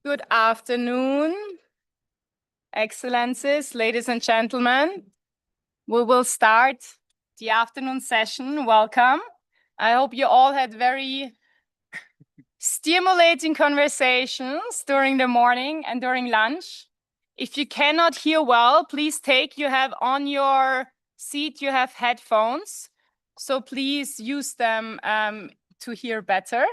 Good afternoon, Excellencies, ladies and gentlemen. We will start the afternoon session. Welcome. I hope you all had very stimulating conversations during the morning and during lunch. If you cannot hear well, please you have on your seat, you have headphones. So please use them to hear better.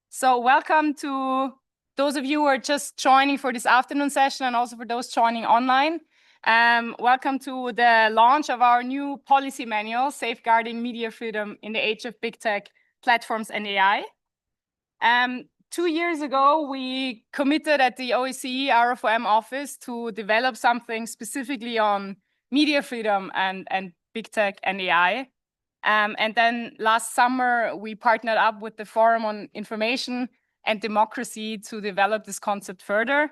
So welcome to those of you who are just joining for this afternoon session and also for those joining online. Welcome to the launch of our new policy manual, Safeguarding Media Freedom in the Age of Big Tech, Platforms and AI. 2 years ago, we committed at the OSCE RFoM office to develop something specifically on media freedom and big tech and AI. And then last summer, we partnered up with the Forum on Information and Democracy to develop this concept further.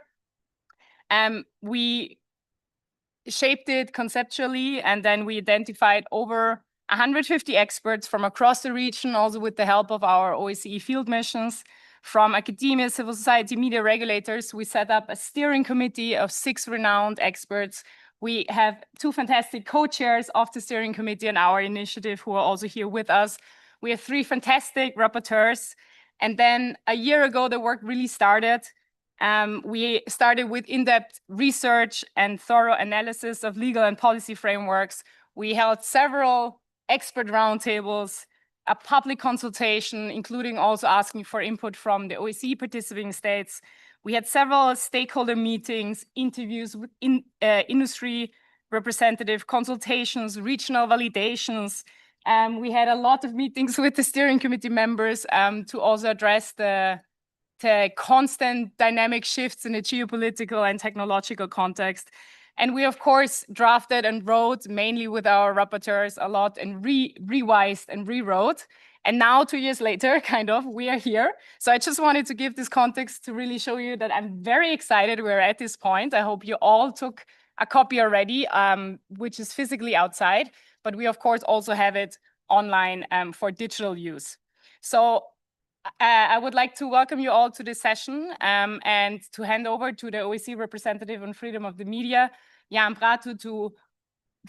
We shaped it conceptually, and then we identified over 150 experts from across the region, also with the help of our OSCE field missions, from academia, civil society, media regulators. We set up a steering committee of 6 renowned experts. We have 2 fantastic co-chairs of the steering committee and our initiative who are also here with us. We have 3 fantastic rapporteurs. And then a year ago, the work really started. We started with in-depth research and thorough analysis of legal and policy frameworks. We held several expert roundtables, a public consultation, including also asking for input from the OSCE participating states. We had several stakeholder meetings, interviews with industry representative, consultations, regional validations. We had a lot of meetings with the steering committee members to also address the constant dynamic shifts in the geopolitical and technological context. And we, of course, drafted and wrote mainly with our rapporteurs a lot and revised and rewrote. And now 2 years later, we are here. So I just wanted to give this context to really show you that I'm very excited we're at this point. I hope you all took a copy already, which is physically outside, but we, of course, also have it online for digital use. So I would like to welcome you all to this session and to hand over to the OSCE representative on freedom of the media, Jan Bratu,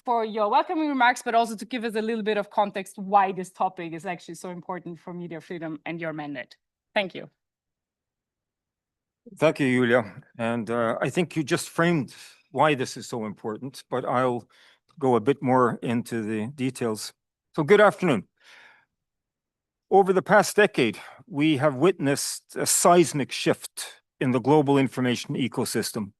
for your welcoming remarks, but also to give us a little bit of context why this topic is actually so important for media freedom and your mandate. Thank you. Thank you, Julia. And I think you just framed why this is so important, but I'll go a bit more into the details. So good afternoon. Over the past decade, we have witnessed a seismic shift in the global information ecosystem.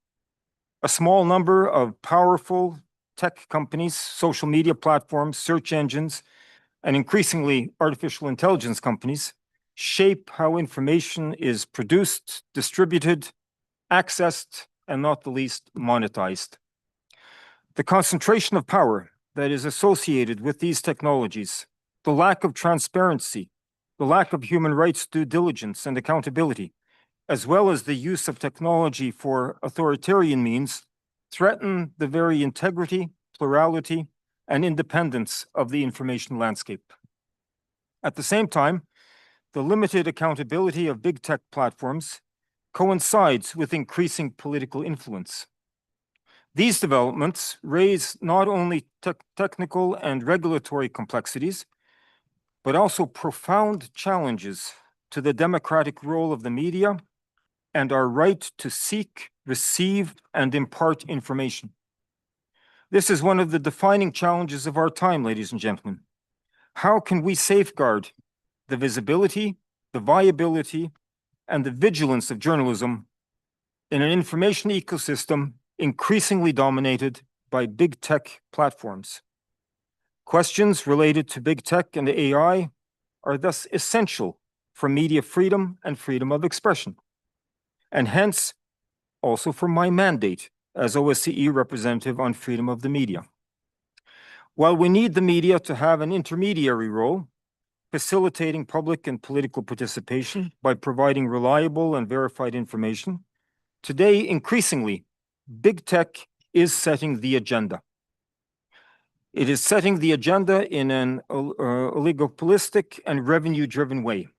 A small number of powerful tech companies, social media platforms, search engines, and increasingly artificial intelligence companies shape how information is produced, distributed, accessed, and not the least, monetized. The concentration of power that is associated with these technologies, the lack of transparency, the lack of human rights due diligence and accountability, as well as the use of technology for authoritarian means, threaten the very integrity, plurality, and independence of the information landscape. At the same time, the limited accountability of big tech platforms coincides with increasing political influence. These developments raise not only technical and regulatory complexities, but also profound challenges to the democratic role of the media and our right to seek, receive, and impart information. This is one of the defining challenges of our time, ladies and gentlemen. How can we safeguard the visibility, the viability, and the vigilance of journalism in an information ecosystem increasingly dominated by big tech platforms? Questions related to big tech and AI are thus essential for media freedom and freedom of expression, and hence also for my mandate as OSCE representative on freedom of the media. While we need the media to have an intermediary role, facilitating public and political participation by providing reliable and verified information, today, increasingly, big tech is setting the agenda. It is setting the agenda in an oligopolistic and revenue-driven way.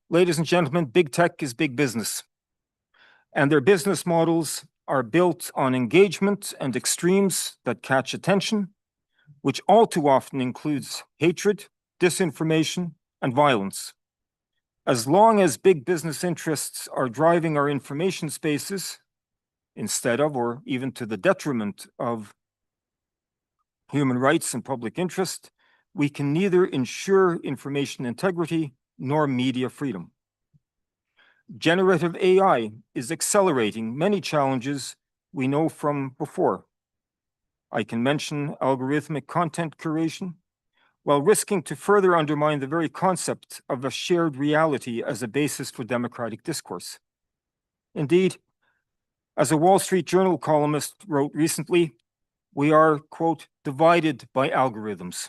Ladies and gentlemen, big tech is big business. and their business models are built on engagement and extremes that catch attention, which all too often includes hatred, disinformation, and violence. As long as big business interests are driving our information spaces, instead of or even to the detriment of human rights and public interest, we can neither ensure information integrity nor media freedom. Generative AI is accelerating many challenges we know from before. I can mention algorithmic content curation, while risking to further undermine the very concept of a shared reality as a basis for democratic discourse. Indeed, as a Wall Street Journal columnist wrote recently, we are, quote, divided by algorithms.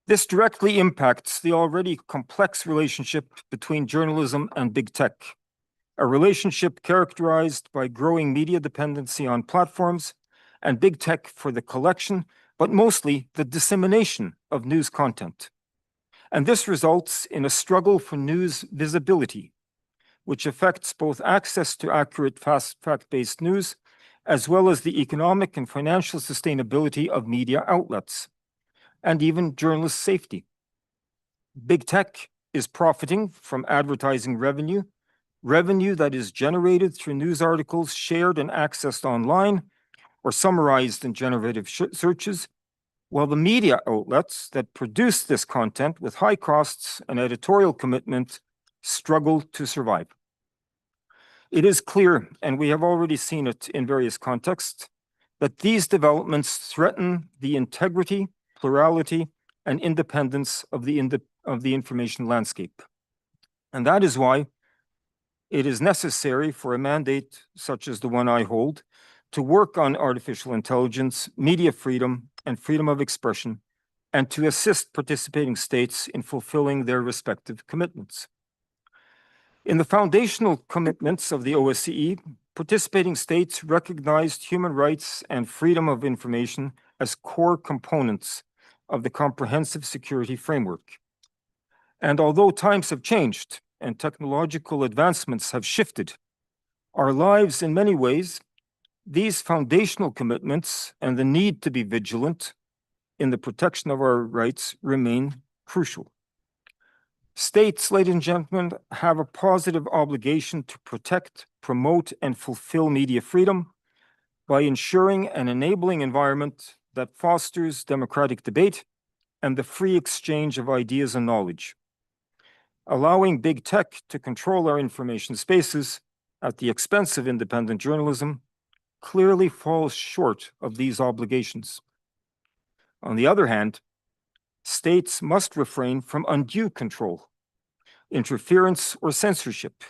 This directly impacts the already complex relationship between journalism and big tech, a relationship characterized by growing media dependency on platforms and big tech for the collection, but mostly the dissemination of news content. And this results in a struggle for news visibility, which affects both access to accurate, fact-based news, as well as the economic and financial sustainability of media outlets, and even journalist safety. Big tech is profiting from advertising revenue that is generated through news articles shared and accessed online or summarized in generative searches, while the media outlets that produce this content with high costs and editorial commitment struggle to survive. It is clear, and we have already seen it in various contexts, that these developments threaten the integrity, plurality, and independence of the information landscape. And that is why it is necessary for a mandate such as the one I hold to work on artificial intelligence, media freedom, and freedom of expression, and to assist participating states in fulfilling their respective commitments. In the foundational commitments of the OSCE, participating states recognized human rights and freedom of information as core components of the comprehensive security framework. And although times have changed and technological advancements have shifted our lives in many ways, these foundational commitments and the need to be vigilant in the protection of our rights remain crucial. States, ladies and gentlemen, have a positive obligation to protect, promote, and fulfill media freedom by ensuring an enabling environment that fosters democratic debate and the free exchange of ideas and knowledge. Allowing big tech to control our information spaces at the expense of independent journalism clearly falls short of these obligations. On the other hand, states must refrain from undue control, interference, or censorship,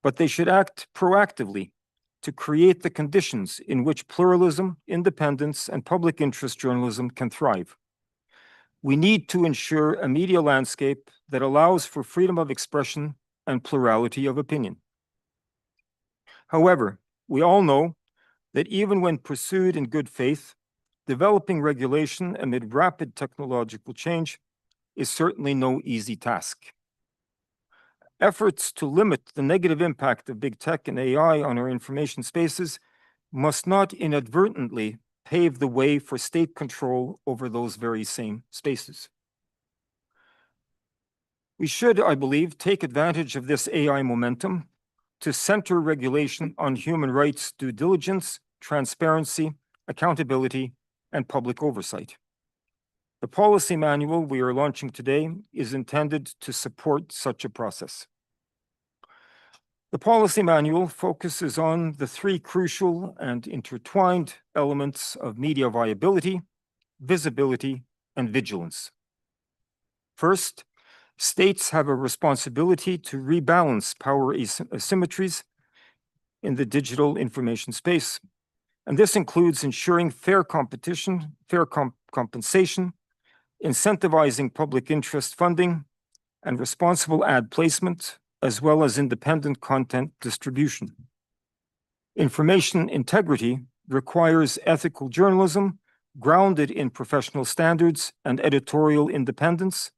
but they should act proactively to create the conditions in which pluralism, independence, and public interest journalism can thrive. We need to ensure a media landscape that allows for freedom of expression and plurality of opinion. However, we all know that even when pursued in good faith, developing regulation amid rapid technological change is certainly no easy task. Efforts to limit the negative impact of big tech and AI on our information spaces must not inadvertently pave the way for state control over those very same spaces. We should, I believe, take advantage of this AI momentum to center regulation on human rights due diligence, transparency, accountability, and public oversight. The policy manual we are launching today is intended to support such a process. The policy manual focuses on the three crucial and intertwined elements of media viability, visibility, and vigilance. First, states have a responsibility to rebalance power asymmetries in the digital information space, and this includes ensuring fair competition, fair compensation, incentivizing public interest funding, and responsible ad placement, as well as independent content distribution. Information integrity requires ethical journalism grounded in professional standards and editorial independence,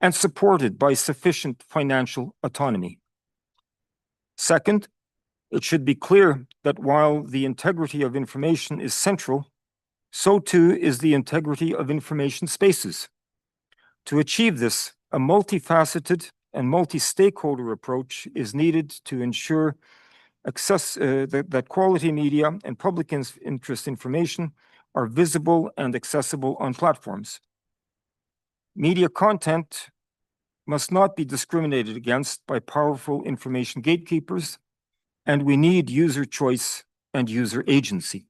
and supported by sufficient financial autonomy. Second, it should be clear that while the integrity of information is central, so too is the integrity of information spaces. To achieve this, a multifaceted and multi-stakeholder approach is needed to ensure that quality media and public interest information are visible and accessible on platforms. Media content must not be discriminated against by powerful information gatekeepers, and we need user choice and user agency.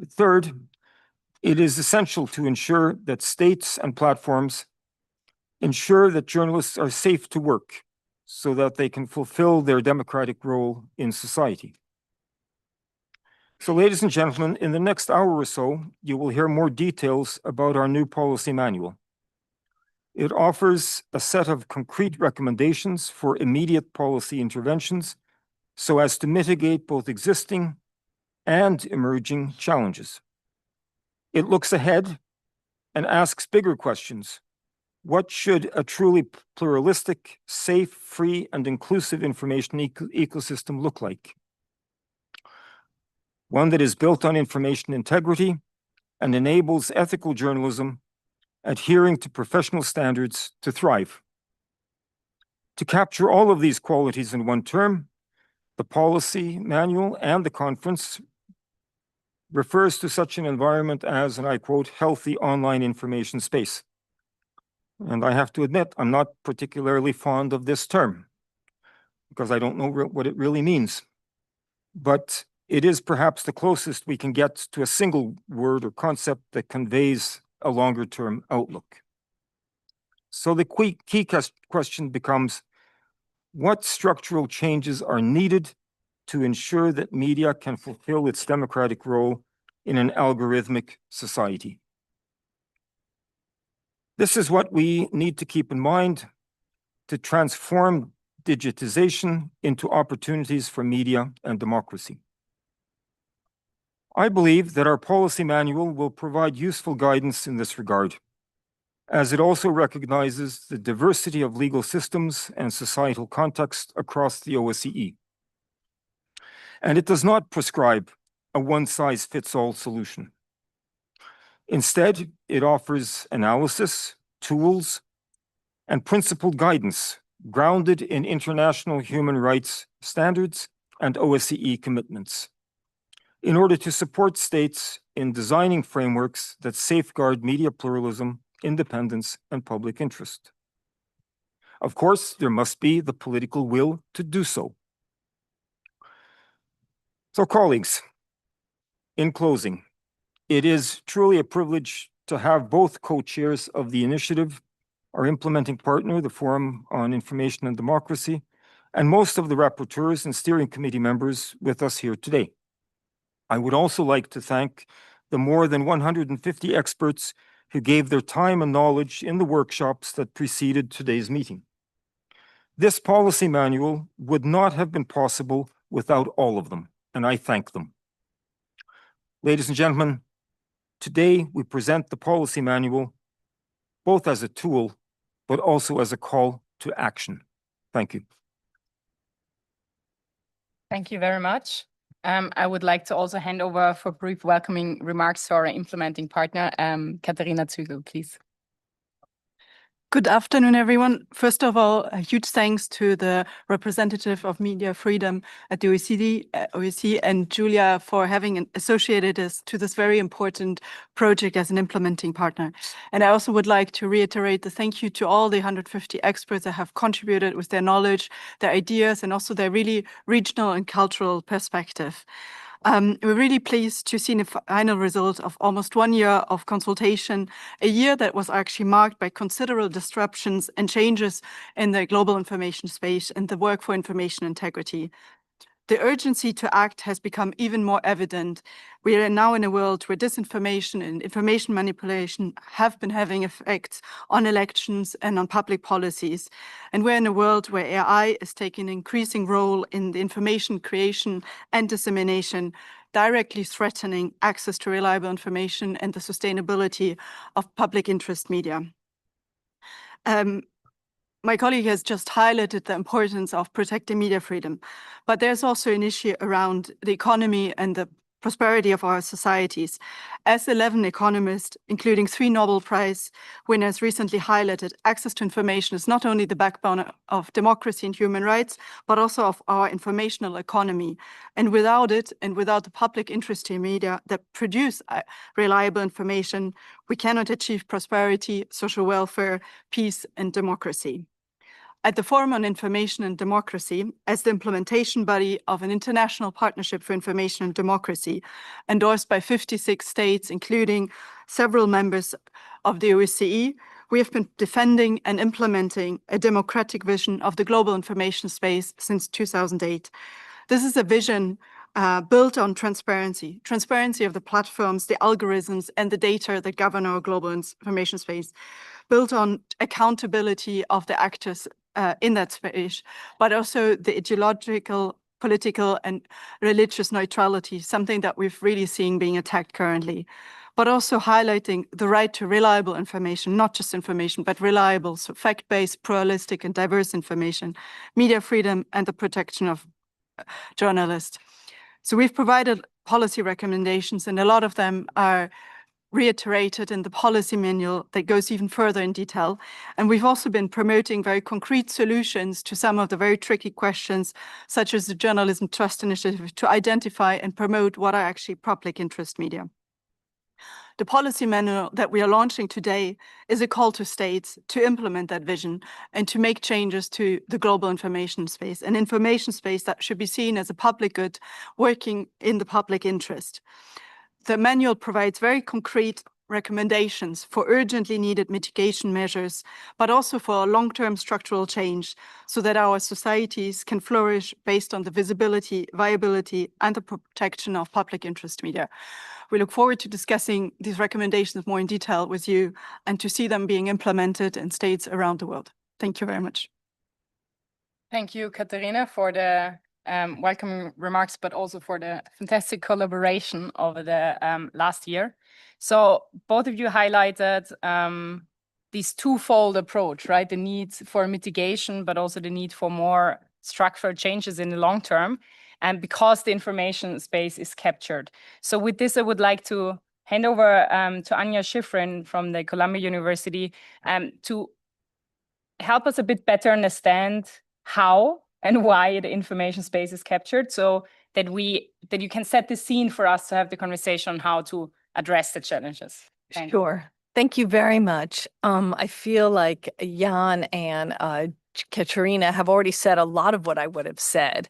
Third, it is essential to ensure that states and platforms ensure that journalists are safe to work so that they can fulfill their democratic role in society. So, ladies and gentlemen, in the next hour or so, you will hear more details about our new policy manual. It offers a set of concrete recommendations for immediate policy interventions so as to mitigate both existing and emerging challenges. It looks ahead and asks bigger questions. What should a truly pluralistic, safe, free, and inclusive information ecosystem look like? One that is built on information integrity and enables ethical journalism, adhering to professional standards to thrive. To capture all of these qualities in one term, the policy manual and the conference refers to such an environment as, and I quote, healthy online information space. And I have to admit, I'm not particularly fond of this term because I don't know what it really means. But it is perhaps the closest we can get to a single word or concept that conveys a longer-term outlook. So the key question becomes, what structural changes are needed to ensure that media can fulfill its democratic role in an algorithmic society? This is what we need to keep in mind to transform digitization into opportunities for media and democracy. I believe that our policy manual will provide useful guidance in this regard, as it also recognizes the diversity of legal systems and societal context across the OSCE. And it does not prescribe a one-size-fits-all solution. Instead, it offers analysis, tools, and principled guidance grounded in international human rights standards and OSCE commitments in order to support states in designing frameworks that safeguard media pluralism, independence, and public interest. Of course, there must be the political will to do so. So, colleagues, in closing, it is truly a privilege to have both co-chairs of the initiative, our implementing partner, the Forum on Information and Democracy, and most of the rapporteurs and steering committee members with us here today. I would also like to thank the more than 150 experts who gave their time and knowledge in the workshops that preceded today's meeting. This policy manual would not have been possible without all of them, and I thank them. Ladies and gentlemen, today we present the policy manual both as a tool, but also as a call to action. Thank you. Thank you very much. I would like to also hand over for brief welcoming remarks to our implementing partner, Katharina Zügel, please. Good afternoon, everyone. First of all, a huge thanks to the representative of media freedom at the OSCE and Julia for having associated us to this very important project as an implementing partner. And I also would like to reiterate the thank you to all the 150 experts that have contributed with their knowledge, their ideas, and also their really regional and cultural perspective. We're really pleased to see the final result of almost 1 year of consultation, a year that was actually marked by considerable disruptions and changes in the global information space and the work for information integrity. The urgency to act has become even more evident. We are now in a world where disinformation and information manipulation have been having effects on elections and on public policies. And we're in a world where AI is taking an increasing role in the information creation and dissemination, directly threatening access to reliable information and the sustainability of public interest media. my colleague has just highlighted the importance of protecting media freedom, but there's also an issue around the economy and the prosperity of our societies. As 11 economists, including 3 Nobel Prize winners, recently highlighted, access to information is not only the backbone of democracy and human rights, but also of our informational economy. And without it, and without the public interest in media that produce reliable information, we cannot achieve prosperity, social welfare, peace, and democracy. At the Forum on Information and Democracy, as the implementation body of an international partnership for information and democracy, endorsed by 56 states, including several members of the OSCE, we have been defending and implementing a democratic vision of the global information space since 2008. This is a vision built on transparency of the platforms, the algorithms, and the data that govern our global information space, built on accountability of the actors in that space, but also the ideological, political, and religious neutrality, something that we've really seen being attacked currently, but also highlighting the right to reliable information, not just information, but reliable, so fact-based, pluralistic, and diverse information, media freedom, and the protection of journalists. So we've provided policy recommendations, and a lot of them are reiterated in the policy manual that goes even further in detail. And we've also been promoting very concrete solutions to some of the very tricky questions, such as the Journalism Trust Initiative, to identify and promote what are actually public interest media. The policy manual that we are launching today is a call to states to implement that vision and to make changes to the global information space, an information space that should be seen as a public good working in the public interest. The manual provides very concrete recommendations for urgently needed mitigation measures, but also for long-term structural change so that our societies can flourish based on the visibility, viability, and the protection of public interest media. We look forward to discussing these recommendations more in detail with you and to see them being implemented in states around the world. Thank you very much. Thank you, Katharina, for the welcoming remarks, but also for the fantastic collaboration over the last year. So both of you highlighted this twofold approach, right? The need for mitigation, but also the need for more structural changes in the long term, and because the information space is captured. So with this, I would like to hand over to Anja Schifrin from the Columbia University to help us a bit better understand how and why the information space is captured, so that you can set the scene for us to have the conversation on how to address the challenges. Sure. Thank you very much. I feel like Jan and Katarina have already said a lot of what I would have said.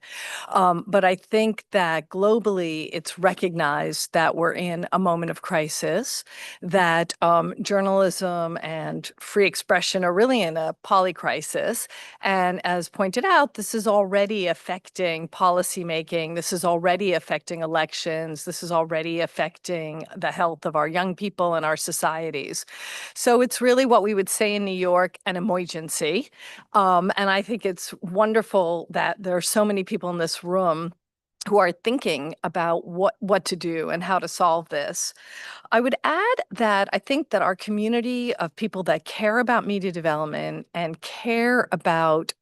But I think that globally, it's recognized that we're in a moment of crisis, that journalism and free expression are really in a polycrisis. And as pointed out, this is already affecting policymaking. This is already affecting elections. This is already affecting the health of our young people and our societies. So it's really what we would say in New York, an emergency. And I think it's wonderful that there are so many people in this room who are thinking about what to do and how to solve this. I would add that I think that our community of people that care about media development and care about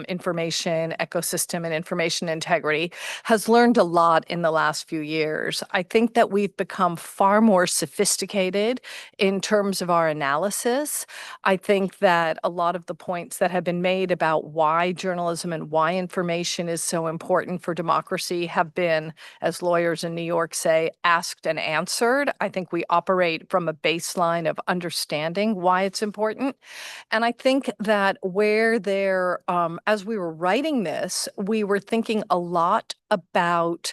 information ecosystem and information integrity has learned a lot in the last few years. I think that we've become far more sophisticated in terms of our analysis. I think that a lot of the points that have been made about why journalism and why information is so important for democracy have been, as lawyers in New York say, asked and answered. I think we operate from a baseline of understanding why it's important. And I think that where there, as we were writing this, we were thinking a lot about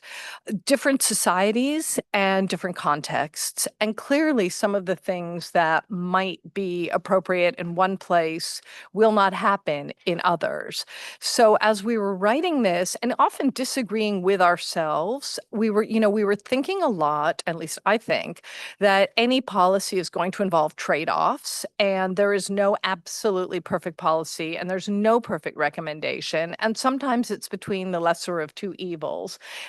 different societies and different contexts. And clearly some of the things that might be appropriate in one place will not happen in others. So as we were writing this and often disagreeing with ourselves, we were thinking a lot, at least I think, that any policy is going to involve trade-offs, and there is no absolutely perfect policy, and there's no perfect recommendation. And sometimes it's between the lesser of two evils.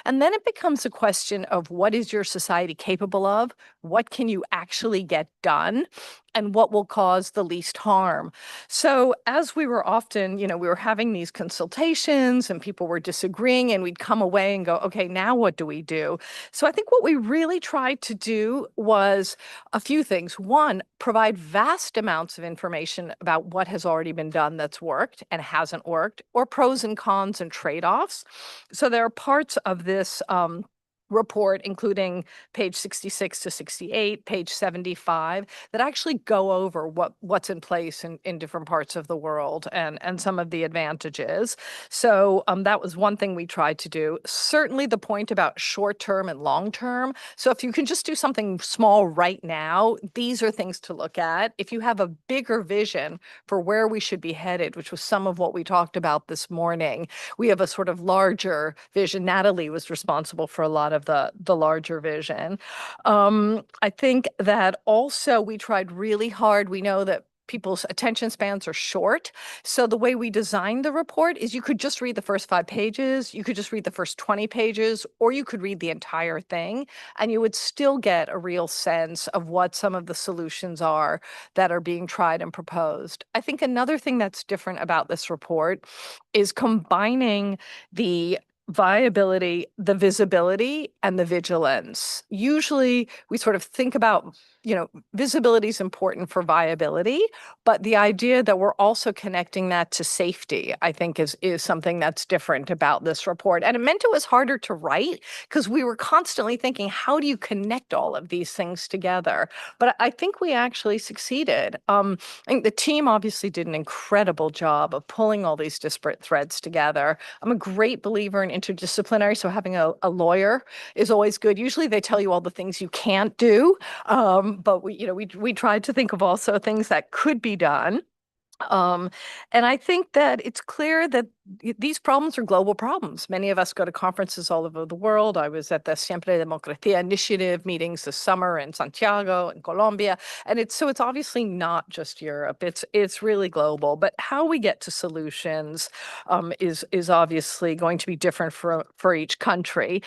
And then it becomes a question of what is your society capable of? What can you actually get done? and what will cause the least harm. So as we were often, we were having these consultations and people were disagreeing, and we'd come away and go, okay, now what do we do? So I think what we really tried to do was a few things. One, provide vast amounts of information about what has already been done that's worked and hasn't worked, or pros and cons and trade-offs. So there are parts of this report, including page 66 to 68, page 75, that actually go over what's in place in different parts of the world and some of the advantages. So that was one thing we tried to do. Certainly the point about short-term and long-term. So if you can just do something small right now, these are things to look at. If you have a bigger vision for where we should be headed, which was some of what we talked about this morning, we have a sort of larger vision. Natalie was responsible for a lot of the larger vision. I think that also we tried really hard. We know that people's attention spans are short. So the way we designed the report is you could just read the first 5 pages, you could just read the first 20 pages, or you could read the entire thing, and you would still get a real sense of what some of the solutions are that are being tried and proposed. I think another thing that's different about this report is combining the viability, the visibility, and the vigilance. Usually we sort of think about, visibility is important for viability, but the idea that we're also connecting that to safety, I think is something that's different about this report. And it meant it was harder to write because we were constantly thinking, how do you connect all of these things together? But I think we actually succeeded. I think the team obviously did an incredible job of pulling all these disparate threads together. I'm a great believer in interdisciplinary, so having a lawyer is always good. Usually they tell you all the things you can't do, but we tried to think of also things that could be done. And I think that it's clear that these problems are global problems. Many of us go to conferences all over the world. I was at the Siempre Democracia Initiative meetings this summer in Santiago and Colombia. And it's obviously not just Europe. It's really global. But how we get to solutions is obviously going to be different for each country.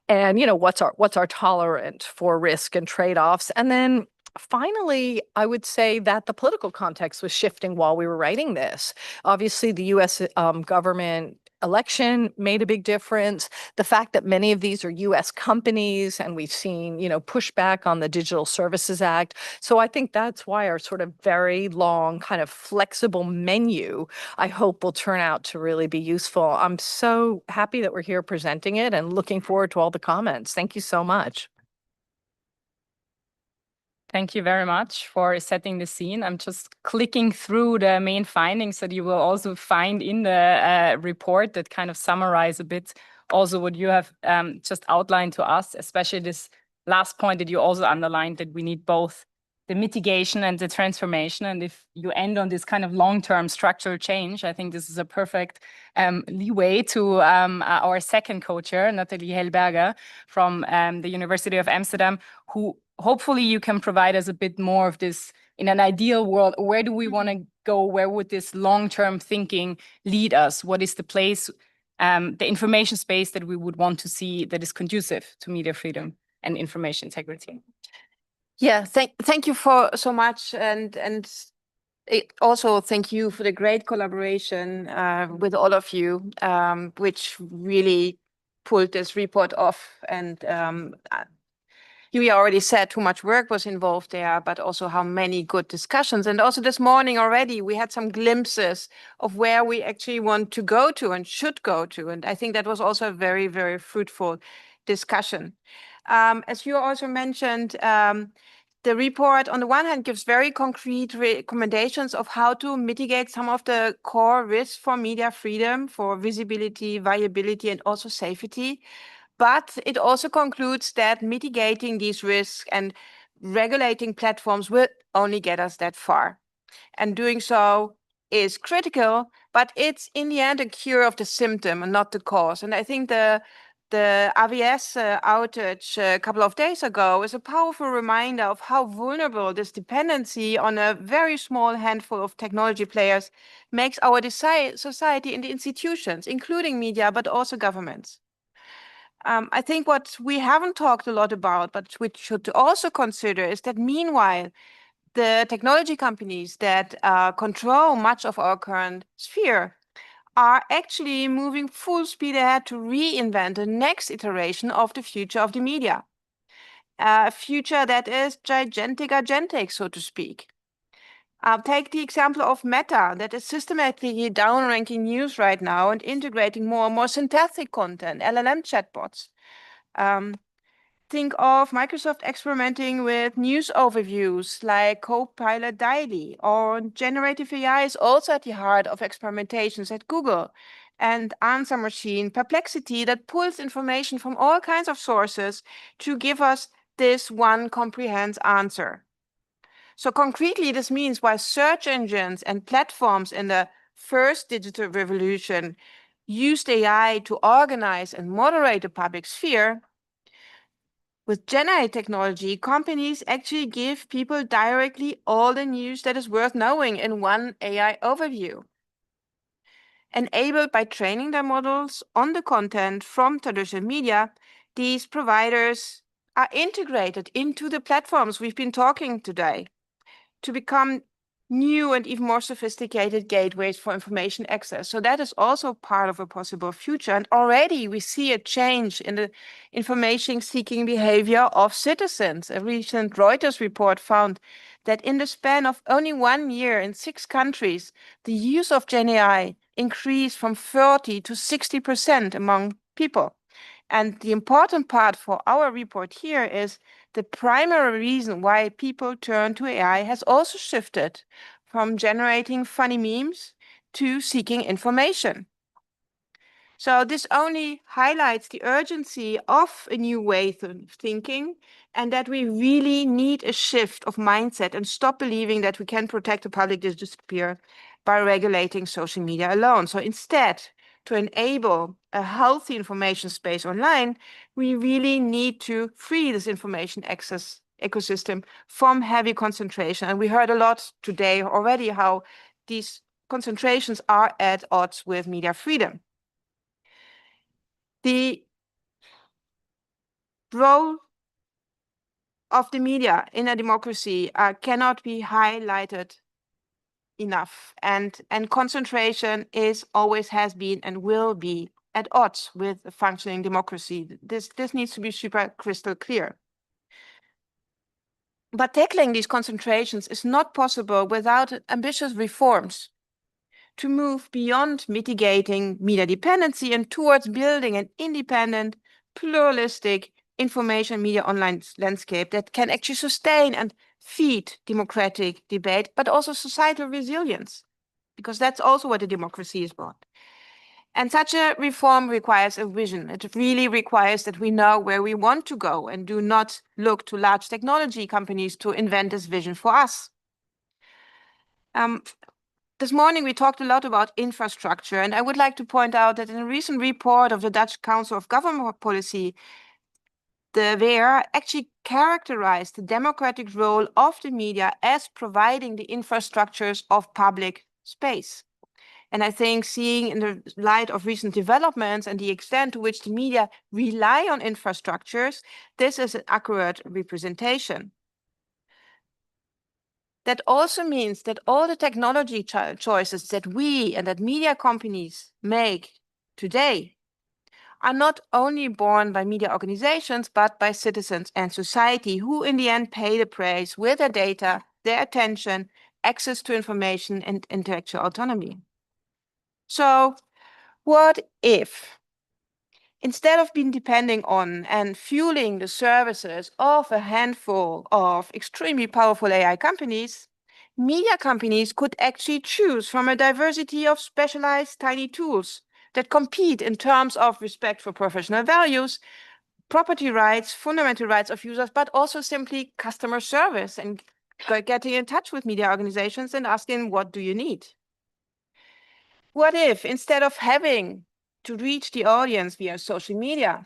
And what's our tolerance for risk and trade-offs? And then finally, I would say that the political context was shifting while we were writing this. Obviously, the U.S. Government election made a big difference. The fact that many of these are U.S. companies, and we've seen, pushback on the Digital Services Act. So I think that's why our sort of very long, kind of flexible menu, I hope, will turn out to really be useful. I'm so happy that we're here presenting it and looking forward to all the comments. Thank you so much. Thank you very much for setting the scene. I'm just clicking through the main findings that you will also find in the report that kind of summarize a bit also what you have just outlined to us, especially this last point that you also underlined, that we need both the mitigation and the transformation. And if you end on this kind of long-term structural change, I think this is a perfect leeway to our second co-chair, Nathalie Hellberger from the University of Amsterdam, who hopefully you can provide us a bit more of this. In an ideal world, where do we want to go? Where would this long-term thinking lead us? What is the place, the information space that we would want to see that is conducive to media freedom and information integrity? Yeah, thank you for so much, and also thank you for the great collaboration with all of you, which really pulled this report off. And you already said too much work was involved there, but also how many good discussions. And also this morning already, we had some glimpses of where we actually want to go to and should go to. And I think that was also a very, very fruitful discussion. As you also mentioned, the report, on the one hand, gives very concrete recommendations of how to mitigate some of the core risks for media freedom, for visibility, viability, and also safety. But it also concludes that mitigating these risks and regulating platforms will only get us that far. And doing so is critical, but it's in the end a cure of the symptom and not the cause. And I think the AWS outage a couple of days ago is a powerful reminder of how vulnerable this dependency on a very small handful of technology players makes our society and the institutions, including media, but also governments. I think what we haven't talked a lot about, but which should also consider, is that meanwhile, the technology companies that control much of our current sphere are actually moving full speed ahead to reinvent the next iteration of the future of the media. A future that is gigantic, so to speak. Take the example of Meta, that is systematically downranking news right now and integrating more and more synthetic content, LLM chatbots. Think of Microsoft experimenting with news overviews like Copilot Daily, or generative AI is also at the heart of experimentations at Google, and answer machine Perplexity that pulls information from all kinds of sources to give us this one comprehensive answer. So concretely, this means why search engines and platforms in the first digital revolution used AI to organize and moderate the public sphere, with GenAI technology, companies actually give people directly all the news that is worth knowing in one AI overview. Enabled by training their models on the content from traditional media, these providers are integrated into the platforms we've been talking today to become new and even more sophisticated gateways for information access. So that is also part of a possible future. And already we see a change in the information-seeking behavior of citizens. A recent Reuters report found that in the span of only 1 year in 6 countries, the use of GenAI increased from 30 to 60% among people. And the important part for our report here is the primary reason why people turn to AI has also shifted from generating funny memes to seeking information. So this only highlights the urgency of a new way of thinking, and that we really need a shift of mindset and stop believing that we can protect the public digital sphere by regulating social media alone. So instead, to enable a healthy information space online, we really need to free this information access ecosystem from heavy concentration. And we heard a lot today already how these concentrations are at odds with media freedom. The role of the media in a democracy cannot be highlighted enough, and concentration is, always has been, and will be at odds with a functioning democracy. This needs to be super crystal clear. But tackling these concentrations is not possible without ambitious reforms to move beyond mitigating media dependency and towards building an independent, pluralistic information media online landscape that can actually sustain and feed democratic debate, but also societal resilience, because that's also what a democracy is about. And such a reform requires a vision. It really requires that we know where we want to go and do not look to large technology companies to invent this vision for us. This morning, we talked a lot about infrastructure, and I would like to point out that in a recent report of the Dutch Council of Government Policy, the WER actually characterized the democratic role of the media as providing the infrastructures of public space. And I think, seeing in the light of recent developments and the extent to which the media rely on infrastructures, this is an accurate representation. That also means that all the technology choices that we and that media companies make today are not only borne by media organizations, but by citizens and society, who in the end pay the price with their data, their attention, access to information, and intellectual autonomy. So what if, instead of being depending on and fueling the services of a handful of extremely powerful AI companies, media companies could actually choose from a diversity of specialized tiny tools that compete in terms of respect for professional values, property rights, fundamental rights of users, but also simply customer service and getting in touch with media organizations and asking, what do you need? What if, instead of having to reach the audience via social media,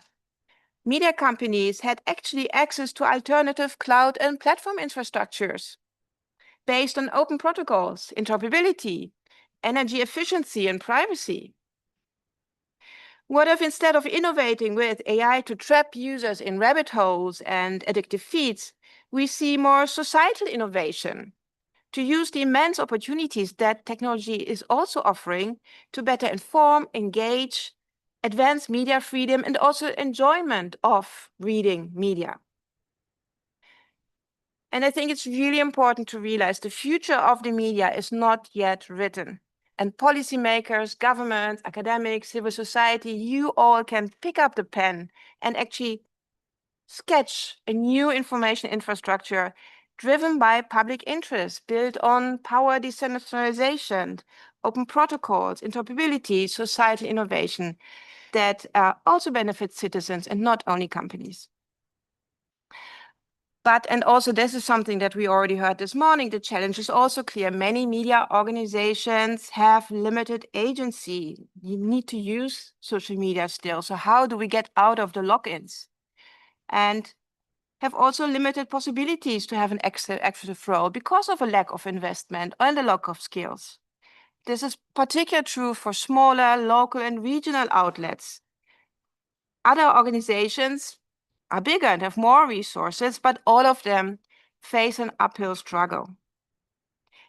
media companies had actually access to alternative cloud and platform infrastructures based on open protocols, interoperability, energy efficiency, and privacy? What if, instead of innovating with AI to trap users in rabbit holes and addictive feeds, we see more societal innovation to use the immense opportunities that technology is also offering to better inform, engage, advance media freedom, and also enjoyment of reading media. And I think it's really important to realize the future of the media is not yet written. And policymakers, governments, academics, civil society, you all can pick up the pen and actually sketch a new information infrastructure driven by public interest, built on power decentralization, open protocols, interoperability, societal innovation that also benefits citizens and not only companies. But, and also this is something that we already heard this morning, the challenge is also clear. Many media organizations have limited agency. You need to use social media still. So how do we get out of the lock-ins? And have also limited possibilities to have an active role because of a lack of investment and a lack of skills. This is particularly true for smaller, local and regional outlets. Other organizations are bigger and have more resources, but all of them face an uphill struggle.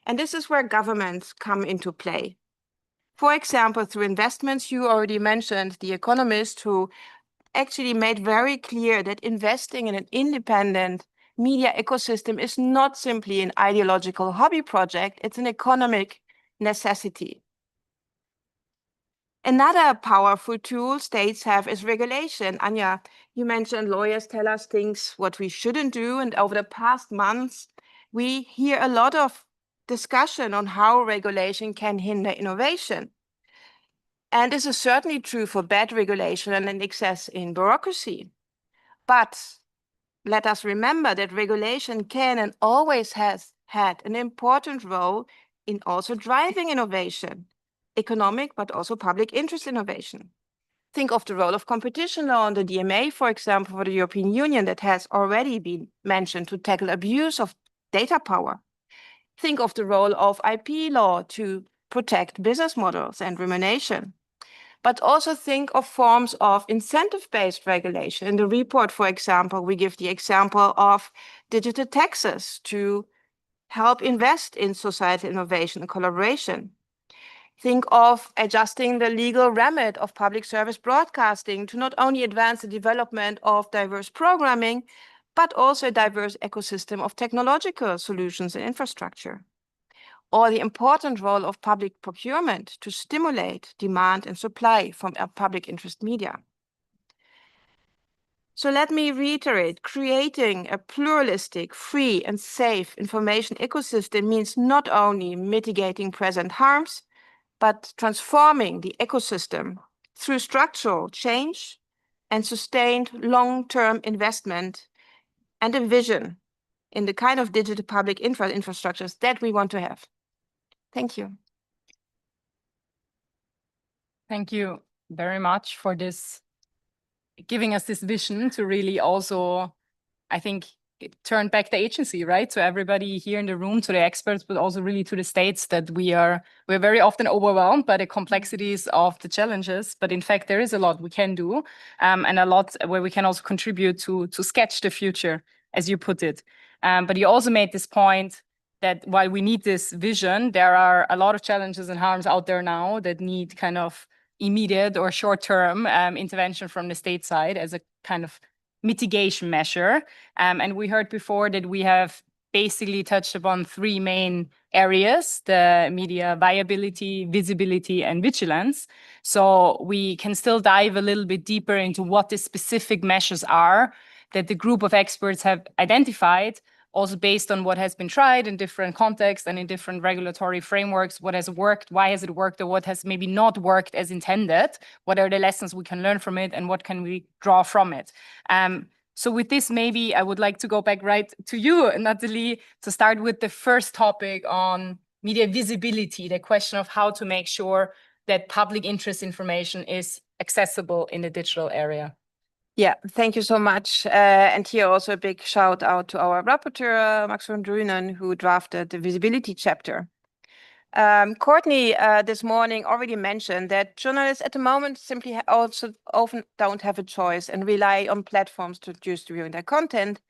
And this is where governments come into play. For example, through investments, you already mentioned The Economist, who actually made very clear that investing in an independent media ecosystem is not simply an ideological hobby project, it's an economic necessity. Another powerful tool states have is regulation. Anja, you mentioned lawyers tell us things what we shouldn't do. And over the past months, we hear a lot of discussion on how regulation can hinder innovation. And this is certainly true for bad regulation and an excess in bureaucracy. But let us remember that regulation can and always has had an important role in also driving innovation, economic, but also public interest innovation. Think of the role of competition law on the DMA, for example, for the European Union that has already been mentioned to tackle abuse of data power. Think of the role of IP law to protect business models and remuneration. But also think of forms of incentive-based regulation. In the report, for example, we give the example of digital taxes to help invest in societal innovation and collaboration. Think of adjusting the legal remit of public service broadcasting to not only advance the development of diverse programming, but also a diverse ecosystem of technological solutions and infrastructure. Or the important role of public procurement to stimulate demand and supply from public interest media. So let me reiterate, creating a pluralistic, free and safe information ecosystem means not only mitigating present harms, but transforming the ecosystem through structural change and sustained long-term investment and a vision in the kind of digital public infrastructures that we want to have. Thank you. Thank you very much for this, giving us this vision to really also, I think, turn back the agency, right? To everybody here in the room, to the experts, but also really to the states, that we're very often overwhelmed by the complexities of the challenges. But in fact, there is a lot we can do, and a lot where we can also contribute to sketch the future, as you put it. But you also made this point that while we need this vision, there are a lot of challenges and harms out there now that need kind of immediate or short-term intervention from the state side as a kind of mitigation measure. And we heard before that we have basically touched upon three main areas: the media viability, visibility, and vigilance. So we can still dive a little bit deeper into what the specific measures are that the group of experts have identified, also based on what has been tried in different contexts and in different regulatory frameworks. What has worked, why has it worked, or what has maybe not worked as intended? What are the lessons we can learn from it, and what can we draw from it? So with this, maybe I would like to go back right to you, Nathalie, to start with the first topic on media visibility, the question of how to make sure that public interest information is accessible in the digital area. Yeah, thank you so much. And here also a big shout out to our rapporteur, Max van Drunen, who drafted the visibility chapter. Courtney this morning already mentioned that journalists at the moment simply also often don't have a choice and rely on platforms to distribute their content.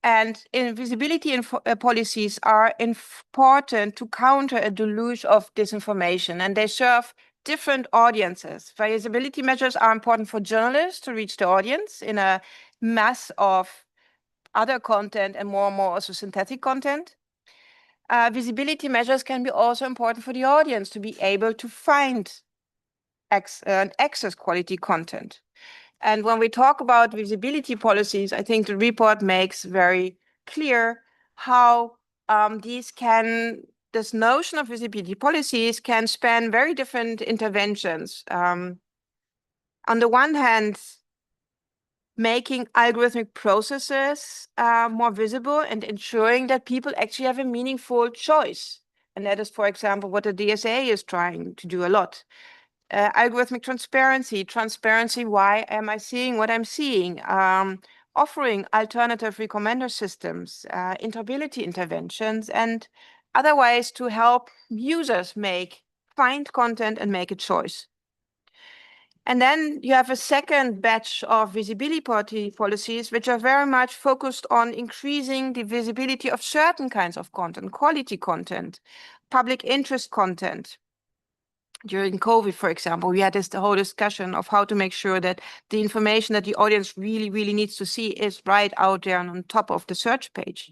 And visibility policies are important to counter a deluge of disinformation, and they serve different audiences. Visibility measures are important for journalists to reach the audience in a mass of other content and more also synthetic content. Visibility measures can be also important for the audience to be able to find and access quality content. And when we talk about visibility policies, I think the report makes very clear how this notion of visibility policies can span very different interventions. On the one hand, making algorithmic processes more visible and ensuring that people actually have a meaningful choice. And that is, for example, what the DSA is trying to do a lot. Algorithmic transparency, why am I seeing what I'm seeing? Offering alternative recommender systems, interoperability interventions, and other ways to help users find content and make a choice. And then you have a second batch of visibility policies, which are very much focused on increasing the visibility of certain kinds of content, quality content, public interest content. During COVID, for example, we had the whole discussion of how to make sure that the information that the audience really, really needs to see is right out there and on top of the search page.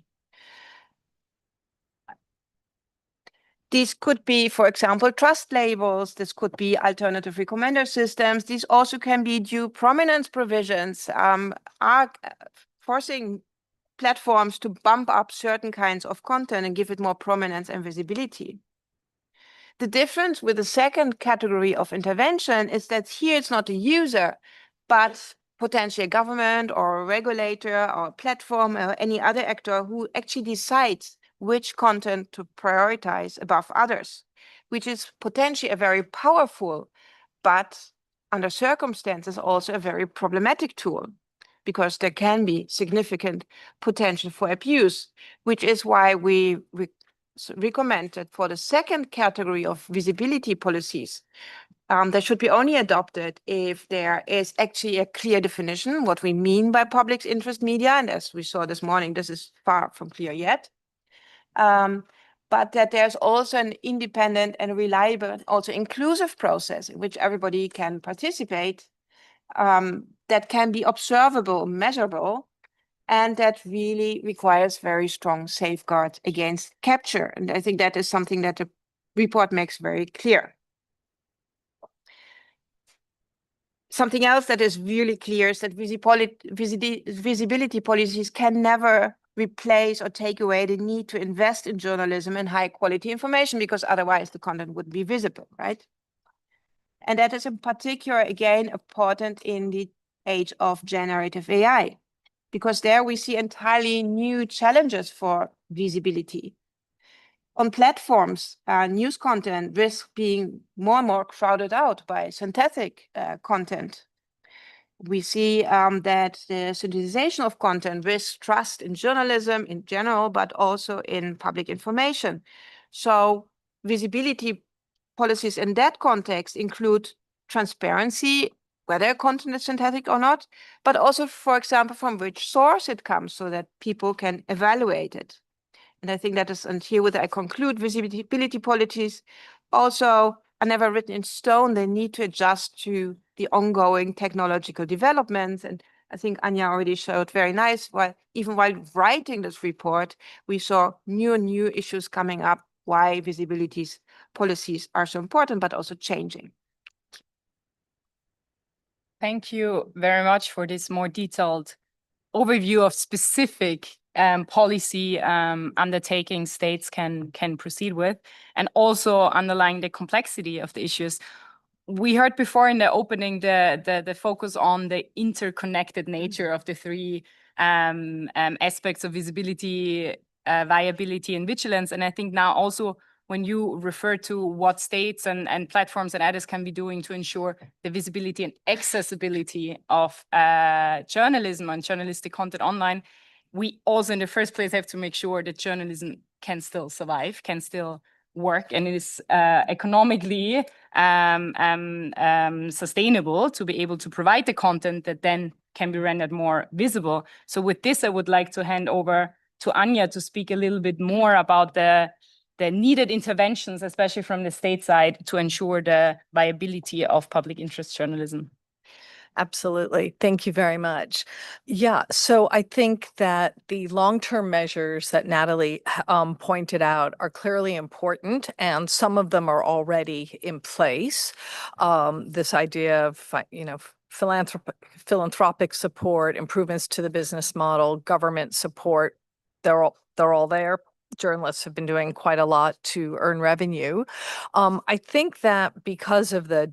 These could be, for example, trust labels. This could be alternative recommender systems. These also can be due prominence provisions, are forcing platforms to bump up certain kinds of content and give it more prominence and visibility. The difference with the second category of intervention is that here it's not a user, but potentially a government or a regulator or a platform or any other actor who actually decides which content to prioritize above others, which is potentially a very powerful, but under circumstances also a very problematic tool, because there can be significant potential for abuse, which is why we recommend that for the second category of visibility policies, they should be only adopted if there is actually a clear definition what we mean by public interest media. And as we saw this morning, this is far from clear yet. But that there's also an independent and reliable and also inclusive process in which everybody can participate, that can be observable, measurable, and that really requires very strong safeguards against capture. And I think that is something that the report makes very clear. Something else that is really clear is that visibility policies can never replace or take away the need to invest in journalism and high quality information, because otherwise the content would be visible, right? And that is in particular, again, important in the age of generative AI, because there we see entirely new challenges for visibility. On platforms, news content risks being more and more crowded out by synthetic content. We see that the synthesization of content risks trust in journalism in general, but also in public information. So visibility policies in that context include transparency, whether content is synthetic or not, but also, for example, from which source it comes so that people can evaluate it. And I think that is, and here with I conclude, visibility policies also are never written in stone. They need to adjust to the ongoing technological developments. And I think Anja already showed very nice, even while writing this report, we saw new issues coming up, why visibility policies are so important, but also changing. Thank you very much for this more detailed overview of specific policy undertaking states can proceed with, and also underlying the complexity of the issues. We heard before in the opening the focus on the interconnected nature of the three aspects of visibility, viability, and vigilance. And I think now also when you refer to what states and platforms and others can be doing to ensure the visibility and accessibility of journalism and journalistic content online, we also in the first place have to make sure that journalism can still survive, can still work, and is economically sustainable to be able to provide the content that then can be rendered more visible. So with this, I would like to hand over to Anya to speak a little bit more about the needed interventions, especially from the state side, to ensure the viability of public interest journalism. Absolutely. Thank you very much. Yeah, so I think that the long-term measures that Natalie pointed out are clearly important, and some of them are already in place. This idea of, philanthropic support, improvements to the business model, government support, they're all there. Journalists have been doing quite a lot to earn revenue. I think that because of the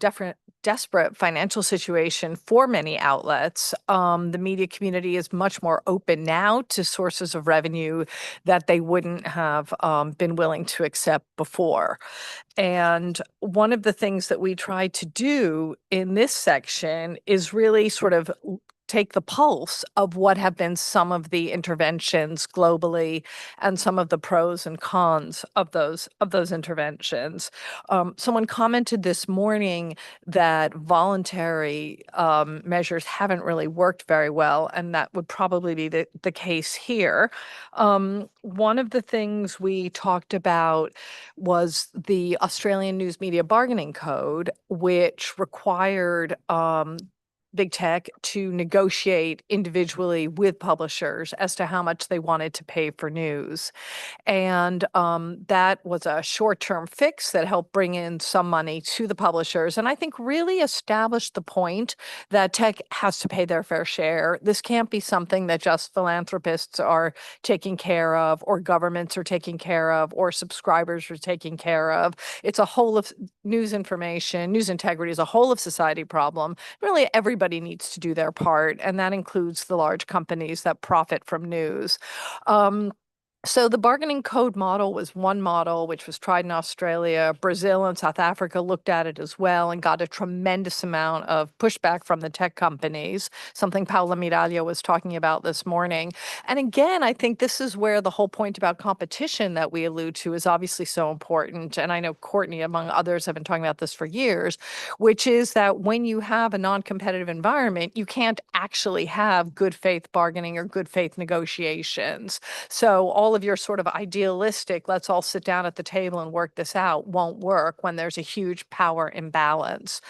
desperate financial situation for many outlets, the media community is much more open now to sources of revenue that they wouldn't have been willing to accept before. And one of the things that we try to do in this section is really sort of take the pulse of what have been some of the interventions globally and some of the pros and cons of those interventions. Someone commented this morning that voluntary measures haven't really worked very well, and that would probably be the case here. One of the things we talked about was the Australian News Media Bargaining Code, which required big tech to negotiate individually with publishers as to how much they wanted to pay for news. And that was a short-term fix that helped bring in some money to the publishers, and I think really established the point that tech has to pay their fair share. This can't be something that just philanthropists are taking care of, or governments are taking care of, or subscribers are taking care of. It's a whole of news information, news integrity is a whole of society problem. Really, everybody needs to do their part, and that includes the large companies that profit from news. So the bargaining code model was one model which was tried in Australia. Brazil and South Africa looked at it as well and got a tremendous amount of pushback from the tech companies, something Paula Miralles was talking about this morning. And again, I think this is where the whole point about competition that we allude to is obviously so important. And I know Courtney, among others, have been talking about this for years, which is that when you have a non-competitive environment, you can't actually have good faith bargaining or good faith negotiations. So all of your sort of idealistic, let's all sit down at the table and work this out, won't work when there's a huge power imbalance.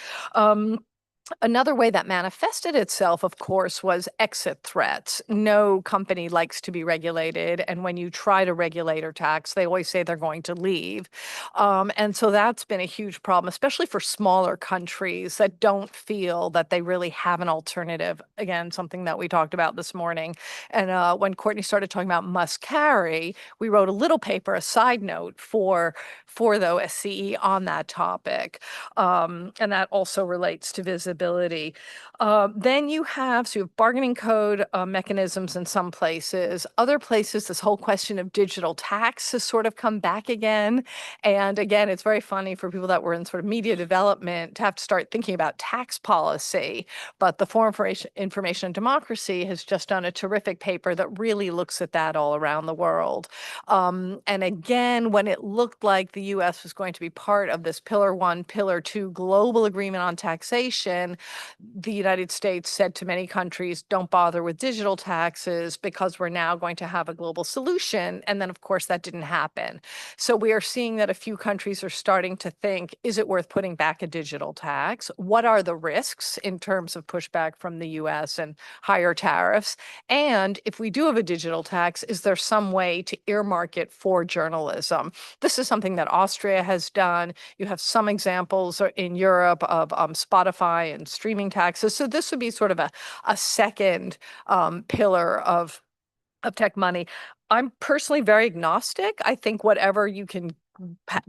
Another way that manifested itself, of course, was exit threats. No company likes to be regulated, and when you try to regulate or tax, they always say they're going to leave. And so that's been a huge problem, especially for smaller countries that don't feel that they really have an alternative. Again, something that we talked about this morning. And when Courtney started talking about must carry, we wrote a little paper, a side note for the OSCE on that topic. And that also relates to visibility. Then you have bargaining code mechanisms in some places. Other places, this whole question of digital tax has sort of come back again. And again, it's very funny for people that were in sort of media development to have to start thinking about tax policy. But the Forum for Information and Democracy has just done a terrific paper that really looks at that all around the world. And again, when it looked like the U.S. was going to be part of this Pillar 1, Pillar 2 global agreement on taxation, the United States said to many countries, don't bother with digital taxes because we're now going to have a global solution. And then, of course, that didn't happen. So we are seeing that a few countries are starting to think, is it worth putting back a digital tax? What are the risks in terms of pushback from the US and higher tariffs? And if we do have a digital tax, is there some way to earmark it for journalism? This is something that Austria has done. You have some examples in Europe of Spotify and streaming taxes. So this would be sort of a second pillar of tech money. I'm personally very agnostic. I think whatever you can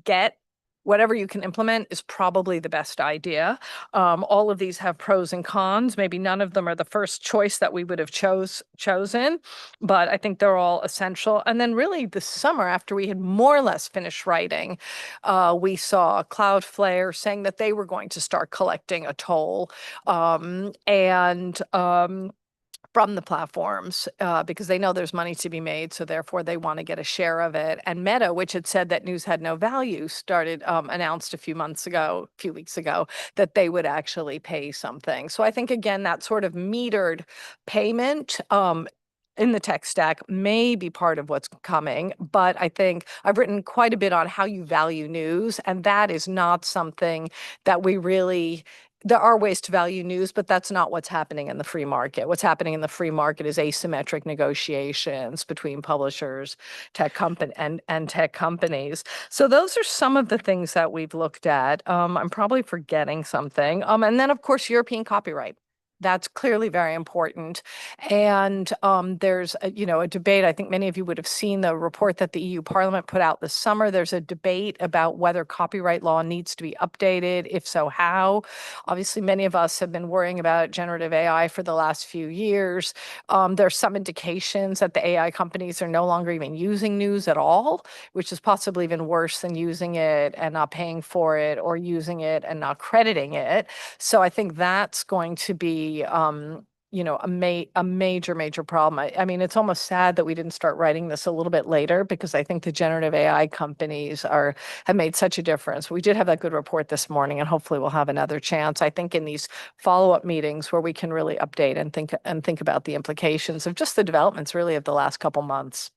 get, whatever you can implement is probably the best idea. All of these have pros and cons. Maybe none of them are the first choice that we would have chosen, but I think they're all essential. And then really this summer, after we had more or less finished writing, we saw Cloudflare saying that they were going to start collecting a toll. from the platforms because they know there's money to be made, so therefore they want to get a share of it. And Meta, which had said that news had no value, announced a few weeks ago, that they would actually pay something. So I think, again, that sort of metered payment in the tech stack may be part of what's coming, but I think I've written quite a bit on how you value news, and that is not something that we really. There are ways to value news, but that's not what's happening in the free market. What's happening in the free market is asymmetric negotiations between publishers, tech company and tech companies. So those are some of the things that we've looked at. I'm probably forgetting something. And then, of course, European copyright. That's clearly very important. And there's a debate. I think many of you would have seen the report that the EU Parliament put out this summer. There's a debate about whether copyright law needs to be updated. If so, how? Obviously, many of us have been worrying about generative AI for the last few years. There's some indications that the AI companies are no longer even using news at all, which is possibly even worse than using it and not paying for it, or using it and not crediting it. So I think that's going to be a major problem. I mean, it's almost sad that we didn't start writing this a little bit later, because I think the generative AI companies have made such a difference. We did have that good report this morning, and hopefully we'll have another chance, I think, in these follow-up meetings where we can really update and think about the implications of just the developments really of the last couple months.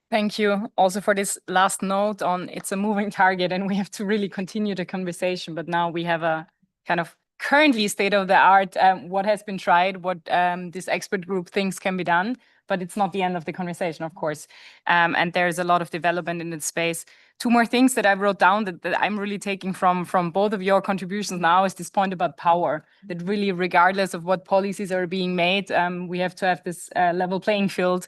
Thank you also for this last note on it's a moving target and we have to really continue the conversation. But now we have a kind of currently state of the art, what has been tried, what this expert group thinks can be done, but it's not the end of the conversation, of course. And there's a lot of development in this space. Two more things that I wrote down that I'm really taking from both of your contributions now is this point about power, that really regardless of what policies are being made, we have to have this level playing field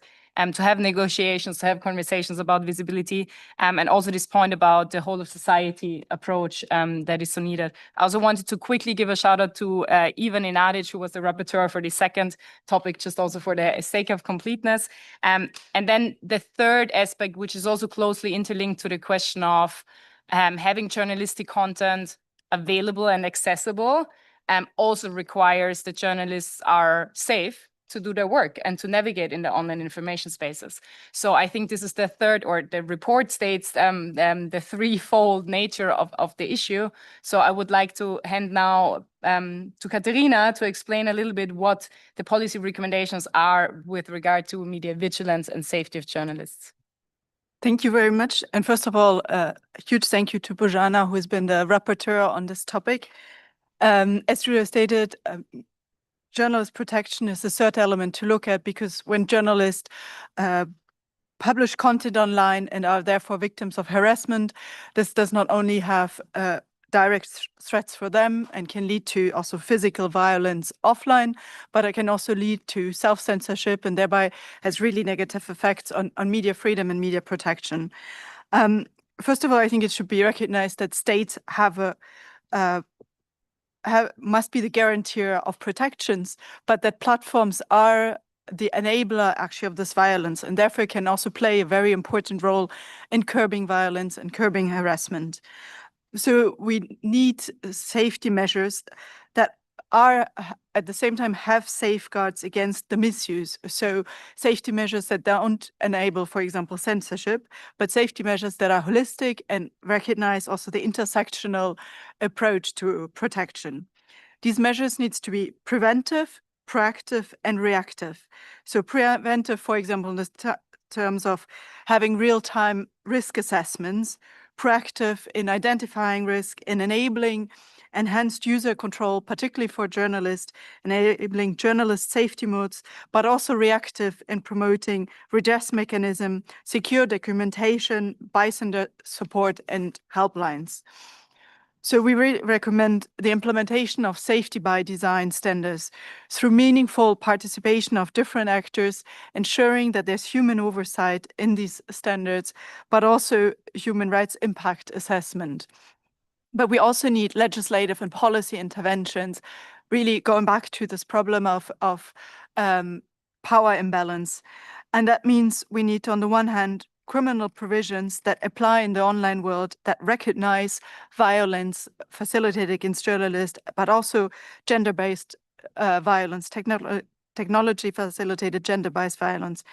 to have negotiations, to have conversations about visibility, and also this point about the whole of society approach that is so needed. I also wanted to quickly give a shout out to Ivan Inadic, who was the rapporteur for the second topic, just also for the sake of completeness. And then the third aspect, which is also closely interlinked to the question of having journalistic content available and accessible, also requires that journalists are safe to do their work and to navigate in the online information spaces. So I think this is the third, or the report states the threefold nature of the issue. So I would like to hand now to Katerina to explain a little bit what the policy recommendations are with regard to media vigilance and safety of journalists. Thank you very much. And first of all, a huge thank you to Bojana, who has been the rapporteur on this topic. As Julia stated, journalist protection is the third element to look at, because when journalists publish content online and are therefore victims of harassment, this does not only have direct threats for them and can lead to also physical violence offline, but it can also lead to self-censorship and thereby has really negative effects on media freedom and media protection. First of all, I think it should be recognized that states must be the guarantor of protections, but that platforms are the enabler actually of this violence, and therefore can also play a very important role in curbing violence and curbing harassment. So we need safety measures that are at the same time have safeguards against the misuse. So safety measures that don't enable, for example, censorship, but safety measures that are holistic and recognize also the intersectional approach to protection. These measures need to be preventive, proactive, and reactive. So preventive, for example, in the terms of having real-time risk assessments, proactive in identifying risk, in enabling enhanced user control, particularly for journalists, enabling journalist safety modes, but also reactive in promoting redress mechanism, secure documentation, bystander support, and helplines. So we really recommend the implementation of safety by design standards through meaningful participation of different actors, ensuring that there's human oversight in these standards, but also human rights impact assessment. But we also need legislative and policy interventions, really going back to this problem of power imbalance. And that means we need, on the one hand, criminal provisions that apply in the online world that recognize violence facilitated against journalists, but also gender-based violence, technology-facilitated gender-based violence.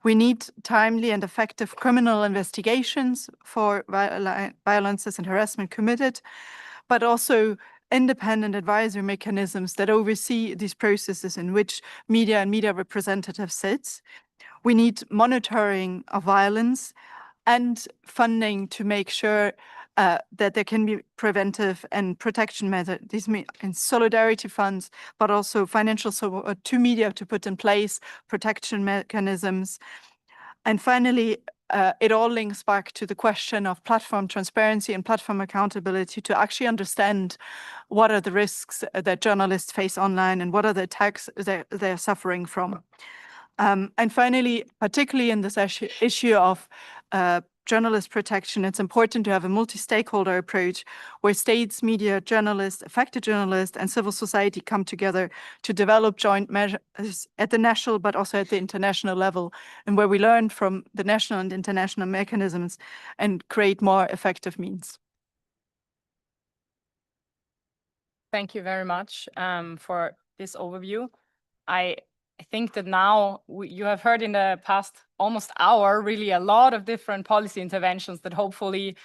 We need timely and effective criminal investigations for violences and harassment committed, but also independent advisory mechanisms that oversee these processes in which media and media representatives sit. We need monitoring of violence and funding to make sure that there can be preventive and protection measures. These mean in solidarity funds, but also financial support to media to put in place protection mechanisms. And finally, it all links back to the question of platform transparency and platform accountability to actually understand what are the risks that journalists face online and what are the attacks they're suffering from. And finally, particularly in this issue of journalist protection, it's important to have a multi-stakeholder approach where states, media, journalists, affected journalists, and civil society come together to develop joint measures at the national, but also at the international level, and where we learn from the national and international mechanisms and create more effective means. Thank you very much for this overview. I think that now you have heard in the past almost hour really a lot of different policy interventions that hopefully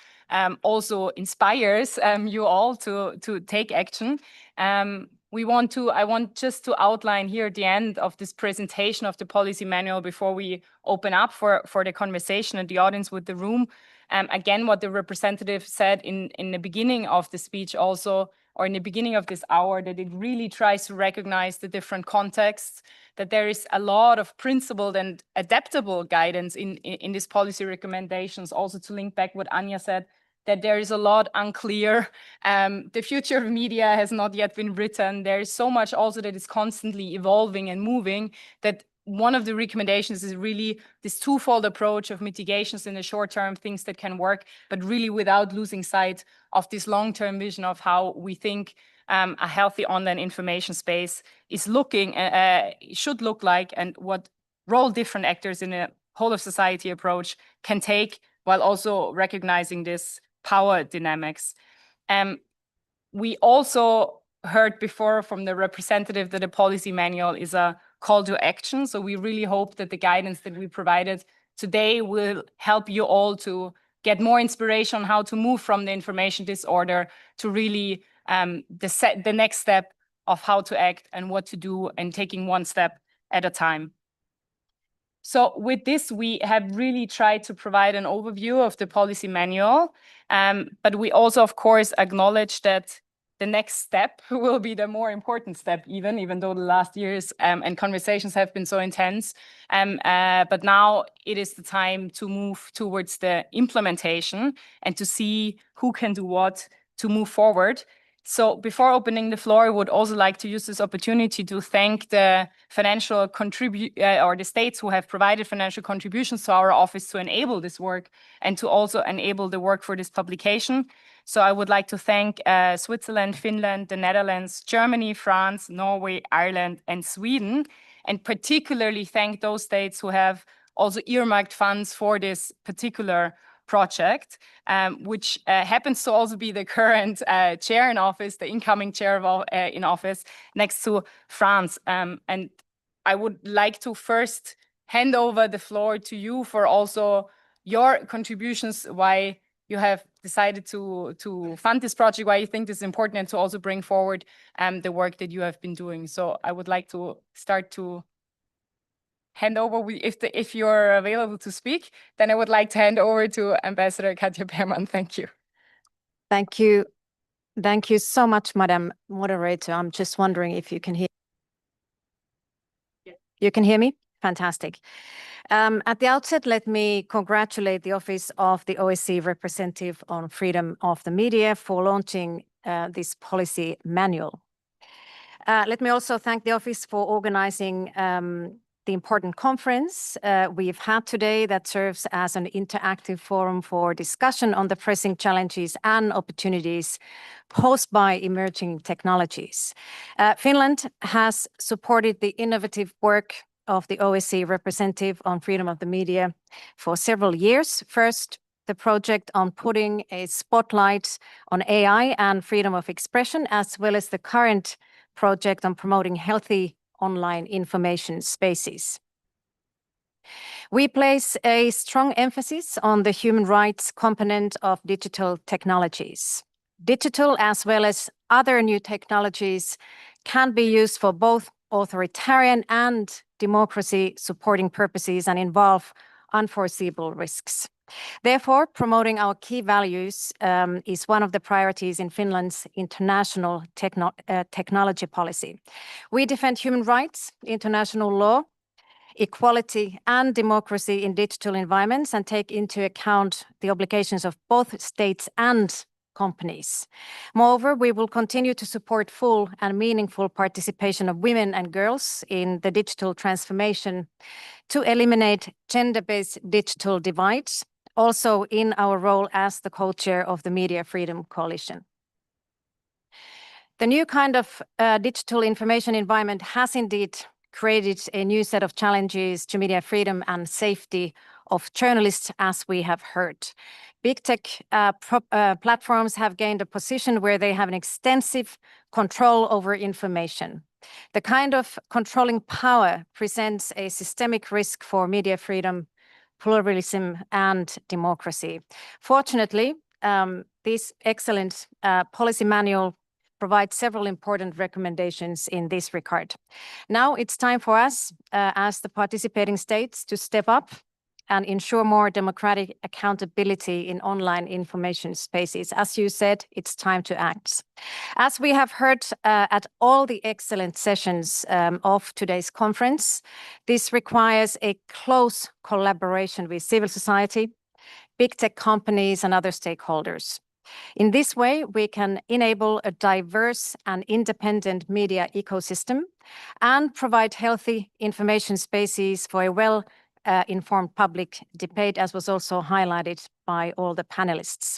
also inspires you all to take action. I want just to outline here at the end of this presentation of the policy manual before we open up for the conversation and the audience with the room. Again, what the representative said in the beginning of the speech also, or in the beginning of this hour, that it really tries to recognize the different contexts, that there is a lot of principled and adaptable guidance in these policy recommendations. Also to link back what Anja said, that there is a lot unclear. The future of media has not yet been written. There is so much also that is constantly evolving and moving, that one of the recommendations is really this twofold approach of mitigations in the short term, things that can work, but really without losing sight of this long-term vision of how we think a healthy online information space is should look like, and what role different actors in a whole of society approach can take, while also recognizing this power dynamics. We also heard before from the representative that a policy manual is a call to action. So we really hope that the guidance that we provided today will help you all to get more inspiration on how to move from the information disorder to really the next step of how to act and what to do, and taking one step at a time. So with this, we have really tried to provide an overview of the policy manual, but we also, of course, acknowledge that the next step will be the more important step, even though the last years and conversations have been so intense. But now it is the time to move towards the implementation and to see who can do what to move forward. So before opening the floor, I would also like to use this opportunity to thank the financial or the states who have provided financial contributions to our office to enable this work and to also enable the work for this publication. So I would like to thank Switzerland, Finland, the Netherlands, Germany, France, Norway, Ireland, and Sweden, and particularly thank those states who have also earmarked funds for this particular project, which happens to also be the current chair in office, the incoming chair in office next to France. And I would like to first hand over the floor to you for also your contributions, why you have decided to fund this project, why you think this is important, and to also bring forward the work that you have been doing. So I would like to start to hand over, if you're available to speak, then I would like to hand over to Ambassador Katja Beermann. Thank you. Thank you. Thank you so much, Madam Moderator. I'm just wondering if you can hear. You can hear me? Fantastic. At the outset, let me congratulate the Office of the OSCE Representative on Freedom of the Media for launching this policy manual. Let me also thank the Office for organizing the important conference we've had today that serves as an interactive forum for discussion on the pressing challenges and opportunities posed by emerging technologies. Finland has supported the innovative work of the OSCE representative on freedom of the media for several years. First, the project on putting a spotlight on AI and freedom of expression, as well as the current project on promoting healthy online information spaces. We place a strong emphasis on the human rights component of digital technologies. Digital as well as other new technologies can be used for both authoritarian and democracy supporting purposes and involve unforeseeable risks. Therefore, promoting our key values is one of the priorities in Finland's international technology policy. We defend human rights, international law, equality and democracy in digital environments and take into account the obligations of both states and companies. Moreover, we will continue to support full and meaningful participation of women and girls in the digital transformation to eliminate gender-based digital divides, also in our role as the co-chair of the Media Freedom Coalition. The new kind of digital information environment has indeed created a new set of challenges to media freedom and safety of journalists, as we have heard. Big tech platforms have gained a position where they have an extensive control over information. The kind of controlling power presents a systemic risk for media freedom, pluralism, and democracy. Fortunately, this excellent policy manual provides several important recommendations in this regard. Now it's time for us, as the participating states, to step up and ensure more democratic accountability in online information spaces. As you said, it's time to act. As we have heard at all the excellent sessions of today's conference, this requires a close collaboration with civil society, big tech companies, and other stakeholders. In this way, we can enable a diverse and independent media ecosystem and provide healthy information spaces for a well-informed public debate, as was also highlighted by all the panelists.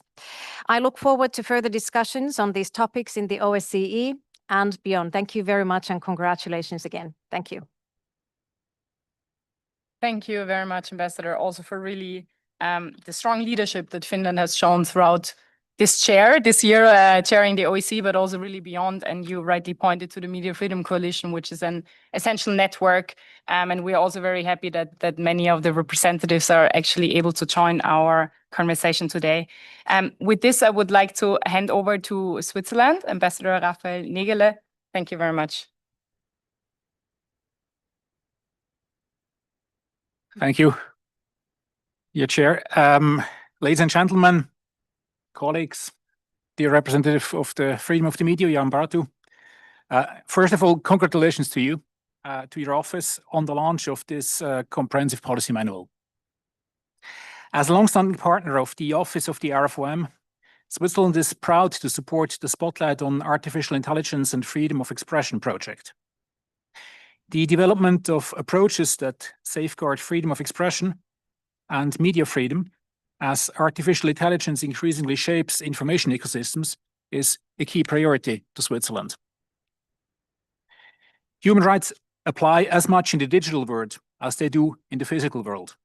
I look forward to further discussions on these topics in the OSCE and beyond. Thank you very much and congratulations again. Thank you. Thank you very much, Ambassador, also for really the strong leadership that Finland has shown throughout this year, chairing the OSCE, but also really beyond. And you rightly pointed to the Media Freedom Coalition, which is an essential network. And we're also very happy that many of the representatives are actually able to join our conversation today. With this, I would like to hand over to Switzerland, Ambassador Raphael Negele. Thank you very much. Thank you, your chair. Ladies and gentlemen, colleagues, dear representative of the Freedom of the Media, Jan Bartu. First of all, congratulations to you, to your office on the launch of this comprehensive policy manual. As a long-standing partner of the Office of the RFoM, Switzerland is proud to support the Spotlight on Artificial Intelligence and Freedom of Expression project. The development of approaches that safeguard freedom of expression and media freedom as artificial intelligence increasingly shapes information ecosystems is a key priority to Switzerland. Human rights apply as much in the digital world as they do in the physical world.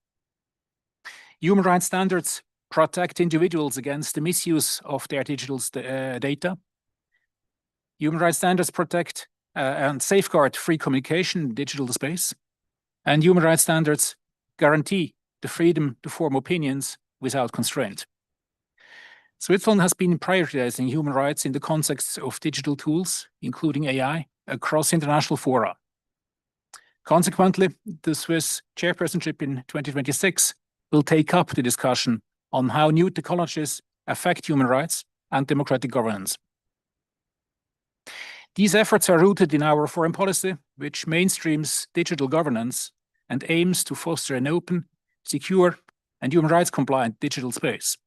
Human rights standards protect individuals against the misuse of their digital data. Human rights standards protect and safeguard free communication in digital space. And human rights standards guarantee the freedom to form opinions without constraint. Switzerland has been prioritizing human rights in the context of digital tools, including AI, across international fora. Consequently, the Swiss chairpersonship in 2026 will take up the discussion on how new technologies affect human rights and democratic governance. These efforts are rooted in our foreign policy, which mainstreams digital governance and aims to foster an open, secure, and human rights compliant digital space.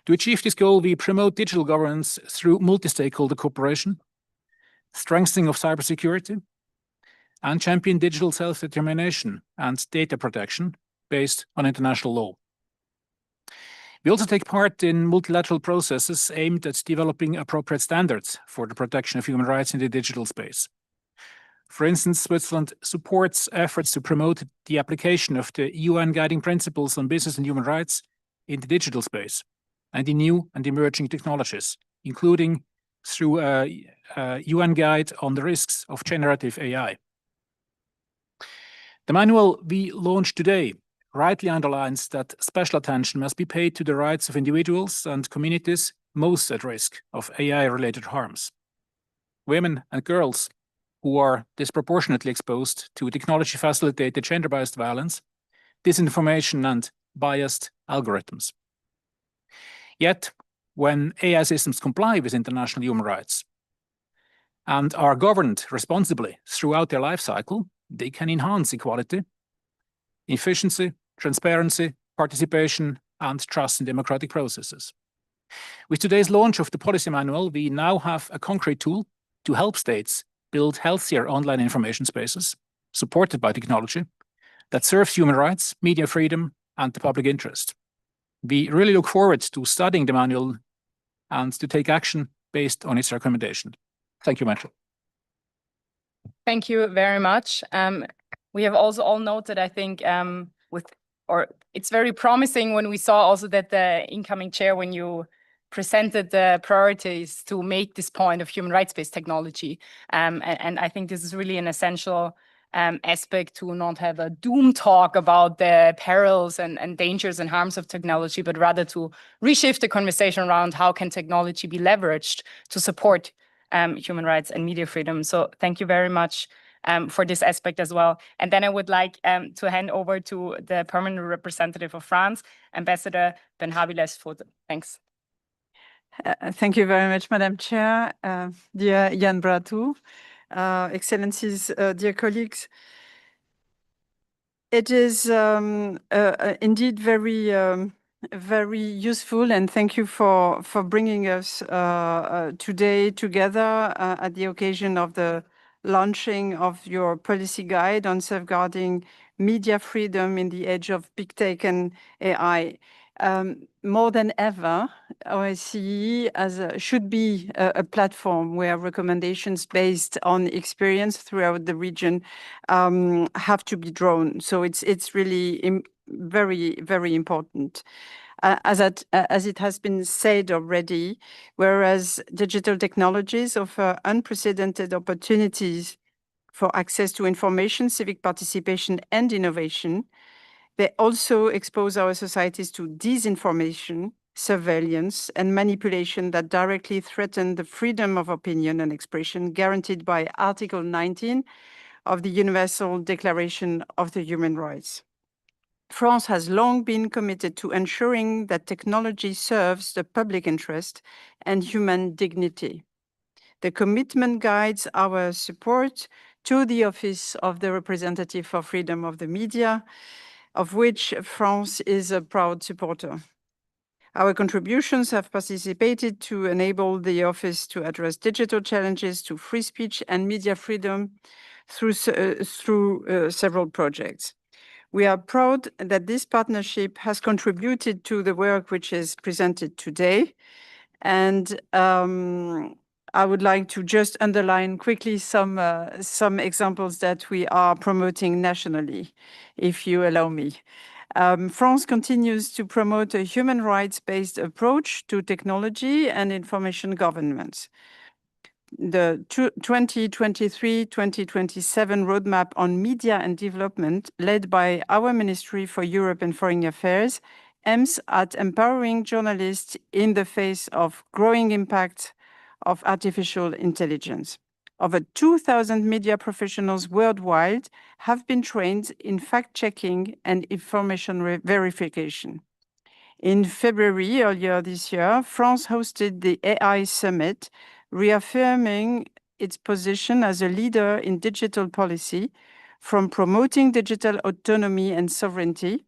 To achieve this goal, we promote digital governance through multi-stakeholder cooperation, strengthening of cybersecurity, and champion digital self-determination and data protection based on international law. We also take part in multilateral processes aimed at developing appropriate standards for the protection of human rights in the digital space. For instance, Switzerland supports efforts to promote the application of the UN Guiding Principles on Business and Human Rights in the digital space and in new and emerging technologies, including through a UN guide on the risks of generative AI. The manual we launched today rightly underlines that special attention must be paid to the rights of individuals and communities most at risk of AI-related harms. Women and girls who are disproportionately exposed to technology-facilitated gender-based violence, disinformation, and biased algorithms. Yet, when AI systems comply with international human rights and are governed responsibly throughout their life cycle, they can enhance equality, efficiency, transparency, participation, and trust in democratic processes. With today's launch of the policy manual, we now have a concrete tool to help states build healthier online information spaces, supported by technology, that serves human rights, media freedom, and the public interest. We really look forward to studying the manual and to take action based on its recommendation. Thank you, Michael. Thank you very much. We have also all noted, I think, it's very promising when we saw also that the incoming chair, when you presented the priorities to make this point of human rights-based technology. And I think this is really an essential aspect to not have a doom talk about the perils and dangers and harms of technology, but rather to reshift the conversation around how can technology be leveraged to support human rights and media freedom. So thank you very much for this aspect as well. And then I would like to hand over to the permanent representative of France, Ambassador Ben-Habiles. Thanks. Thank you very much, Madam Chair, dear Jan Bratu, Excellencies, dear colleagues. It is indeed very useful, and thank you for bringing us today together at the occasion of the launching of your policy guide on safeguarding media freedom in the age of big tech and AI. More than ever, OSCE should be a platform where recommendations based on experience throughout the region have to be drawn. So it's really very, very important. As it has been said already, whereas digital technologies offer unprecedented opportunities for access to information, civic participation, and innovation, they also expose our societies to disinformation, surveillance, and manipulation that directly threaten the freedom of opinion and expression guaranteed by Article 19 of the Universal Declaration of the Human Rights. France has long been committed to ensuring that technology serves the public interest and human dignity. The commitment guides our support to the Office of the Representative for Freedom of the Media, of which France is a proud supporter. Our contributions have participated to enable the office to address digital challenges to free speech and media freedom through several projects. We are proud that this partnership has contributed to the work which is presented today. And I would like to just underline quickly some examples that we are promoting nationally, if you allow me. France continues to promote a human rights-based approach to technology and information governance. The 2023-2027 roadmap on media and development, led by our Ministry for Europe and Foreign Affairs, aims at empowering journalists in the face of growing impact of artificial intelligence. Over 2,000 media professionals worldwide have been trained in fact-checking and information verification. In February earlier this year, France hosted the AI Summit, reaffirming its position as a leader in digital policy, from promoting digital autonomy and sovereignty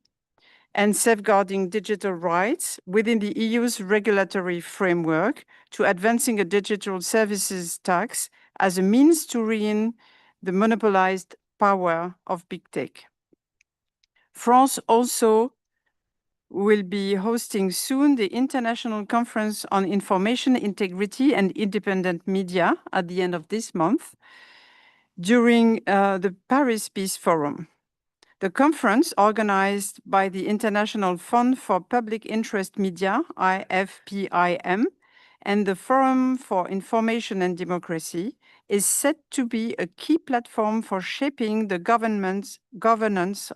and safeguarding digital rights within the EU's regulatory framework to advancing a digital services tax as a means to rein the monopolized power of big tech. France also will be hosting soon the International Conference on Information Integrity and Independent Media at the end of this month during the Paris Peace Forum. The conference, organized by the International Fund for Public Interest Media, IFPIM, and the Forum for Information and Democracy is set to be a key platform for shaping the governance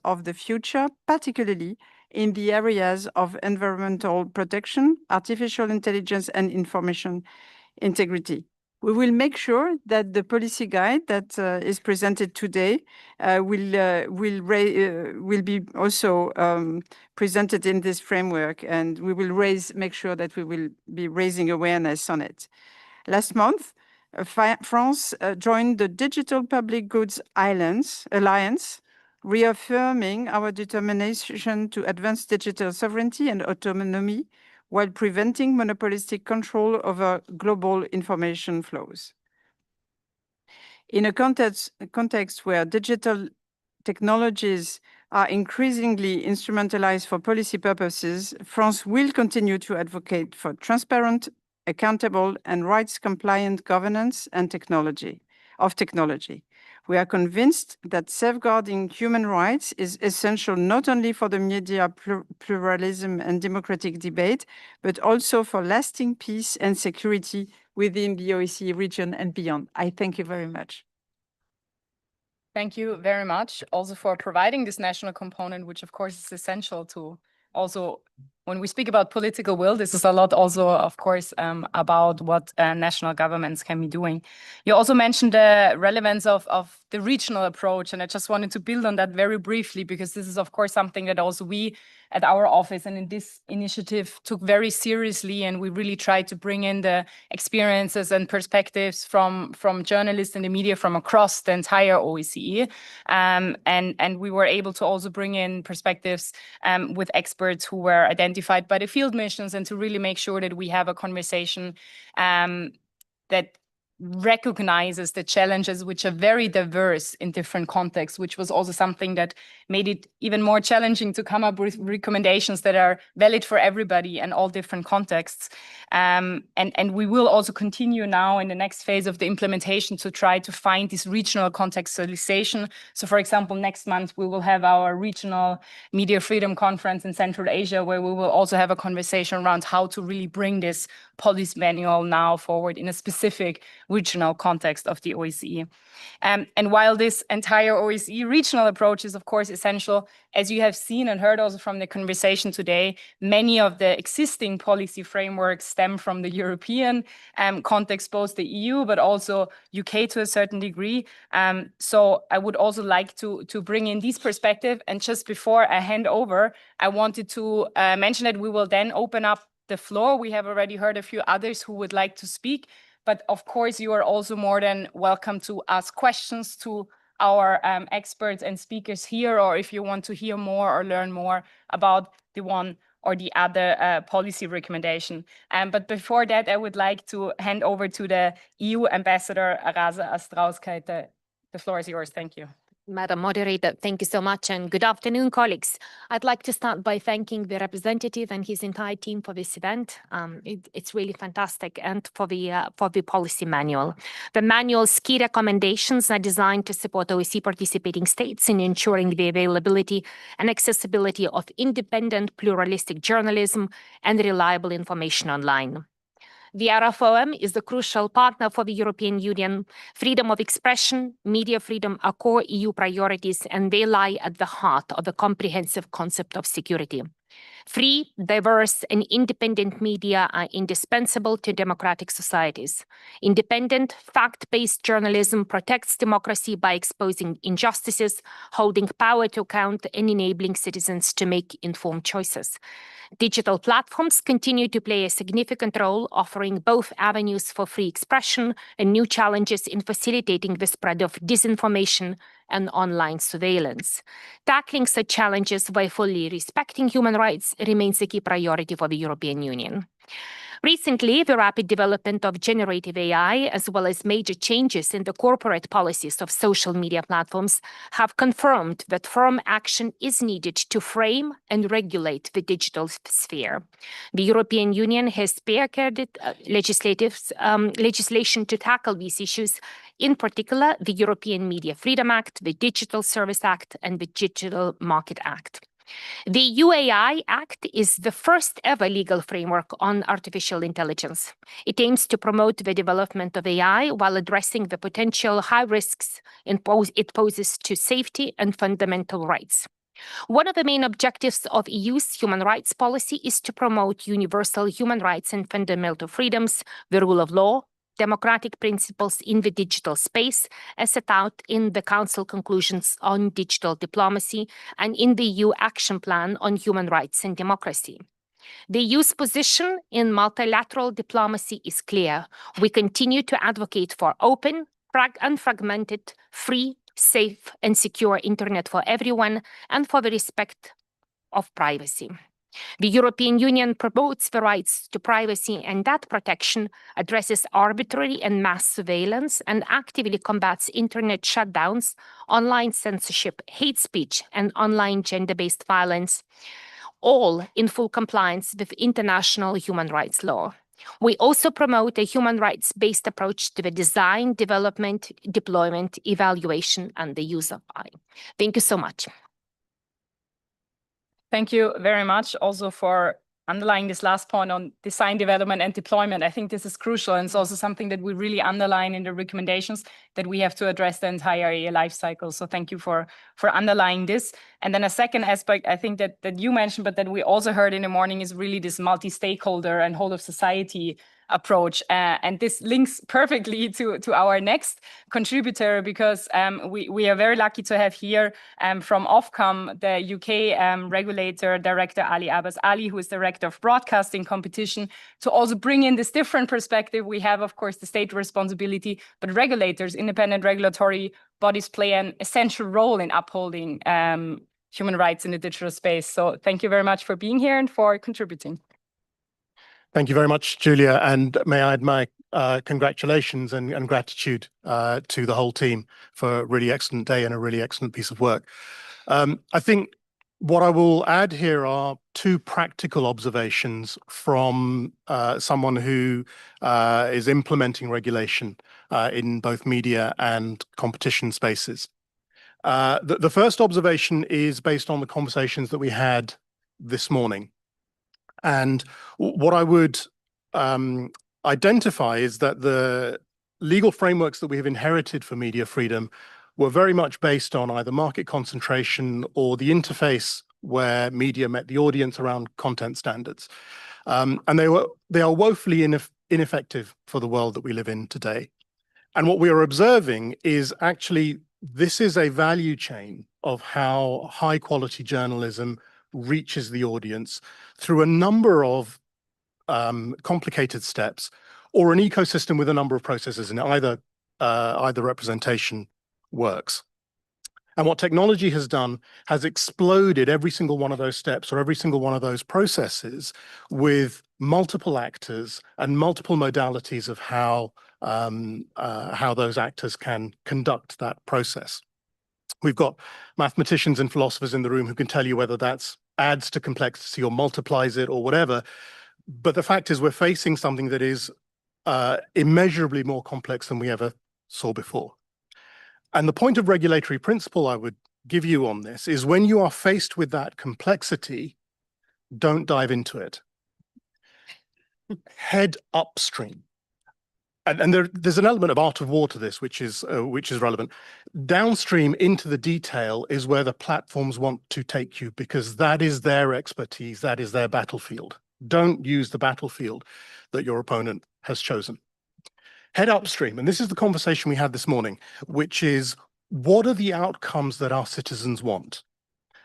of the future, particularly in the areas of environmental protection, artificial intelligence, and information integrity. We will make sure that the policy guide that is presented today will be also presented in this framework, and we will make sure that we will be raising awareness on it. Last month, France joined the Digital Public Goods Alliance, reaffirming our determination to advance digital sovereignty and autonomy while preventing monopolistic control over global information flows. In a context where digital technologies are increasingly instrumentalized for policy purposes, France will continue to advocate for transparent, accountable, and rights-compliant governance and technology. We are convinced that safeguarding human rights is essential not only for the media pluralism and democratic debate, but also for lasting peace and security within the OSCE region and beyond. I thank you very much. Thank you very much also for providing this national component, which of course is essential to also, when we speak about political will, this is a lot also, of course, about what national governments can be doing. You also mentioned the relevance of the regional approach, and I just wanted to build on that very briefly, because this is, of course, something that also we at our office and in this initiative took very seriously, and we really tried to bring in the experiences and perspectives from journalists and the media from across the entire OSCE. And we were able to also bring in perspectives with experts who were identified by the field missions, and to really make sure that we have a conversation that recognizes the challenges, which are very diverse in different contexts, which was also something that made it even more challenging to come up with recommendations that are valid for everybody and all different contexts. And we will also continue now in the next phase of the implementation to try to find this regional contextualization. So for example, next month, we will have our regional media freedom conference in Central Asia, where we will also have a conversation around how to really bring this policy manual now forward in a specific regional context of the OSCE. And while this entire OSCE regional approach is, of course, essential, as you have seen and heard also from the conversation today, many of the existing policy frameworks stem from the European context, both the EU, but also UK to a certain degree. So I would also like to bring in this perspective. And just before I hand over, I wanted to mention that we will then open up the floor. We have already heard a few others who would like to speak. But of course, you are also more than welcome to ask questions to our experts and speakers here, or if you want to hear more or learn more about the one or the other policy recommendation. But before that, I would like to hand over to the EU Ambassador, Araza Astrauskaite. The floor is yours. Thank you. Madam Moderator, thank you so much, and good afternoon, colleagues. I'd like to start by thanking the representative and his entire team for this event. It's really fantastic, and for the policy manual. The manual's key recommendations are designed to support OSCE participating states in ensuring the availability and accessibility of independent, pluralistic journalism and reliable information online. The RFoM is the crucial partner for the European Union. Freedom of expression, media freedom are core EU priorities, and they lie at the heart of the comprehensive concept of security. Free, diverse, and independent media are indispensable to democratic societies. Independent, fact-based journalism protects democracy by exposing injustices, holding power to account, and enabling citizens to make informed choices. Digital platforms continue to play a significant role, offering both avenues for free expression and new challenges in facilitating the spread of disinformation and online surveillance. Tackling such challenges by fully respecting human rights remains a key priority for the European Union. Recently, the rapid development of generative AI, as well as major changes in the corporate policies of social media platforms, have confirmed that firm action is needed to frame and regulate the digital sphere. The European Union has spearheaded legislation to tackle these issues, in particular, the European Media Freedom Act, the Digital Service Act, and the Digital Market Act. The UAI Act is the first ever legal framework on artificial intelligence. It aims to promote the development of AI while addressing the potential high risks it poses to safety and fundamental rights. One of the main objectives of EU's human rights policy is to promote universal human rights and fundamental freedoms, the rule of law, democratic principles in the digital space, as set out in the Council conclusions on digital diplomacy and in the EU Action Plan on Human Rights and Democracy. The EU's position in multilateral diplomacy is clear. We continue to advocate for open, unfragmented, free, safe, and secure internet for everyone and for the respect of privacy. The European Union promotes the rights to privacy, and that protection addresses arbitrary and mass surveillance and actively combats internet shutdowns, online censorship, hate speech, and online gender-based violence, all in full compliance with international human rights law. We also promote a human rights-based approach to the design, development, deployment, evaluation, and the use of AI. Thank you so much. Thank you very much also for underlying this last point on design, development, and deployment. I think this is crucial, and it's also something that we really underline in the recommendations, that we have to address the entire AI life cycle. So thank you for underlying this. And then a second aspect, I think that you mentioned, but that we also heard in the morning, is really this multi-stakeholder and whole of society approach. And this links perfectly to our next contributor, because we are very lucky to have here from Ofcom, the UK regulator director Ali Abbas Ali, who is director of broadcasting competition, to also bring in this different perspective. We have, of course, the state responsibility, but regulators, independent regulatory bodies, play an essential role in upholding human rights in the digital space. So thank you very much for being here and for contributing. Thank you very much, Julia, and may I add my congratulations and gratitude to the whole team for a really excellent day and a really excellent piece of work. I think what I will add here are two practical observations from someone who is implementing regulation in both media and competition spaces. The first observation is based on the conversations that we had this morning. And what I would identify is that the legal frameworks that we have inherited for media freedom were very much based on either market concentration or the interface where media met the audience around content standards. And they are woefully ineffective for the world that we live in today. And what we are observing is actually this is a value chain of how high quality journalism reaches the audience through a number of complicated steps, or an ecosystem with a number of processes, and either representation works. And what technology has done has exploded every single one of those steps or every single one of those processes with multiple actors and multiple modalities of how those actors can conduct that process. We've got mathematicians and philosophers in the room who can tell you whether that's adds to complexity or multiplies it or whatever. But the fact is we're facing something that is immeasurably more complex than we ever saw before. And the point of regulatory principle I would give you on this is when you are faced with that complexity, don't dive into it. Head upstream. And there's an element of art of war to this, which is relevant. Downstream into the detail is where the platforms want to take you, because that is their expertise, that is their battlefield. Don't use the battlefield that your opponent has chosen. Head upstream, and this is the conversation we had this morning, which is what are the outcomes that our citizens want?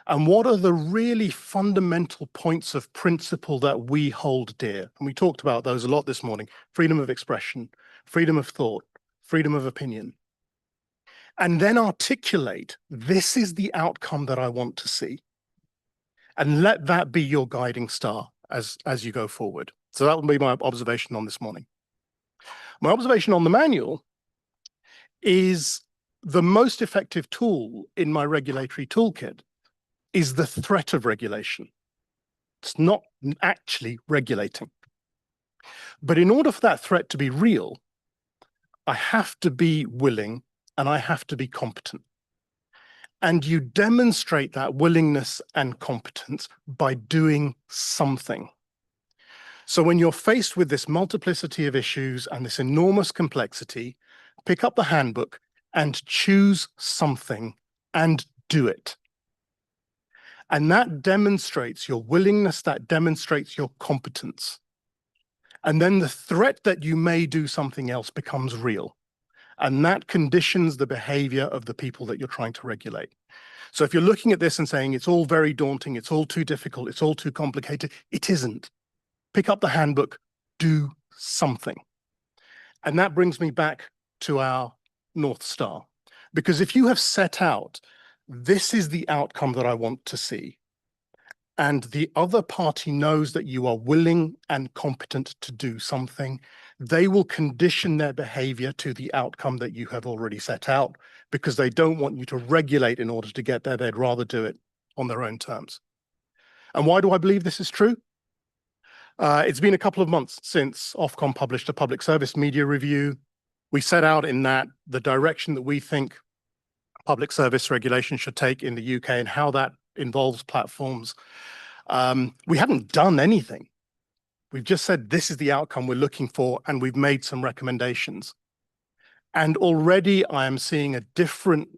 And what are the really fundamental points of principle that we hold dear? And we talked about those a lot this morning: freedom of expression, freedom of thought, freedom of opinion. And then articulate, this is the outcome that I want to see. And let that be your guiding star as you go forward. So that will be my observation on this morning. My observation on the manual is the most effective tool in my regulatory toolkit is the threat of regulation. It's not actually regulating. But in order for that threat to be real, I have to be willing and I have to be competent. And you demonstrate that willingness and competence by doing something. So when you're faced with this multiplicity of issues and this enormous complexity, pick up the handbook and choose something and do it. And that demonstrates your willingness, that demonstrates your competence. And then the threat that you may do something else becomes real. And that conditions the behavior of the people that you're trying to regulate. So if you're looking at this and saying it's all very daunting, it's all too difficult, it's all too complicated, it isn't. Pick up the handbook, do something. And that brings me back to our North Star. Because if you have set out, this is the outcome that I want to see, and the other party knows that you are willing and competent to do something, they will condition their behavior to the outcome that you have already set out, because they don't want you to regulate in order to get there. They'd rather do it on their own terms. And why do I believe this is true? It's been a couple of months since Ofcom published a public service media review. We set out in that the direction that we think public service regulation should take in the UK and how that involves platforms. We haven't done anything. We've just said this is the outcome we're looking for, and we've made some recommendations. And already I am seeing a different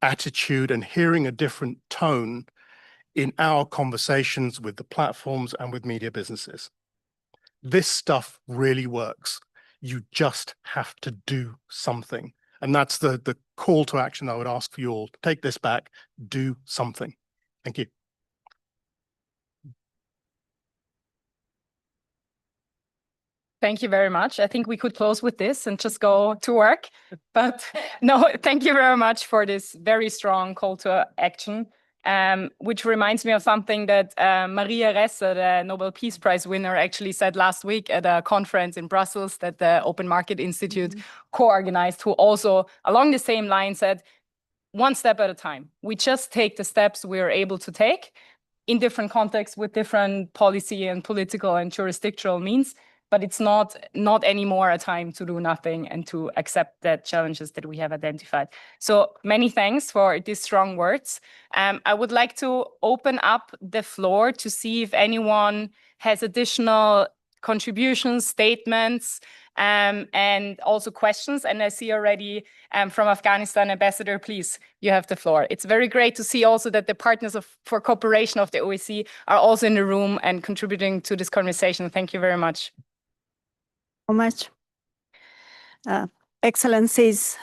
attitude and hearing a different tone in our conversations with the platforms and with media businesses. This stuff really works. You just have to do something. And that's the call to action I would ask for you all. Take this back, do something. Thank you. Thank you very much. I think we could close with this and just go to work. But no, thank you very much for this very strong call to action, which reminds me of something that Maria Resse, the Nobel Peace Prize winner, actually said last week at a conference in Brussels that the Open Market Institute co-organized, who also along the same line said, one step at a time. We just take the steps we are able to take in different contexts with different policy and political and jurisdictional means. But it's not anymore a time to do nothing and to accept the challenges that we have identified. So many thanks for these strong words. I would like to open up the floor to see if anyone has additional contributions, statements, and also questions. And I see already from Afghanistan, Ambassador, please, you have the floor. It's very great to see also that the partners for cooperation of the OSCE are also in the room and contributing to this conversation. Thank you very much. Much. Excellencies,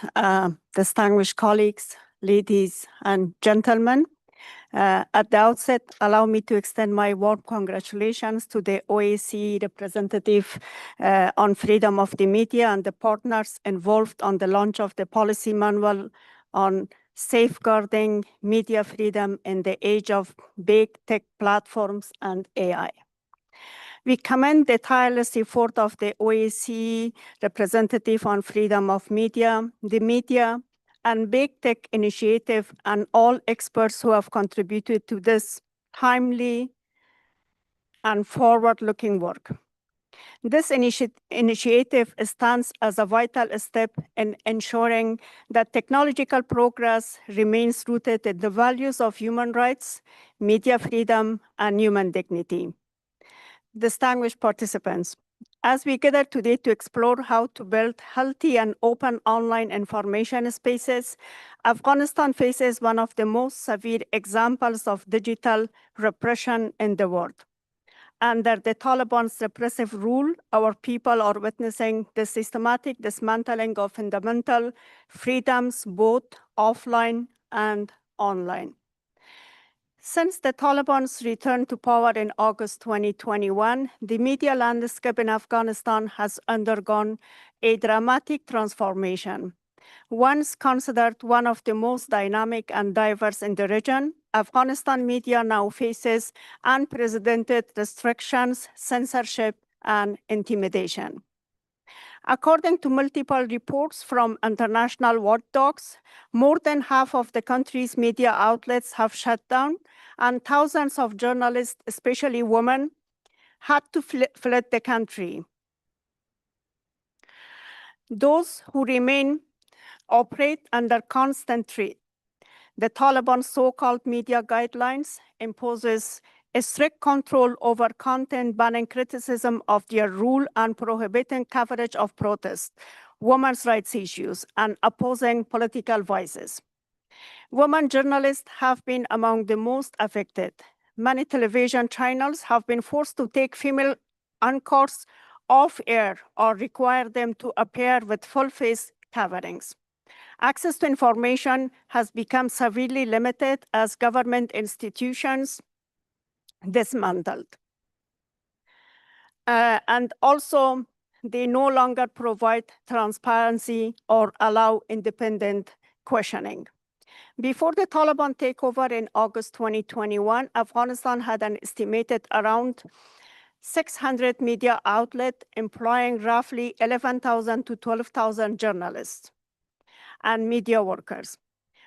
distinguished colleagues, ladies and gentlemen. At the outset, allow me to extend my warm congratulations to the OSCE representative on freedom of the media and the partners involved on the launch of the policy manual on safeguarding media freedom in the age of big tech platforms and AI. We commend the tireless effort of the OSCE representative on freedom of media, the media and big tech initiative, and all experts who have contributed to this timely and forward-looking work. This initiative stands as a vital step in ensuring that technological progress remains rooted in the values of human rights, media freedom, and human dignity. Distinguished participants, as we gather today to explore how to build healthy and open online information spaces, Afghanistan faces one of the most severe examples of digital repression in the world. Under the Taliban's repressive rule, our people are witnessing the systematic dismantling of fundamental freedoms, both offline and online. Since the Taliban's return to power in August 2021, the media landscape in Afghanistan has undergone a dramatic transformation. Once considered one of the most dynamic and diverse in the region, Afghanistan media now faces unprecedented restrictions, censorship, and intimidation. According to multiple reports from international watchdogs, more than half of the country's media outlets have shut down, and thousands of journalists, especially women, had to flee the country. Those who remain operate under constant threat. The Taliban's so-called media guidelines imposes a strict control over content, banning criticism of their rule and prohibiting coverage of protests, women's rights issues, and opposing political voices. Women journalists have been among the most affected. Many television channels have been forced to take female anchors off air or require them to appear with full face coverings. Access to information has become severely limited as government institutions dismantled. And also, they no longer provide transparency or allow independent questioning. Before the Taliban takeover in August 2021, Afghanistan had an estimated around 600 media outlets employing roughly 11,000 to 12,000 journalists and media workers.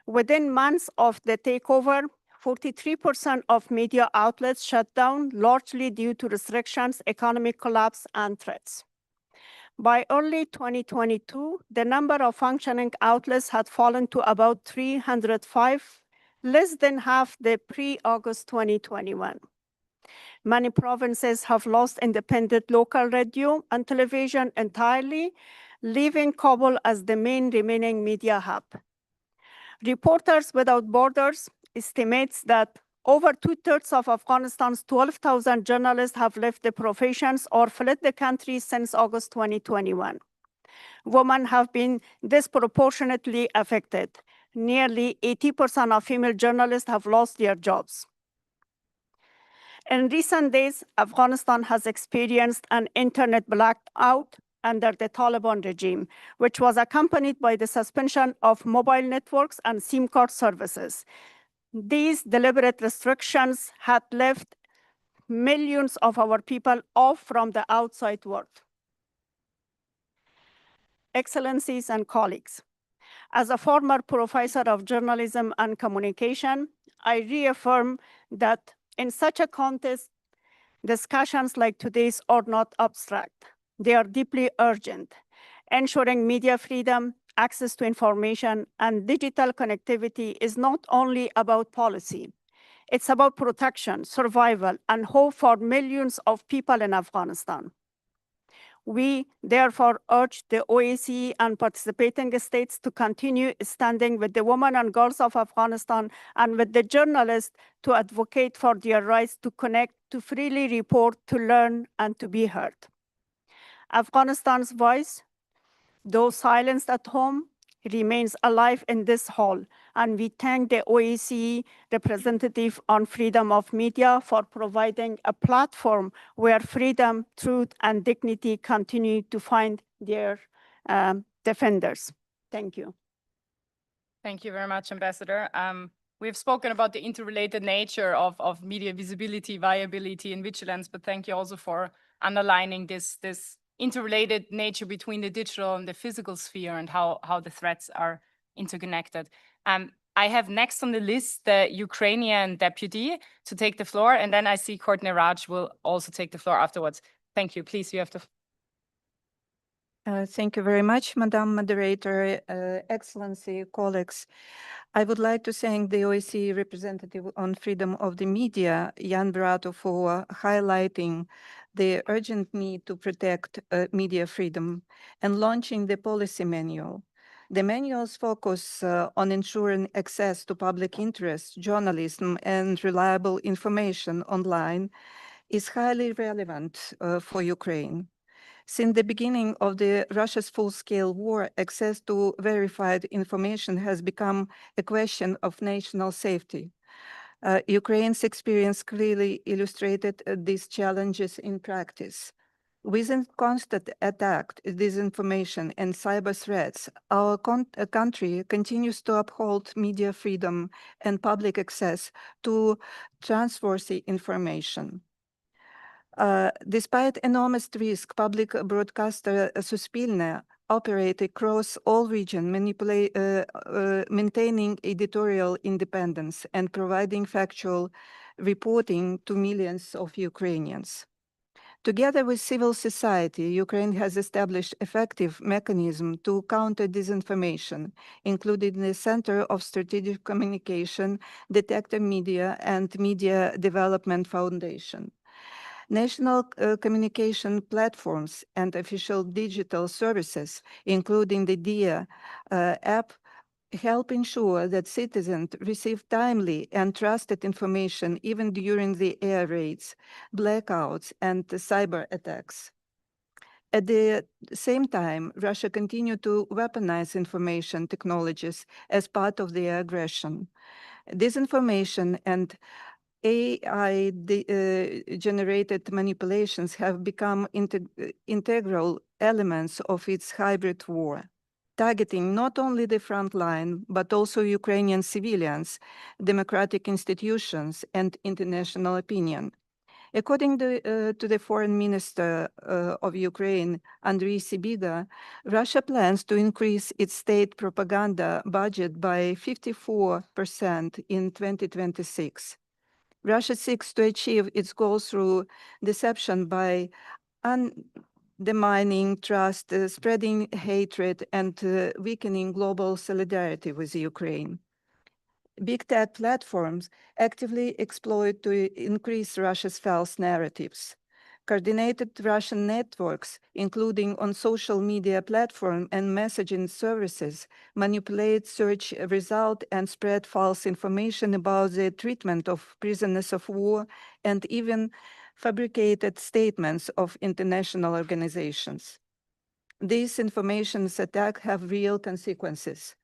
Within months of the takeover, 43% of media outlets shut down, largely due to restrictions, economic collapse, and threats. By early 2022, the number of functioning outlets had fallen to about 305, less than half the pre-August 2021. Many provinces have lost independent local radio and television entirely, leaving Kabul as the main remaining media hub. Reporters Without Borders estimates that over 2/3 of Afghanistan's 12,000 journalists have left the professions or fled the country since August 2021. Women have been disproportionately affected. Nearly 80% of female journalists have lost their jobs. In recent days, Afghanistan has experienced an internet blackout under the Taliban regime, which was accompanied by the suspension of mobile networks and SIM card services. These deliberate restrictions had left millions of our people off from the outside world. Excellencies and colleagues, as a former professor of journalism and communication, I reaffirm that in such a context, discussions like today's are not abstract. They are deeply urgent. Ensuring media freedom, access to information, and digital connectivity is not only about policy. It's about protection, survival, and hope for millions of people in Afghanistan. We therefore urge the OSCE and participating states to continue standing with the women and girls of Afghanistan and with the journalists to advocate for their rights to connect, to freely report, to learn, and to be heard. Afghanistan's voice, though silenced at home, remains alive in this hall, and we thank the OSCE representative on freedom of media for providing a platform where freedom, truth, and dignity continue to find their defenders. Thank you. Thank you very much, Ambassador. We've spoken about the interrelated nature of media visibility, viability, and vigilance, but thank you also for underlining this interrelated nature between the digital and the physical sphere and how the threats are interconnected. I have next on the list the Ukrainian deputy to take the floor, and then I see Courtney Raj will also take the floor afterwards. Thank you. Please, you have the floor. Thank you very much, Madam Moderator, Excellency, colleagues. I would like to thank the OSCE representative on freedom of the media, Jan Barato, for highlighting the urgent need to protect media freedom and launching the policy manual. The manual's focus on ensuring access to public interest, journalism, and reliable information online is highly relevant for Ukraine. Since the beginning of Russia's full-scale war, access to verified information has become a question of national safety. Ukraine's experience clearly illustrated these challenges in practice. With constant attack, disinformation, and cyber threats, our country continues to uphold media freedom and public access to trustworthy information. Despite enormous risk, public broadcaster Suspilne operate across all regions, maintaining editorial independence and providing factual reporting to millions of Ukrainians. Together with civil society, Ukraine has established effective mechanism to counter disinformation, including the Center of Strategic Communication, Detector Media, and Media Development Foundation. National communication platforms and official digital services, including the DIA app, help ensure that citizens receive timely and trusted information even during the air raids, blackouts, and cyber attacks. At the same time, Russia continued to weaponize information technologies as part of their aggression. Disinformation and AI-generated manipulations have become integral elements of its hybrid war, targeting not only the front line, but also Ukrainian civilians, democratic institutions, and international opinion. According to the Foreign Minister of Ukraine, Andriy Sybiga, Russia plans to increase its state propaganda budget by 54% in 2026. Russia seeks to achieve its goals through deception by undermining trust, spreading hatred, and weakening global solidarity with Ukraine. Big tech platforms actively exploit to increase Russia's false narratives. Coordinated Russian networks, including on social media platforms and messaging services, manipulate search results and spread false information about the treatment of prisoners of war and even fabricated statements of international organizations. These information attacks have real consequences.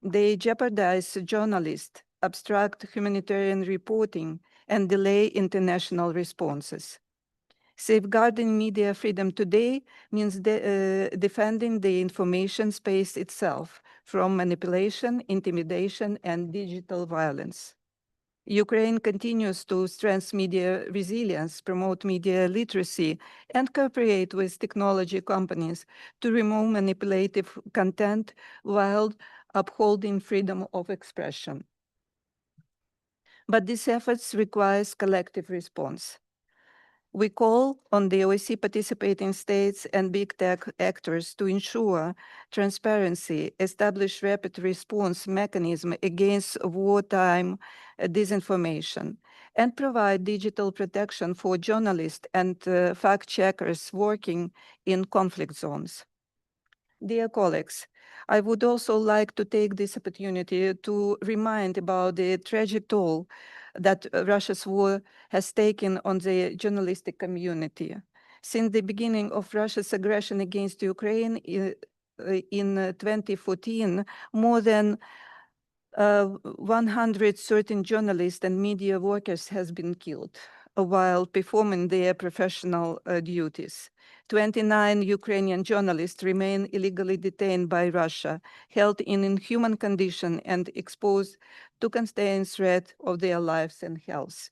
They jeopardize journalists, obstruct humanitarian reporting, and delay international responses. Safeguarding media freedom today means defending the information space itself from manipulation, intimidation, and digital violence. Ukraine continues to strengthen media resilience, promote media literacy, and cooperate with technology companies to remove manipulative content while upholding freedom of expression. But these efforts require collective response. We call on the OSCE participating states and big tech actors to ensure transparency, establish rapid response mechanism against wartime disinformation, and provide digital protection for journalists and fact-checkers working in conflict zones. Dear colleagues, I would also like to take this opportunity to remind about the tragic toll that Russia's war has taken on the journalistic community. Since the beginning of Russia's aggression against Ukraine in 2014, more than 113 journalists and media workers has been killed while performing their professional duties. 29 Ukrainian journalists remain illegally detained by Russia, held in inhuman conditions and exposed to constant threat of their lives and health.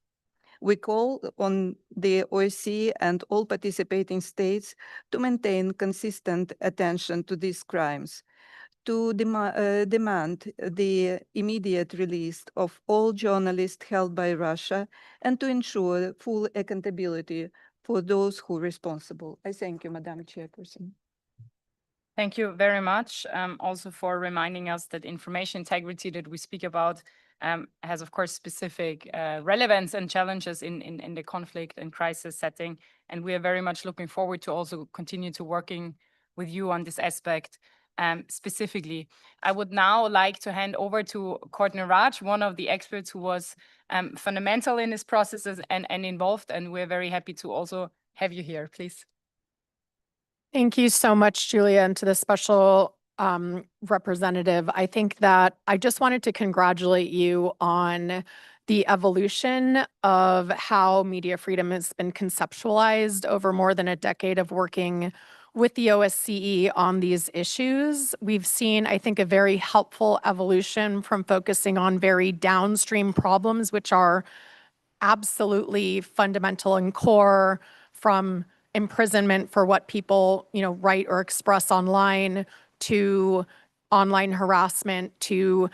We call on the OSCE and all participating states to maintain consistent attention to these crimes, to demand the immediate release of all journalists held by Russia, and to ensure full accountability for those who are responsible. I thank you, Madam Chairperson. Thank you very much. Also for reminding us that information integrity that we speak about has, of course, specific relevance and challenges in the conflict and crisis setting. And we are very much looking forward to also continue to working with you on this aspect. Specifically, I would now like to hand over to Courtney Raj, one of the experts who was fundamental in this process and involved, and we're very happy to also have you here, please. Thank you so much, Julia, and to the special representative. I think that I just wanted to congratulate you on the evolution of how media freedom has been conceptualized over more than a decade of working with the OSCE on these issues. We've seen, I think, a very helpful evolution from focusing on very downstream problems, which are absolutely fundamental and core, from imprisonment for what people, write or express online, to online harassment to,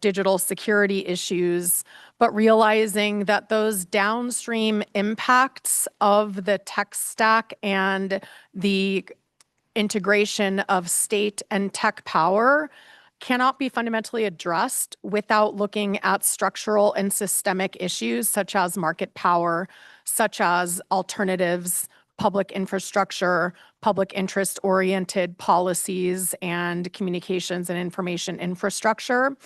digital security issues, but realizing that those downstream impacts of the tech stack and the integration of state and tech power cannot be fundamentally addressed without looking at structural and systemic issues such as market power, such as alternatives, public infrastructure, public interest-oriented policies, and communications and information infrastructure.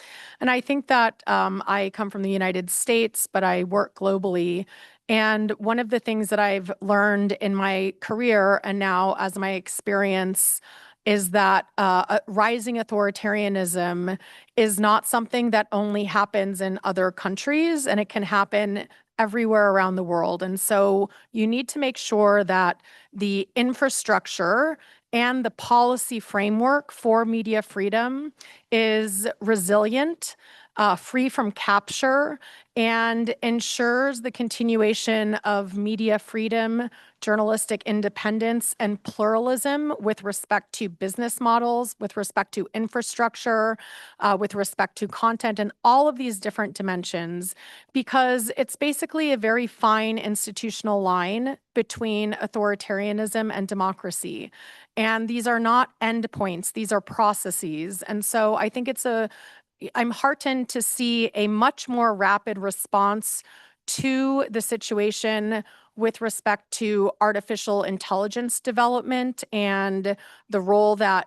And I think that I come from the United States, but I work globally. And one of the things that I've learned in my career and now as my experience is that rising authoritarianism is not something that only happens in other countries, and it can happen everywhere around the world. And so you need to make sure that the infrastructure and the policy framework for media freedom is resilient, free from capture, and ensures the continuation of media freedom, journalistic independence, and pluralism with respect to business models, with respect to infrastructure, with respect to content, and all of these different dimensions, because it's basically a very fine institutional line between authoritarianism and democracy. And these are not endpoints, these are processes. And so I think I'm heartened to see a much more rapid response to the situation with respect to artificial intelligence development and the role that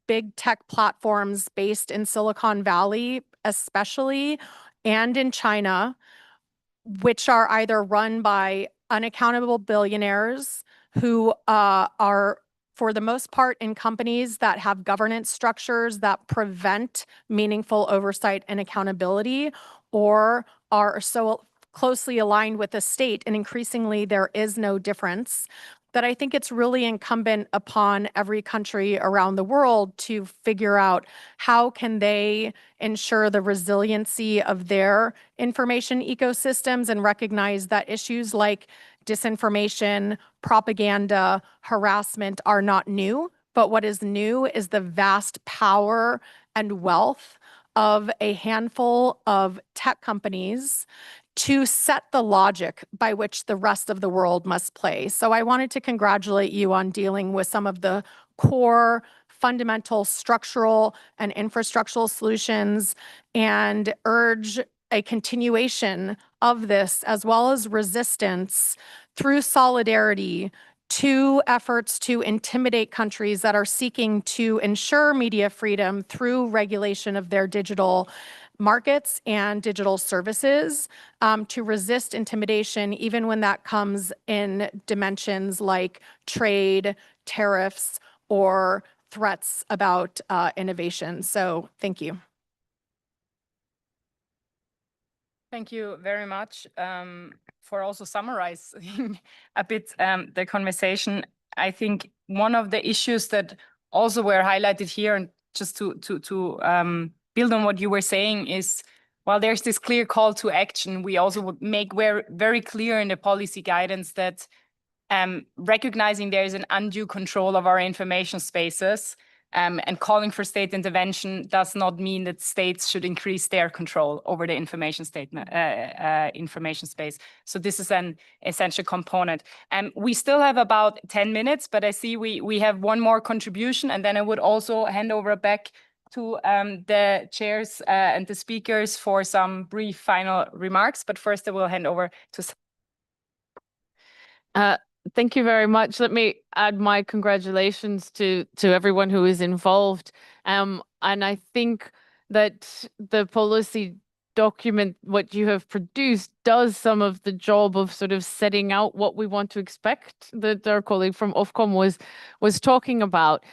big tech platforms based in Silicon Valley, especially, and in China, which are either run by unaccountable billionaires who are, for the most part, in companies that have governance structures that prevent meaningful oversight and accountability, or are so closely aligned with the state, and increasingly there is no difference, that I think it's really incumbent upon every country around the world to figure out how can they ensure the resiliency of their information ecosystems and recognize that issues like disinformation, propaganda, harassment are not new, but what is new is the vast power and wealth of a handful of tech companies to set the logic by which the rest of the world must play. So I wanted to congratulate you on dealing with some of the core, fundamental, structural, and infrastructural solutions and urge a continuation of this, as well as resistance through solidarity to efforts to intimidate countries that are seeking to ensure media freedom through regulation of their digital markets and digital services, to resist intimidation, even when that comes in dimensions like trade, tariffs, or threats about innovation. So thank you. Thank you very much for also summarizing a bit the conversation. I think one of the issues that also were highlighted here, and just to build on what you were saying, is while there's this clear call to action, we also would make very clear in the policy guidance that recognizing there is an undue control of our information spaces, and calling for state intervention does not mean that states should increase their control over the information space. So this is an essential component. We still have about 10 minutes, but I see we have one more contribution, and then I would also hand over back to the chairs and the speakers for some brief final remarks. But first I will hand over to Thank you very much. Let me add my congratulations to everyone who is involved. And I think that the policy document, what you have produced, does some of the job of sort of setting out what we want to expect, that our colleague from Ofcom was talking about.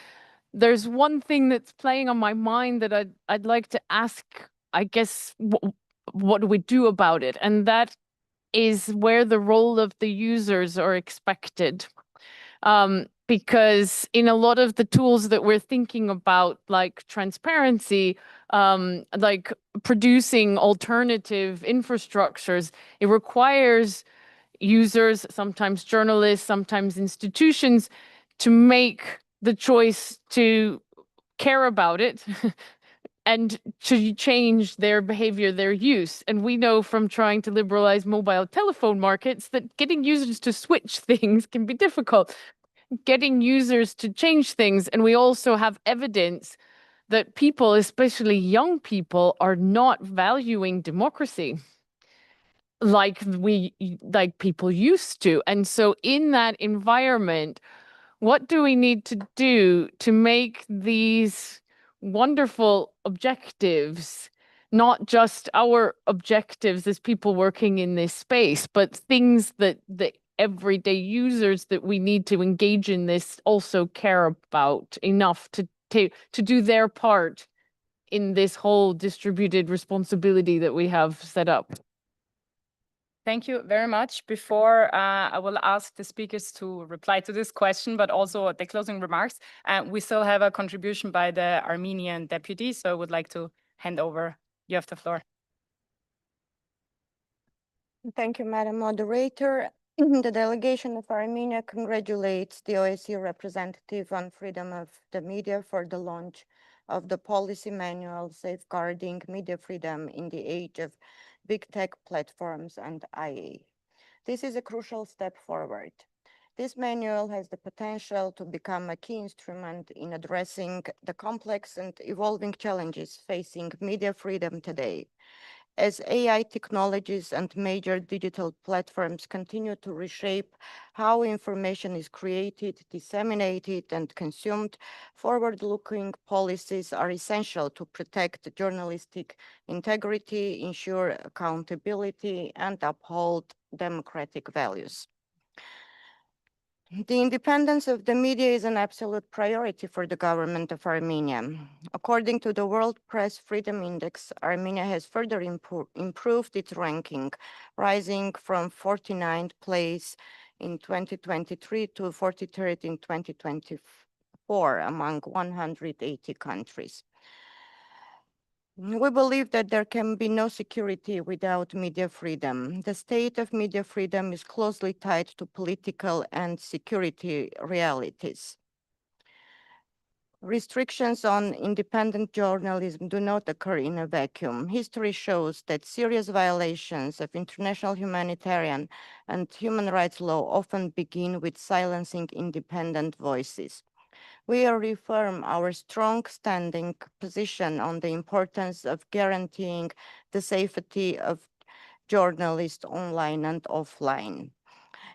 There's one thing that's playing on my mind that I'd like to ask, I guess, what do we do about it? And that is where the role of the users are expected. Because in a lot of the tools that we're thinking about, like transparency, like producing alternative infrastructures, it requires users, sometimes journalists, sometimes institutions, to make the choice to care about it and to change their behavior, their use. And we know from trying to liberalize mobile telephone markets that getting users to switch things can be difficult, getting users to change things. And we also have evidence that people, especially young people, are not valuing democracy like people used to. And so in that environment, what do we need to do to make these wonderful objectives not just our objectives as people working in this space, but things that the everyday users that we need to engage in this also care about enough to do their part in this whole distributed responsibility that we have set up? Thank you very much. Before I will ask the speakers to reply to this question, but also the closing remarks, we still have a contribution by the Armenian deputy, so I would like to hand over. You have the floor. Thank you, Madam Moderator. The delegation of Armenia congratulates the OSCE representative on freedom of the media for the launch of the policy manual safeguarding media freedom in the age of big tech platforms and IA. This is a crucial step forward. This manual has the potential to become a key instrument in addressing the complex and evolving challenges facing media freedom today. As AI technologies and major digital platforms continue to reshape how information is created, disseminated, and consumed, forward-looking policies are essential to protect journalistic integrity, ensure accountability, and uphold democratic values. The independence of the media is an absolute priority for the government of Armenia. According to the World Press Freedom Index, Armenia has further improved its ranking, rising from 49th place in 2023 to 43rd in 2024 among 180 countries. We believe that there can be no security without media freedom. The state of media freedom is closely tied to political and security realities. Restrictions on independent journalism do not occur in a vacuum. History shows that serious violations of international humanitarian and human rights law often begin with silencing independent voices. We reaffirm our strong standing position on the importance of guaranteeing the safety of journalists online and offline.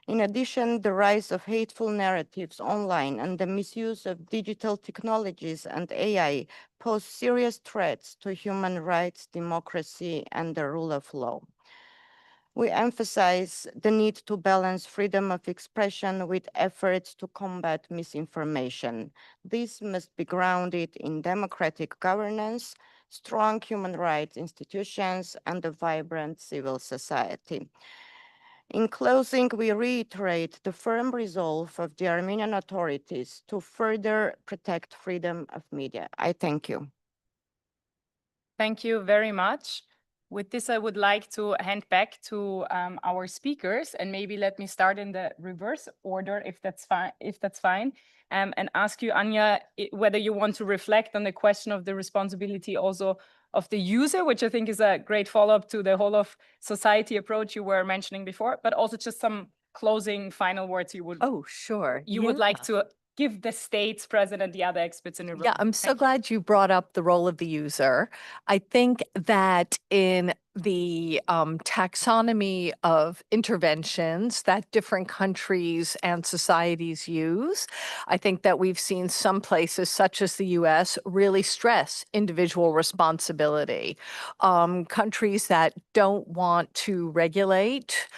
In addition, the rise of hateful narratives online and the misuse of digital technologies and AI pose serious threats to human rights, democracy, and the rule of law. We emphasize the need to balance freedom of expression with efforts to combat misinformation. This must be grounded in democratic governance, strong human rights institutions, and a vibrant civil society. In closing, we reiterate the firm resolve of the Armenian authorities to further protect freedom of media. I thank you. Thank you very much. With this, I would like to hand back to our speakers, and maybe let me start in the reverse order, if that's fine, and ask you, Anya, whether you want to reflect on the question of the responsibility also of the user, which I think is a great follow-up to the whole of society approach you were mentioning before, but also just some closing final words you would. Oh, sure. You would like to give the state's president, the other experts in the room. Yeah, I'm so glad you brought up the role of the user. I think that in the taxonomy of interventions that different countries and societies use, I think that we've seen some places, such as the US, really stress individual responsibility. Countries that don't want to regulate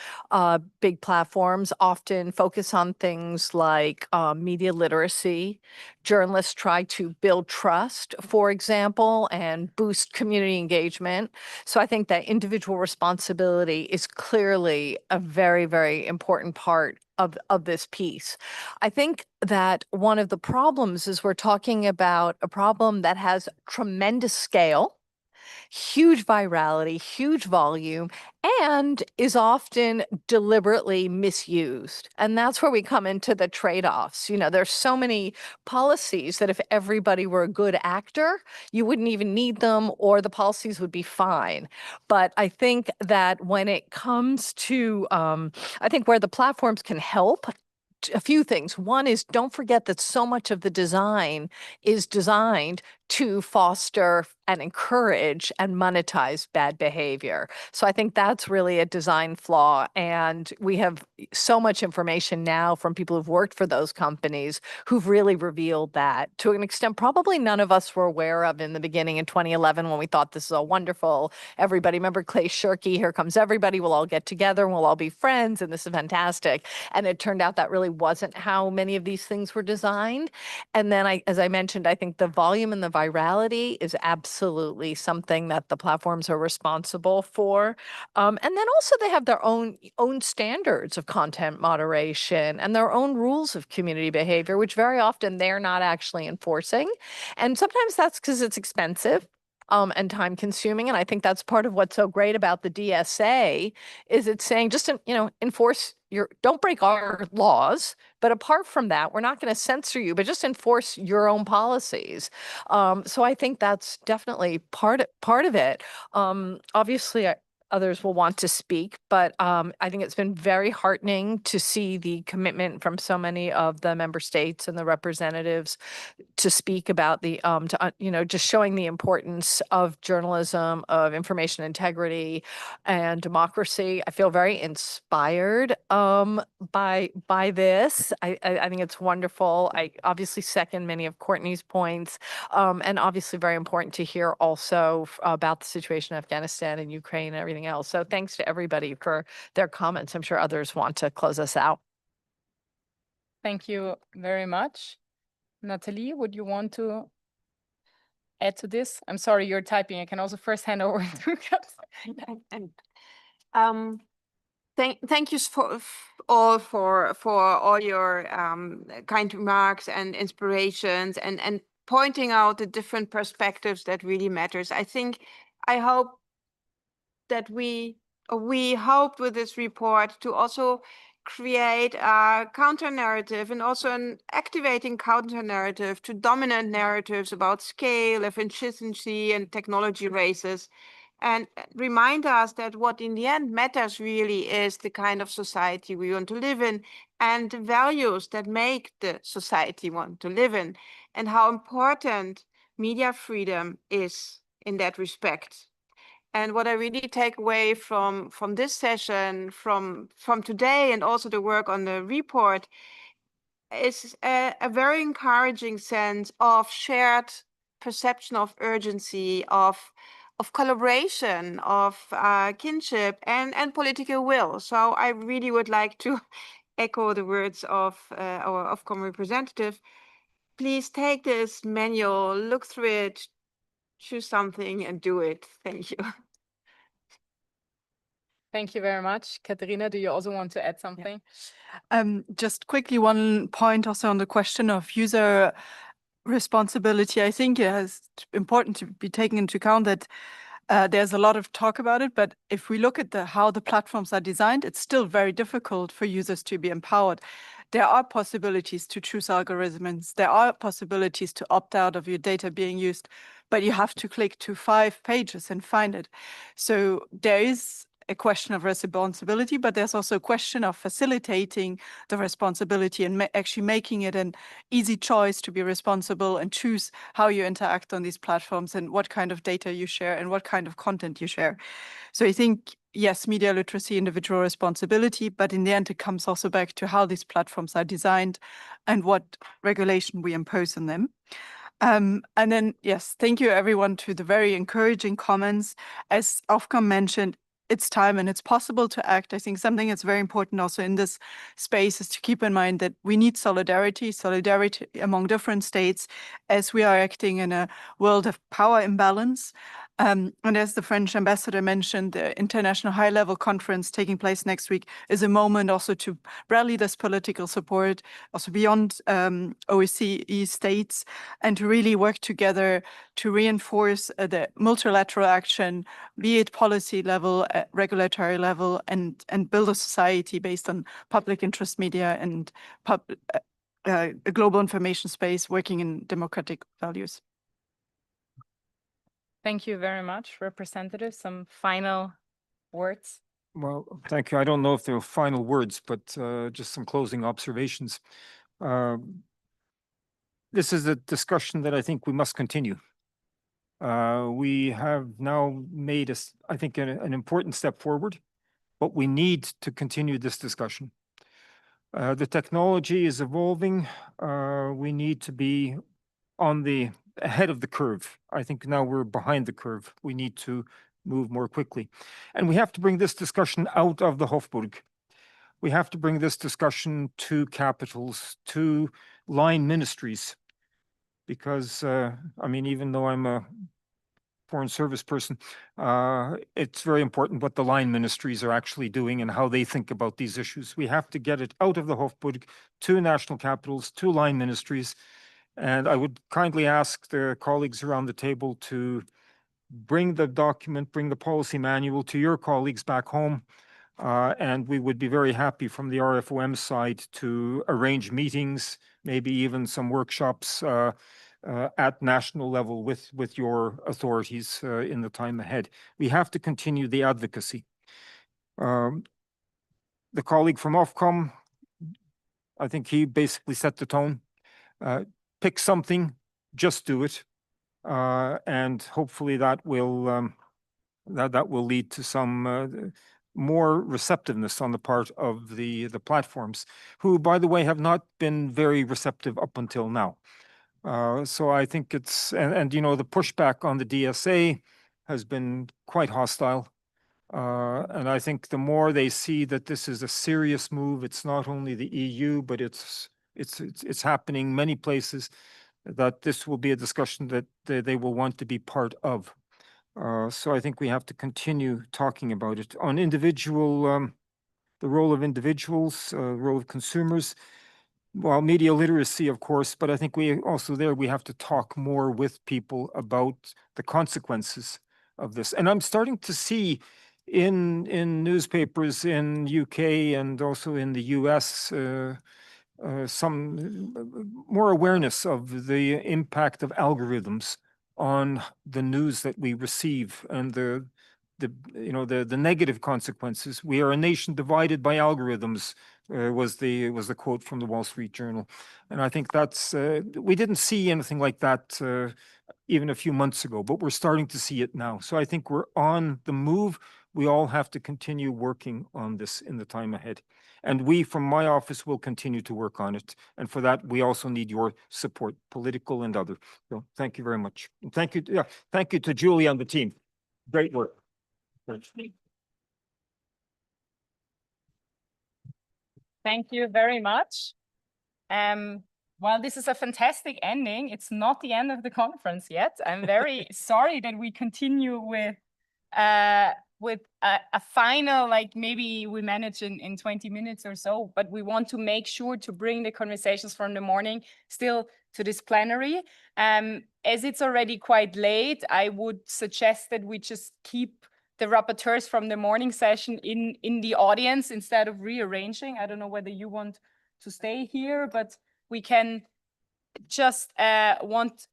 big platforms often focus on things like media literacy. Journalists try to build trust, for example, and boost community engagement. So I think that individual responsibility is clearly a very, very important part of this piece. I think that one of the problems is we're talking about a problem that has tremendous scale huge virality, huge volume, and is often deliberately misused. And that's where we come into the trade-offs. You know, there's so many policies that if everybody were a good actor, you wouldn't even need them, or the policies would be fine. But I think that when it comes to, I think where the platforms can help, a few things. One is, don't forget that so much of the design is designed to foster and encourage and monetize bad behavior. So I think that's really a design flaw. And we have so much information now from people who've worked for those companies who've really revealed that to an extent probably none of us were aware of in the beginning in 2011 when we thought this is all wonderful. Everybody, remember Clay Shirky, here comes everybody, we'll all get together and we'll all be friends and this is fantastic. And it turned out that really wasn't how many of these things were designed. And then as I mentioned, I think the volume and the virality is absolutely something that the platforms are responsible for. And then also they have their own standards of content moderation and their own rules of community behavior, which very often they're not actually enforcing. And sometimes that's because it's expensive. And time consuming. And I think that's part of what's so great about the DSA is it's saying just, enforce don't break our laws. But apart from that, we're not going to censor you, but just enforce your own policies. So I think that's definitely part of it. Obviously, others will want to speak, but I think it's been very heartening to see the commitment from so many of the member states and the representatives to speak about the, just showing the importance of journalism, of information integrity and democracy. I feel very inspired by this. I think it's wonderful. I obviously second many of Courtney's points, and obviously very important to hear also about the situation in Afghanistan and Ukraine and everything else. So thanks to everybody for their comments. I'm sure others want to close us out. Thank you very much. Natalie, would you want to add to this? I'm sorry, you're typing. I can also first hand over to Thank you for all your kind remarks and inspirations and pointing out the different perspectives that really matters. I hope that we hope with this report to also create a counter narrative and also an activating counter narrative to dominant narratives about scale, efficiency, and technology races, and remind us that what in the end matters really is the kind of society we want to live in and the values that make the society we want to live in, and how important media freedom is in that respect. And what I really take away from this session, from today, and also the work on the report, is a very encouraging sense of shared perception of urgency, of collaboration, of kinship, and political will. So I really would like to echo the words of our Ofcom representative. Please take this manual, look through it, choose something, and do it. Thank you. Thank you very much. Katharina, do you also want to add something? Just quickly, one point also on the question of user responsibility. I think it is important to be taken into account that there's a lot of talk about it, but if we look at how the platforms are designed, it's still very difficult for users to be empowered. There are possibilities to choose algorithms. There are possibilities to opt out of your data being used, but you have to click to 5 pages and find it. So there is a question of responsibility, but there's also a question of facilitating the responsibility and actually making it an easy choice to be responsible and choose how you interact on these platforms and what kind of data you share and what kind of content you share. So I think, yes, media literacy, individual responsibility, but in the end, it comes also back to how these platforms are designed and what regulation we impose on them. And then, yes, thank you everyone to the very encouraging comments. As Ofcom mentioned, it's time and it's possible to act. I think something that's very important also in this space is to keep in mind that we need solidarity among different states as we are acting in a world of power imbalance. And as the French ambassador mentioned, the international high-level conference taking place next week is a moment also to rally this political support, also beyond OSCE states, and to really work together to reinforce the multilateral action, be it policy level, regulatory level, and build a society based on public interest media and a global information space working in democratic values. Thank you very much, Representative. Some final words? Well, thank you. I don't know if there are final words, but just some closing observations. This is a discussion that I think we must continue. We have now made, I think, an important step forward, but we need to continue this discussion. The technology is evolving. We need to be ahead of the curve. I think now we're behind the curve. We need to move more quickly. And we have to bring this discussion out of the Hofburg. We have to bring this discussion to capitals, to line ministries, because, I mean, even though I'm a foreign service person, it's very important what the line ministries are actually doing and how they think about these issues. We have to get it out of the Hofburg to national capitals, to line ministries. And I would kindly ask the colleagues around the table to bring the document, bring the policy manual to your colleagues back home. And we would be very happy from the RFoM side to arrange meetings, maybe even some workshops at national level with your authorities in the time ahead. We have to continue the advocacy. The colleague from Ofcom, I think he basically set the tone. Pick something, just do it, and hopefully that will lead to some more receptiveness on the part of the platforms, who, by the way, have not been very receptive up until now. So I think it's and you know, the pushback on the DSA has been quite hostile. And I think the more they see that this is a serious move, it's not only the EU, but it's happening many places, that this will be a discussion that they will want to be part of. So I think we have to continue talking about it. On individual, the role of individuals, role of consumers, well, media literacy, of course, but I think we have to talk more with people about the consequences of this. And I'm starting to see in newspapers in UK and also in the US, some more awareness of the impact of algorithms on the news that we receive and the negative consequences. We are a nation divided by algorithms, was the quote from the Wall Street Journal. And I think that's, we didn't see anything like that even a few months ago, but we're starting to see it now. So I think we're on the move. We all have to continue working on this in the time ahead. And we, from my office, will continue to work on it. And for that, we also need your support, political and other. So thank you very much. And thank you to Julie and the team. Great work. Thank you very much. Well, this is a fantastic ending. It's not the end of the conference yet. I'm very sorry that we continue with a final, like maybe we manage in 20 minutes or so, but we want to make sure to bring the conversations from the morning still to this plenary. As it's already quite late, I would suggest that we just keep the rapporteurs from the morning session in the audience instead of rearranging. I don't know whether you want to stay here, but we can just want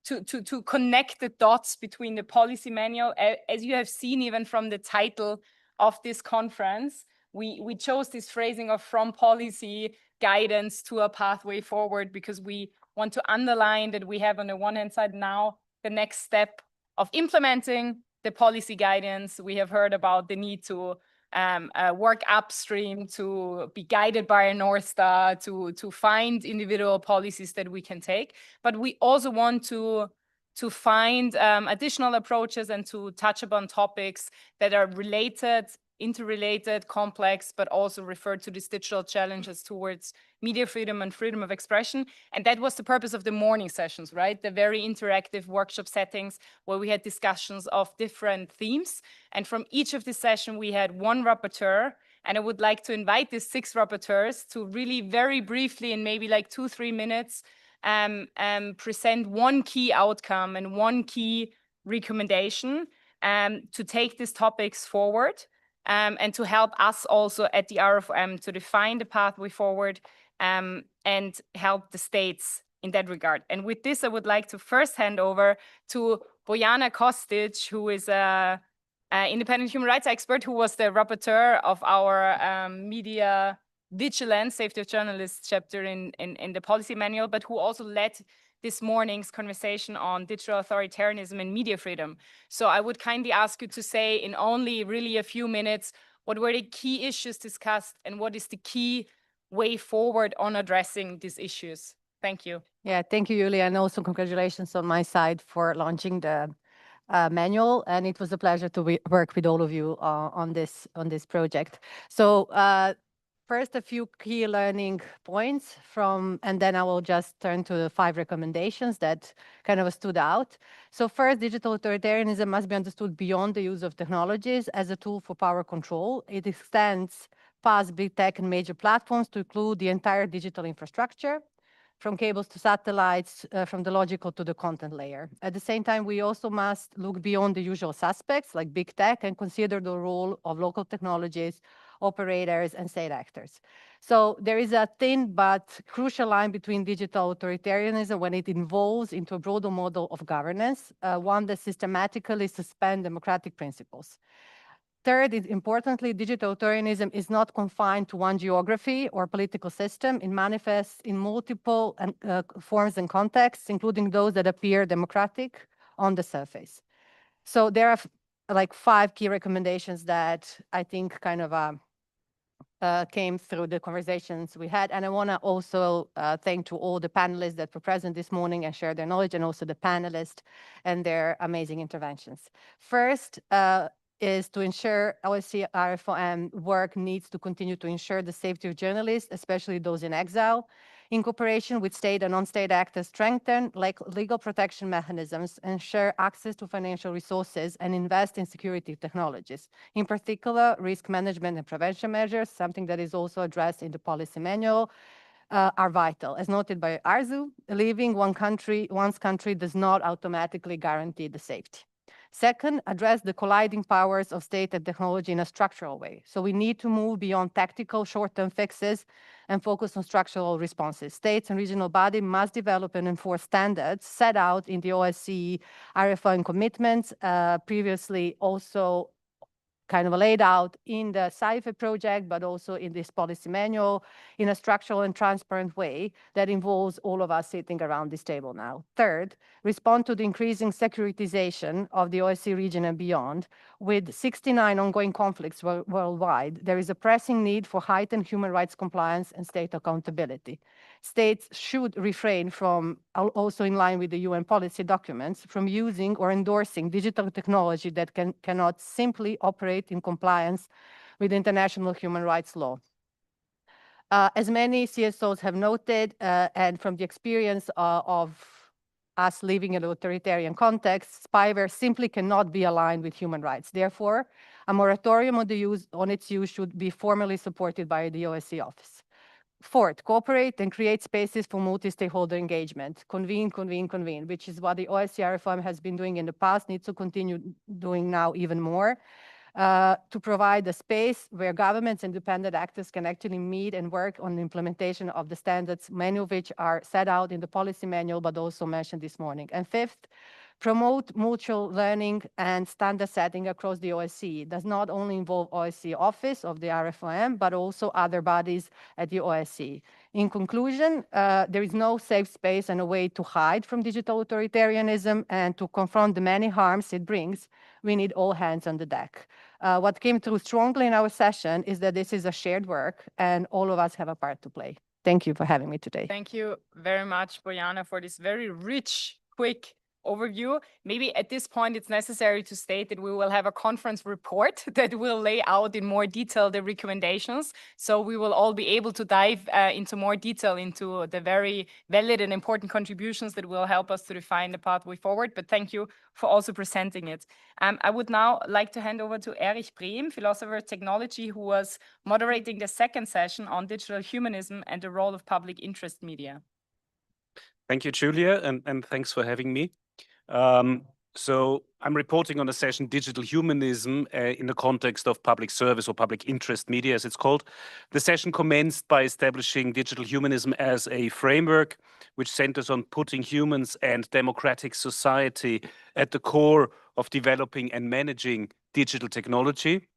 to connect the dots between the policy manual. As you have seen even from the title of this conference, we chose this phrasing of from policy guidance to a pathway forward, because we want to underline that we have on the one hand side now the next step of implementing the policy guidance. We have heard about the need to work upstream, to be guided by a North Star, to find individual policies that we can take. But we also want to find additional approaches and to touch upon topics that are related interrelated, complex, but also referred to these digital challenges towards media freedom and freedom of expression. And that was the purpose of the morning sessions, right? The very interactive workshop settings where we had discussions of different themes. And from each of these sessions, we had one rapporteur. And I would like to invite these 6 rapporteurs to really very briefly, in maybe like 2-3 minutes, present one key outcome and one key recommendation to take these topics forward. And to help us also at the RFoM to define the pathway forward and help the states in that regard. And with this, I would like to first hand over to Bojana Kostic, who is an independent human rights expert who was the rapporteur of our media vigilance, safety of journalists chapter in the policy manual, but who also led this morning's conversation on digital authoritarianism and media freedom. So I would kindly ask you to say in only really a few minutes, what were the key issues discussed and what is the key way forward on addressing these issues? Thank you. Yeah, thank you, Julia, and also congratulations on my side for launching the manual. And it was a pleasure to work with all of you on this project. So first, a few key learning points and then I will just turn to the 5 recommendations that kind of stood out. So first, digital authoritarianism must be understood beyond the use of technologies as a tool for power control. It extends past big tech and major platforms to include the entire digital infrastructure, from cables to satellites, from the logical to the content layer. At the same time, we also must look beyond the usual suspects like big tech and consider the role of local technologies, operators, and state actors. So there is a thin but crucial line between digital authoritarianism when it evolves into a broader model of governance, one that systematically suspends democratic principles. Third, importantly, digital authoritarianism is not confined to one geography or political system. It manifests in multiple forms and contexts, including those that appear democratic on the surface. So there are like 5 key recommendations that I think kind of came through the conversations we had. And I want to also thank to all the panelists that were present this morning and shared their knowledge, and also the panelists and their amazing interventions. First, is to ensure OSCE RFoM work needs to continue to ensure the safety of journalists, especially those in exile, in cooperation with state and non-state actors, strengthen legal protection mechanisms, ensure access to financial resources, and invest in security technologies. In particular, risk management and prevention measures, something that is also addressed in the policy manual, are vital. As noted by Arzu, leaving one's country does not automatically guarantee the safety. Second, address the colliding powers of state and technology in a structural way. So we need to move beyond tactical short-term fixes and focus on structural responses. States and regional bodies must develop and enforce standards set out in the OSCE RFoM commitments, previously also kind of laid out in the SAIFE project, but also in this policy manual in a structural and transparent way that involves all of us sitting around this table now. Third, respond to the increasing securitization of the OSCE region and beyond. With 69 ongoing conflicts worldwide, there is a pressing need for heightened human rights compliance and state accountability. States should refrain from, also in line with the UN policy documents, from using or endorsing digital technology that cannot simply operate in compliance with international human rights law. As many CSOs have noted, and from the experience of us living in an authoritarian context, spyware simply cannot be aligned with human rights. Therefore, a moratorium on its use should be formally supported by the OSCE office. Fourth, cooperate and create spaces for multi-stakeholder engagement. Convene, which is what the OSCE RFoM has been doing in the past, needs to continue doing now even more. To provide a space where governments and independent actors can actually meet and work on the implementation of the standards, many of which are set out in the policy manual, but also mentioned this morning. And fifth, promote mutual learning and standard setting across the OSCE. It does not only involve OSCE office of the RFoM, but also other bodies at the OSCE. In conclusion, there is no safe space and a way to hide from digital authoritarianism, and to confront the many harms it brings, we need all hands on the deck. What came through strongly in our session is that this is a shared work and all of us have a part to play. Thank you for having me today. Thank you very much, Bojana, for this very rich, quick overview. Maybe at this point, it's necessary to state that we will have a conference report that will lay out in more detail the recommendations. So we will all be able to dive into more detail into the very valid and important contributions that will help us to define the pathway forward. But thank you for also presenting it. I would now like to hand over to Erich Brehm, philosopher of technology, who was moderating the second session on digital humanism and the role of public interest media. Thank you, Julia, and thanks for having me. So I'm reporting on the session Digital Humanism in the context of public service or public interest media, as it's called. The session commenced by establishing digital humanism as a framework which centers on putting humans and democratic society at the core of developing and managing digital technology.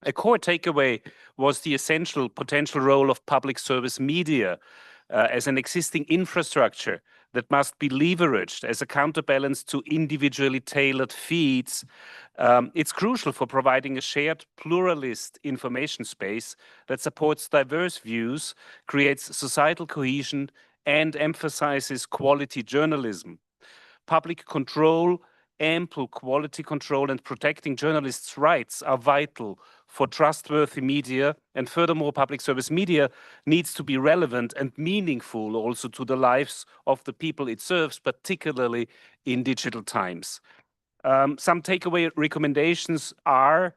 A core takeaway was the essential potential role of public service media as an existing infrastructure that must be leveraged as a counterbalance to individually tailored feeds. It's crucial for providing a shared pluralist information space that supports diverse views, creates societal cohesion, and emphasizes quality journalism. Public control, ample quality control, and protecting journalists' rights are vital for trustworthy media, and furthermore, public service media needs to be relevant and meaningful also to the lives of the people it serves, particularly in digital times. Some takeaway recommendations are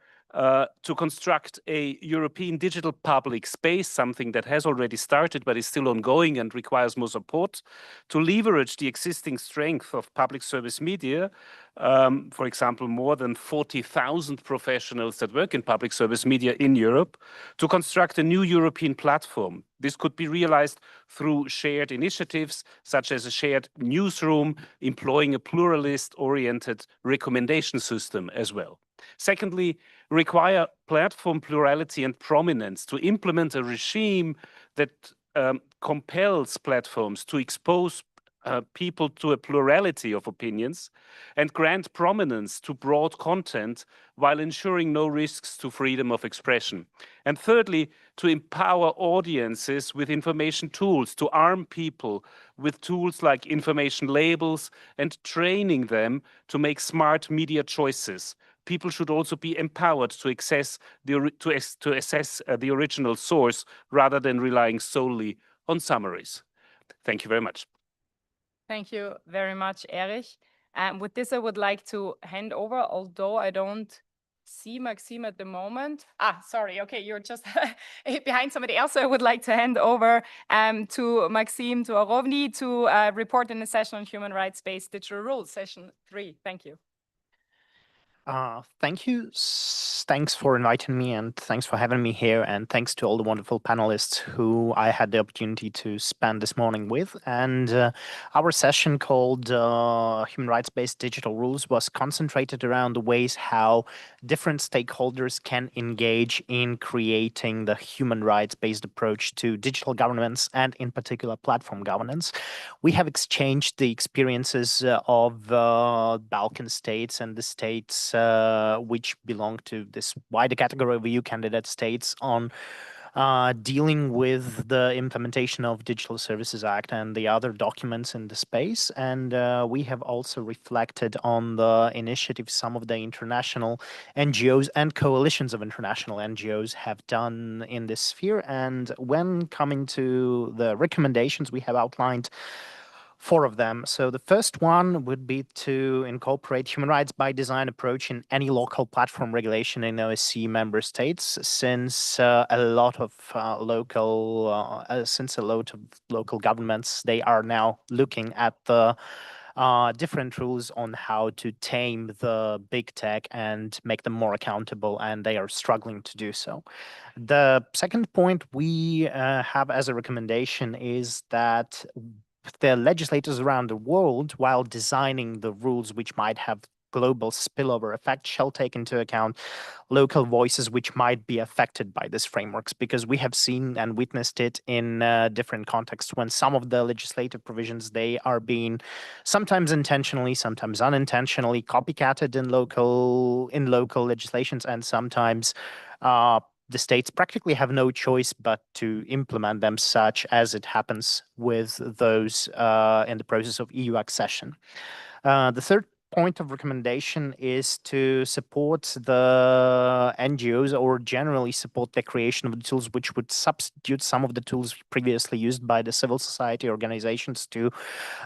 to construct a European digital public space, something that has already started but is still ongoing and requires more support, to leverage the existing strength of public service media, for example, more than 40,000 professionals that work in public service media in Europe, to construct a new European platform. This could be realized through shared initiatives, such as a shared newsroom, employing a pluralist-oriented recommendation system as well. Secondly, require platform plurality and prominence to implement a regime that compels platforms to expose people to a plurality of opinions and grant prominence to broad content while ensuring no risks to freedom of expression. And thirdly, to empower audiences with information tools, to arm people with tools like information labels and training them to make smart media choices. People should also be empowered to assess the original source rather than relying solely on summaries. Thank you very much. Thank you very much, Erich. With this, I would like to hand over, although I don't see Maxime at the moment. Sorry, okay, you're just behind somebody else. So I would like to hand over to Maxime Touarovny to report in the session on human rights-based digital rules, session 3. Thank you. Thank you. Thanks for inviting me and thanks for having me here. And thanks to all the wonderful panelists who I had the opportunity to spend this morning with. And our session called Human Rights-Based Digital Rules was concentrated around the ways how different stakeholders can engage in creating the human rights-based approach to digital governance and in particular platform governance. We have exchanged the experiences of Balkan states and the states which belong to this wider category of EU candidate states on dealing with the implementation of Digital Services Act and the other documents in the space. And we have also reflected on the initiatives some of the international NGOs and coalitions of international NGOs have done in this sphere. And when coming to the recommendations, we have outlined 4 of them. So the first one would be to incorporate human rights by design approach in any local platform regulation in OSCE member states, since a lot of local governments, they are now looking at the different rules on how to tame the big tech and make them more accountable, and they are struggling to do so. The second point we have as a recommendation is that the legislators around the world, while designing the rules which might have global spillover effect, shall take into account local voices which might be affected by these frameworks, because we have seen and witnessed it in different contexts when some of the legislative provisions, they are being sometimes intentionally, sometimes unintentionally copycatted in local legislations, and sometimes the states practically have no choice but to implement them, such as it happens with those in the process of EU accession. The third point of recommendation is to support the NGOs or generally support the creation of the tools which would substitute some of the tools previously used by the civil society organizations to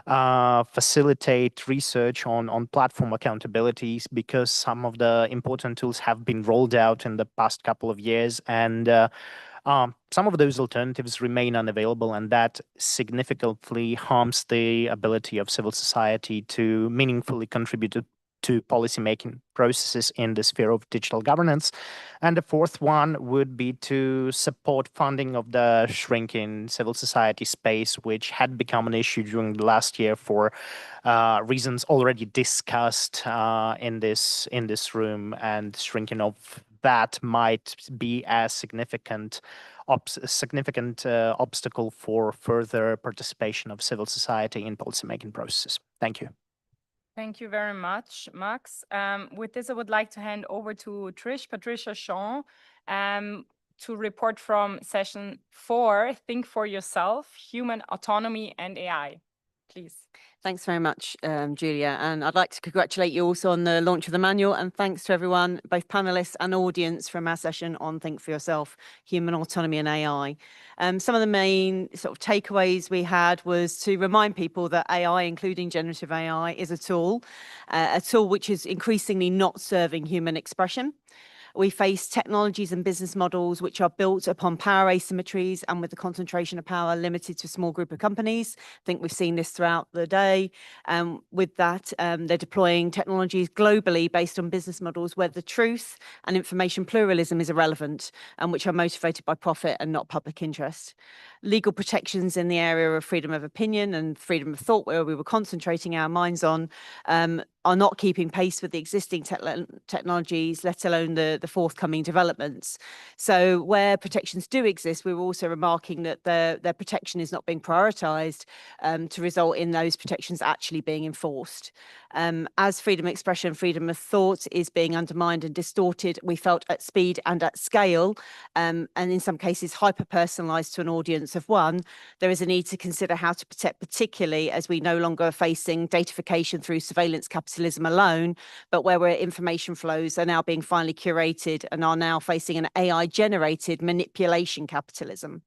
facilitate research on platform accountabilities, because some of the important tools have been rolled out in the past couple of years, and some of those alternatives remain unavailable, and that significantly harms the ability of civil society to meaningfully contribute to policymaking processes in the sphere of digital governance. And the fourth one would be to support funding of the shrinking civil society space, which had become an issue during the last year for reasons already discussed in this room, and shrinking of that might be a significant obstacle for further participation of civil society in policymaking processes. Thank you. Thank you very much, Max. With this, I would like to hand over to Patricia Shaw, to report from session 4, Think for Yourself, Human Autonomy and AI. Please. Thanks very much, Julia. And I'd like to congratulate you also on the launch of the manual, and thanks to everyone, both panelists and audience, from our session on Think for Yourself, Human Autonomy and AI. Some of the main sort of takeaways we had was to remind people that AI, including generative AI, is a tool which is increasingly not serving human expression. We face technologies and business models which are built upon power asymmetries and with the concentration of power limited to a small group of companies. I think we've seen this throughout the day. With that, they're deploying technologies globally based on business models where the truth and information pluralism is irrelevant, and which are motivated by profit and not public interest. Legal protections in the area of freedom of opinion and freedom of thought, where we were concentrating our minds on, are not keeping pace with the existing technologies, let alone the forthcoming developments. So where protections do exist, we were also remarking that their protection is not being prioritised to result in those protections actually being enforced. As freedom of expression, freedom of thought is being undermined and distorted, we felt at speed and at scale, and in some cases hyper-personalised to an audience of one, there is a need to consider how to protect, particularly as we no longer are facing datafication through surveillance capitalism alone, but where information flows are now being finely curated and are now facing an AI-generated manipulation capitalism.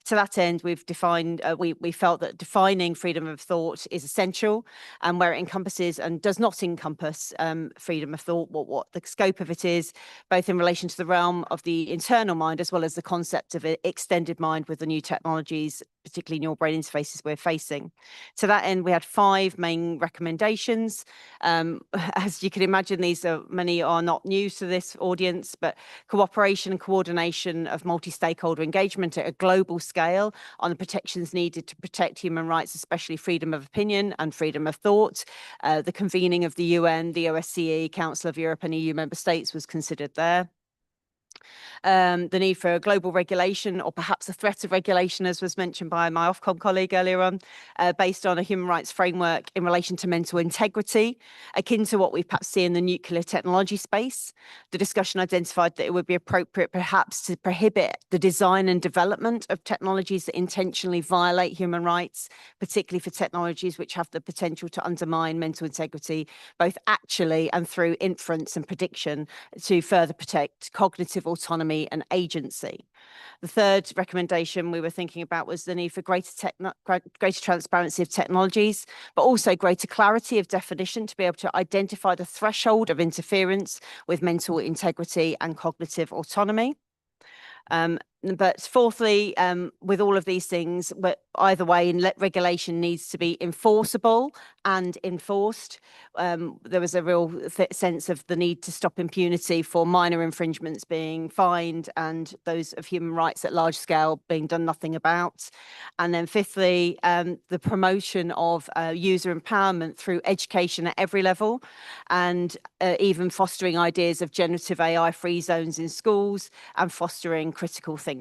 To that end, we've defined, we felt that defining freedom of thought is essential, and where it encompasses and does not encompass freedom of thought, what the scope of it is, both in relation to the realm of the internal mind as well as the concept of extended mind with the new technologies, particularly neural brain interfaces we're facing. To that end, we had 5 main recommendations. As you can imagine, many are not new to this audience, but cooperation and coordination of multi-stakeholder engagement at a global scale on the protections needed to protect human rights, especially freedom of opinion and freedom of thought. The convening of the UN, the OSCE, Council of Europe and EU member states was considered there. The need for a global regulation, or perhaps a threat of regulation, as was mentioned by my Ofcom colleague earlier on, based on a human rights framework in relation to mental integrity, akin to what we perhaps see in the nuclear technology space. The discussion identified that it would be appropriate perhaps to prohibit the design and development of technologies that intentionally violate human rights, particularly for technologies which have the potential to undermine mental integrity, both actually and through inference and prediction, to further protect cognitive autonomy and agency. The third recommendation we were thinking about was the need for greater transparency of technologies, but also greater clarity of definition to be able to identify the threshold of interference with mental integrity and cognitive autonomy. But fourthly, with all of these things, but either way, regulation needs to be enforceable and enforced. There was a real sense of the need to stop impunity for minor infringements being fined and those of human rights at large scale being done nothing about. And then fifthly, the promotion of user empowerment through education at every level, and even fostering ideas of generative AI free zones in schools and fostering critical thinking.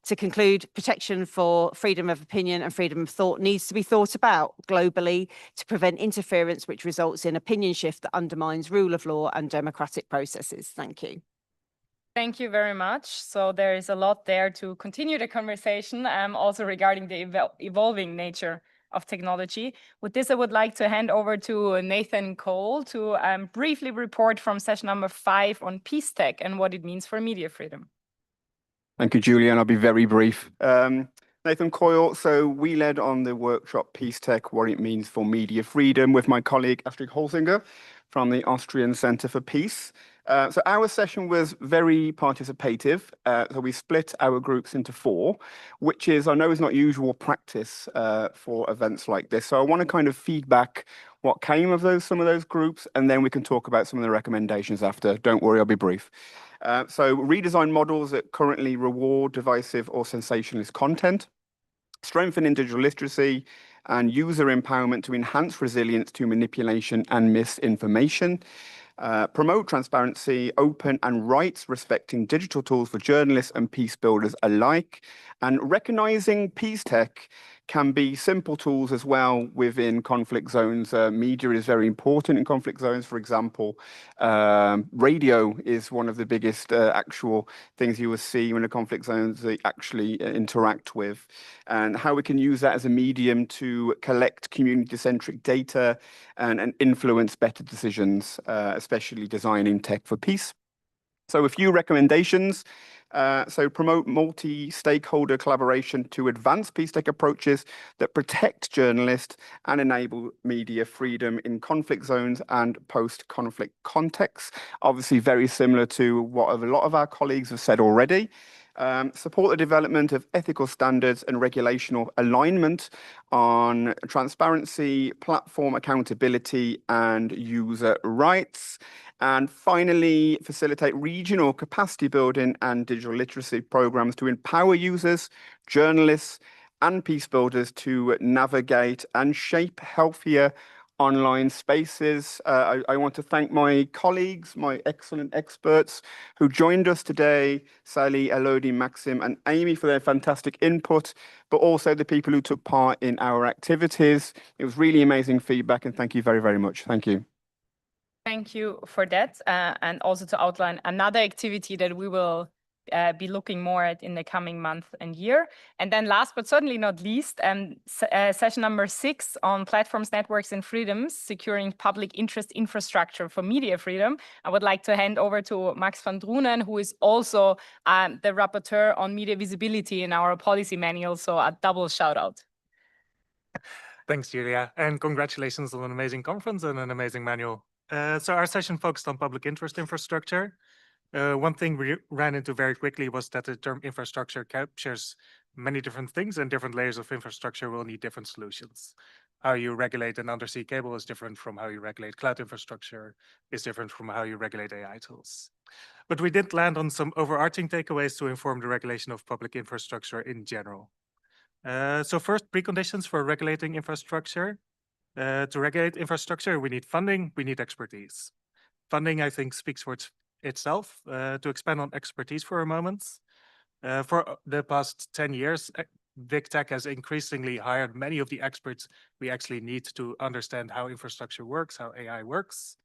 To conclude, protection for freedom of opinion and freedom of thought needs to be thought about globally to prevent interference which results in opinion shift that undermines rule of law and democratic processes. Thank you. Thank you very much. So there is a lot there to continue the conversation, also regarding the evolving nature of technology. With this, I would like to hand over to Nathan Cole to briefly report from session number 5 on peace tech and what it means for media freedom. Thank you, Julia, and I'll be very brief. Nathan Coyle, so we led on the workshop Peace Tech, what it means for media freedom with my colleague Astrid Holzinger from the Austrian Centre for Peace. So our session was very participative. So we split our groups into 4, which is, I know is not usual practice for events like this. So I want to kind of feedback what came of some of those groups, and then we can talk about some of the recommendations after. Don't worry, I'll be brief. So redesign models that currently reward divisive or sensationalist content, strengthening digital literacy and user empowerment to enhance resilience to manipulation and misinformation, promote transparency, open and rights respecting digital tools for journalists and peace builders alike, and recognizing peace tech can be simple tools as well within conflict zones. Media is very important in conflict zones. For example, radio is one of the biggest actual things you will see when the conflict zones they actually interact with, and how we can use that as a medium to collect community-centric data and influence better decisions, especially designing tech for peace. So a few recommendations. So promote multi-stakeholder collaboration to advance peace tech approaches that protect journalists and enable media freedom in conflict zones and post-conflict contexts. Obviously very similar to what a lot of our colleagues have said already. Support the development of ethical standards and regulational alignment on transparency, platform accountability, and user rights. And finally, facilitate regional capacity building and digital literacy programs to empower users, journalists, and peace builders to navigate and shape healthier online spaces. I want to thank my colleagues, my excellent experts who joined us today, Sally, Elodie, Maxim, and Amy for their fantastic input, but also the people who took part in our activities. It was really amazing feedback, and thank you very, very much. Thank you. Thank you for that, and also to outline another activity that we will be looking more at in the coming month and year. And then last but certainly not least, session number 6 on platforms, networks, and freedoms, securing public interest infrastructure for media freedom. I would like to hand over to Max van Drunen, who is also the rapporteur on media visibility in our policy manual, so a double shout out. Thanks, Julia, and congratulations on an amazing conference and an amazing manual. So our session focused on public interest infrastructure. One thing we ran into very quickly was that the term infrastructure captures many different things, and different layers of infrastructure will need different solutions. How you regulate an undersea cable is different from how you regulate cloud infrastructure, is different from how you regulate AI tools. But we did land on some overarching takeaways to inform the regulation of public infrastructure in general. So first, preconditions for regulating infrastructure. To regulate infrastructure, we need funding, we need expertise. Funding, I think, speaks for itself. To expand on expertise for a moment, for the past 10 years, big tech has increasingly hired many of the experts we actually need to understand how infrastructure works, how AI works.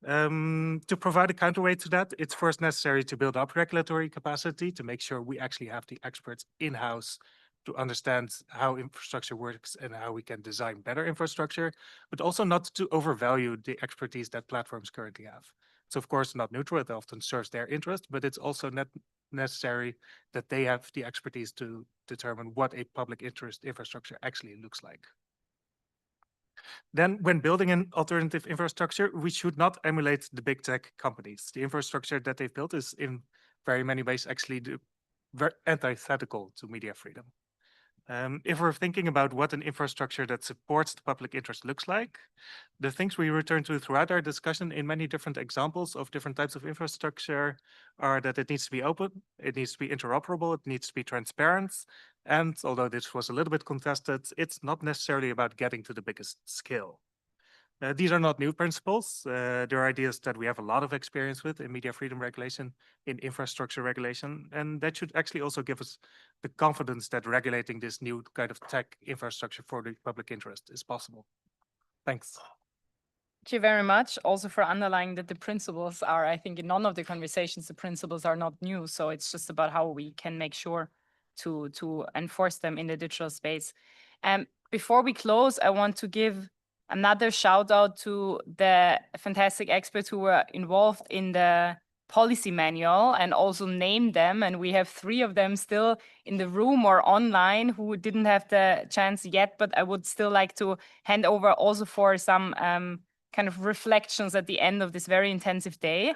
To provide a counterweight to that, it's first necessary to build up regulatory capacity to make sure we actually have the experts in-house to understand how infrastructure works and how we can design better infrastructure, but also not to overvalue the expertise that platforms currently have. It's of course not neutral, it often serves their interest, but it's also not necessary that they have the expertise to determine what a public interest infrastructure actually looks like. Then when building an alternative infrastructure, we should not emulate the big tech companies. The infrastructure that they've built is in very many ways actually very antithetical to media freedom. If we're thinking about what an infrastructure that supports the public interest looks like, the things we return to throughout our discussion in many different examples of different types of infrastructure are that it needs to be open, it needs to be interoperable, it needs to be transparent, and although this was a little bit contested, it's not necessarily about getting to the biggest scale. These are not new principles. They're ideas that we have a lot of experience with in media freedom regulation, in infrastructure regulation, and that should actually also give us the confidence that regulating this new kind of tech infrastructure for the public interest is possible. Thanks. Thank you very much also for underlining that the principles are, I think in none of the conversations, the principles are not new. So it's just about how we can make sure to enforce them in the digital space. before we close, I want to give another shout out to the fantastic experts who were involved in the policy manual and also name them. And we have 3 of them still in the room or online who didn't have the chance yet, but I would still like to hand over also for some kind of reflections at the end of this very intensive day.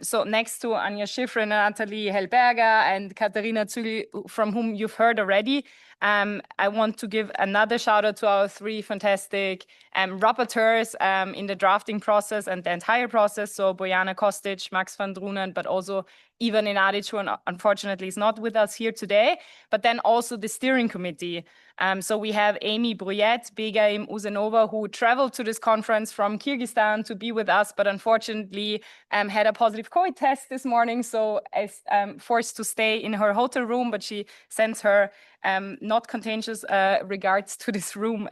So next to Anja Schiffrin, Nathalie Hellberger and Katharina Zügel, from whom you've heard already, I want to give another shout out to our 3 fantastic rapporteurs in the drafting process and the entire process. So Bojana Kostic, Max van Drunen, but also Ivan Nenadic, who unfortunately is not with us here today, but then also the steering committee. So we have Amy Bruyette, Begaim Uzenova, who traveled to this conference from Kyrgyzstan to be with us, but unfortunately had a positive COVID test this morning, so is forced to stay in her hotel room, but she sends her not contagious regards to this room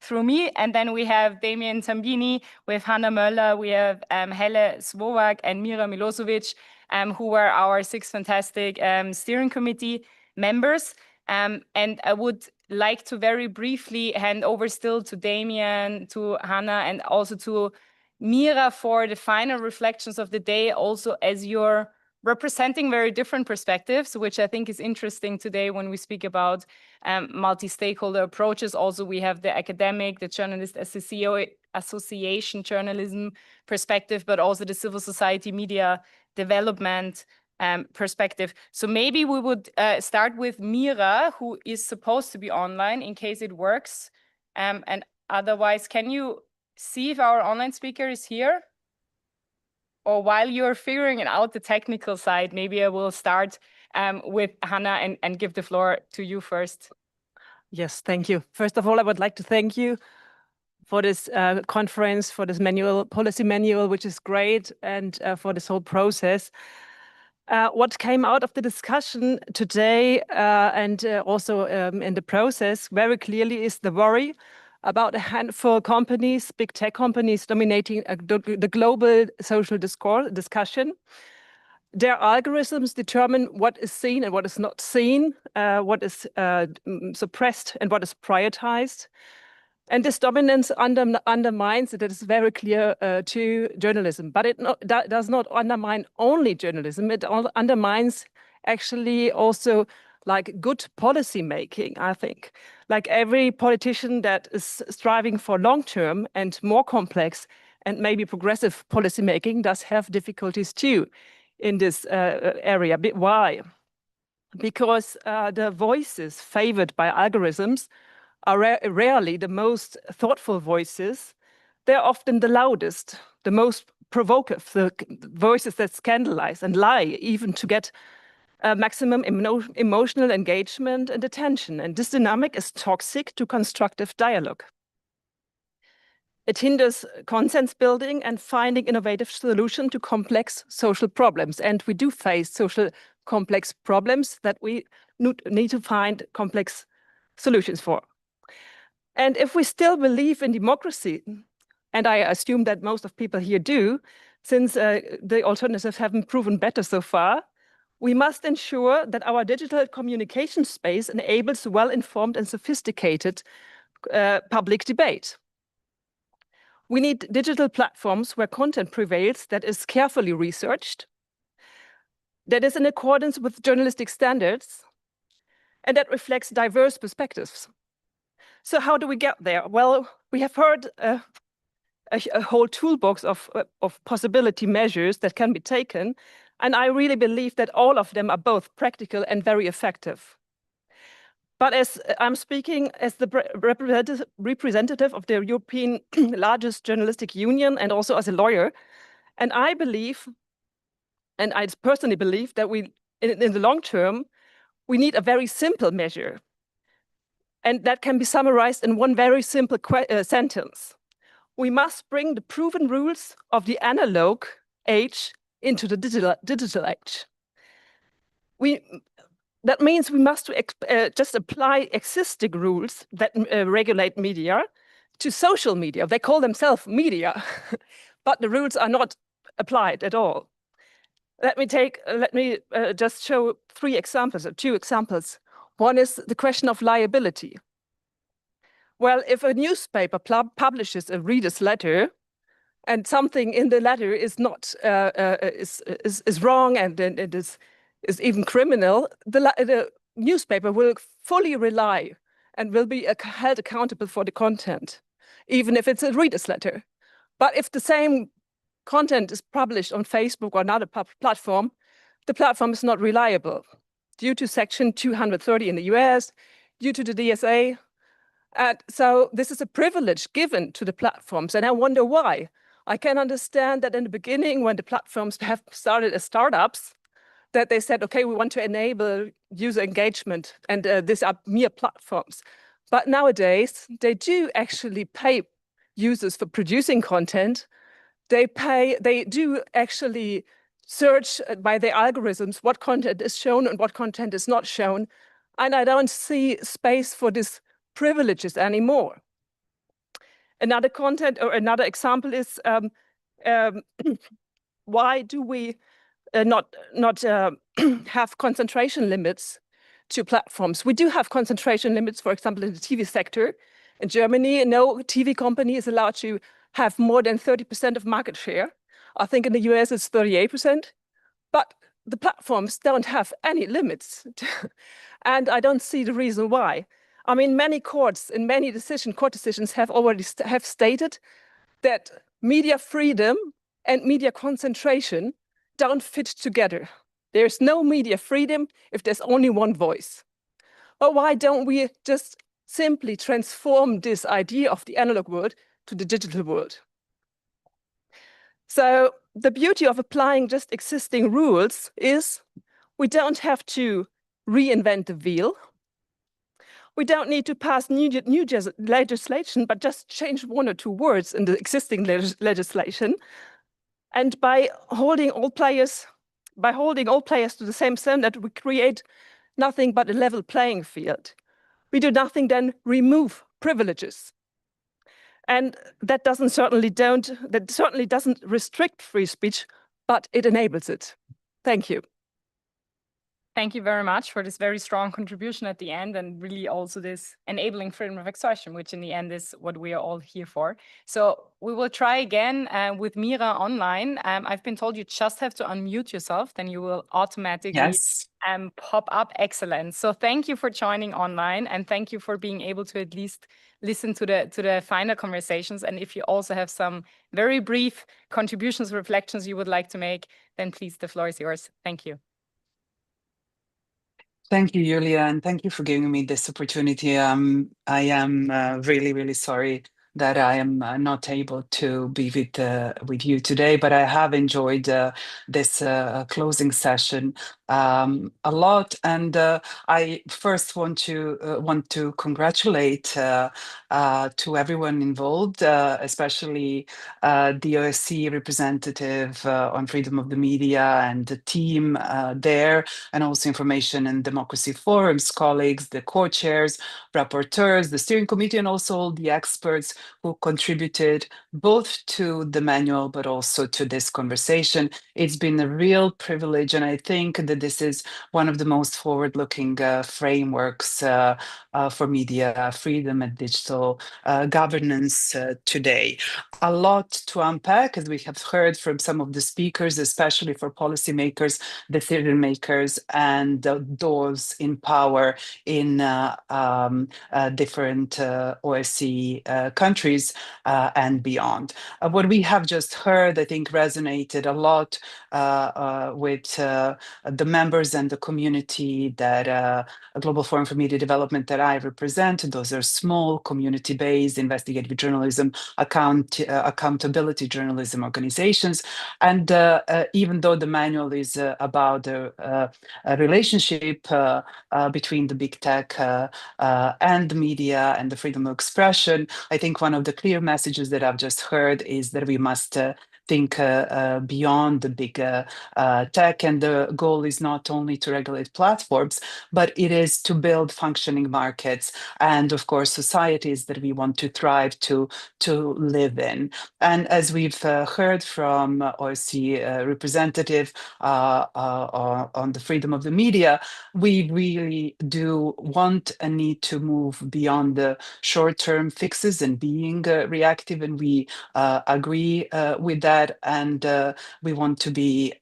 through me. And then we have Damien Tambini, we have Hanna Möller, we have Helle Svovak and Mira Milosevic, who were our 6 fantastic steering committee members. And I would like to very briefly hand over still to Damien, to Hannah, and also to Mira for the final reflections of the day, also as you're representing very different perspectives, which I think is interesting today when we speak about multi-stakeholder approaches. Also, we have the academic, the journalist association journalism perspective, but also the civil society media development perspective. So maybe we would start with Mira, who is supposed to be online in case it works. And otherwise, can you see if our online speaker is here? Or while you're figuring it out, the technical side, maybe I will start with Hannah and give the floor to you first. Yes, thank you. First of all, I would like to thank you for this conference, for this policy manual, which is great, and for this whole process. What came out of the discussion today and also in the process very clearly is the worry about a handful of companies, big tech companies dominating the global social discussion. Their algorithms determine what is seen and what is not seen, what is suppressed and what is prioritized. And this dominance undermines, it is very clear, to journalism. But it does not undermine only journalism. It undermines actually also like good policy making, I think. Like every politician that is striving for long-term and more complex and maybe progressive policy making does have difficulties too in this area. Why? Because the voices favored by algorithms are rarely the most thoughtful voices. They're often the loudest, the most provocative, the voices that scandalize and lie, even to get maximum emotional engagement and attention. And this dynamic is toxic to constructive dialogue. It hinders consensus building and finding innovative solutions to complex social problems. And we do face social complex problems that we need to find complex solutions for. And if we still believe in democracy, and I assume that most of people here do, since the alternatives haven't proven better so far, we must ensure that our digital communication space enables well-informed and sophisticated public debate. We need digital platforms where content prevails that is carefully researched, that is in accordance with journalistic standards, and that reflects diverse perspectives. So how do we get there? Well, we have heard a whole toolbox of possibility measures that can be taken, and I really believe that all of them are both practical and very effective. But as I'm speaking as the representative of the European largest journalistic union and also as a lawyer, and I believe, and I personally believe that in the long term, we need a very simple measure. And that can be summarized in one very simple sentence. We must bring the proven rules of the analog age into the digital age. That means we must just apply existing rules that regulate media to social media. They call themselves media, but the rules are not applied at all. Let me just show 3 examples or 2 examples. One is the question of liability. Well, if a newspaper publishes a reader's letter, and something in the letter is not is wrong, and it is even criminal, the newspaper will fully rely and will be held accountable for the content, even if it's a reader's letter. But if the same content is published on Facebook or another platform, the platform is not reliable due to Section 230 in the US, due to the DSA. And so this is a privilege given to the platforms, and I wonder why. I can understand that in the beginning, when the platforms have started as startups, that they said, okay, we want to enable user engagement, and these are mere platforms. But nowadays, they do actually pay users for producing content. They do actually search by their algorithms what content is shown and what content is not shown. And I don't see space for these privileges anymore. Another another example is why do we not have concentration limits to platforms? We do have concentration limits, for example, in the TV sector. In Germany, no TV company is allowed to have more than 30% of market share. I think in the US it's 38%, but the platforms don't have any limits. And I don't see the reason why. I mean, many courts in many court decisions have already have stated that media freedom and media concentration don't fit together. There's no media freedom if there's only one voice. Or why don't we just simply transform this idea of the analog world to the digital world? So the beauty of applying just existing rules is we don't have to reinvent the wheel. We don't need to pass new legislation, but just change one or two words in the existing legislation. And by holding all players to the same standard, we create nothing but a level playing field. We do nothing then remove privileges. And that certainly doesn't restrict free speech, but it enables it. Thank you. Thank you very much for this very strong contribution at the end, and really also this enabling freedom of expression, which in the end is what we are all here for. So we will try again with Mira online. I've been told you just have to unmute yourself, then you will automatically pop up. Excellent. So thank you for joining online, and thank you for being able to at least listen to the final conversations. And if you also have some very brief contributions, reflections you would like to make, then please, the floor is yours. Thank you. Thank you, Julia, and thank you for giving me this opportunity. I am really, really sorry that I am not able to be with you today, but I have enjoyed this closing session a lot, and I first want to congratulate to everyone involved, especially the OSCE representative on freedom of the media and the team there, and also Information and Democracy Forum's colleagues, the co-chairs, rapporteurs, the steering committee, and also all the experts who contributed both to the manual but also to this conversation. It's been a real privilege, and I think that this is one of the most forward-looking frameworks for media freedom and digital governance today. A lot to unpack, as we have heard from some of the speakers, especially for policymakers, decision makers, and those in power in different OSCE countries and beyond. What we have just heard, I think, resonated a lot with the members and the community that Global Forum for Media Development that I represent. Those are small, community-based investigative journalism, accountability journalism organizations. And even though the manual is about a relationship between the big tech and the media and the freedom of expression, I think one of the clear messages that I've just heard is that we must think beyond the big tech. And the goal is not only to regulate platforms, but it is to build functioning markets and, of course, societies that we want to thrive to live in. And as we've heard from OSCE representative on the freedom of the media, we really do want and need to move beyond the short-term fixes and being reactive, and we agree with that, and we want to be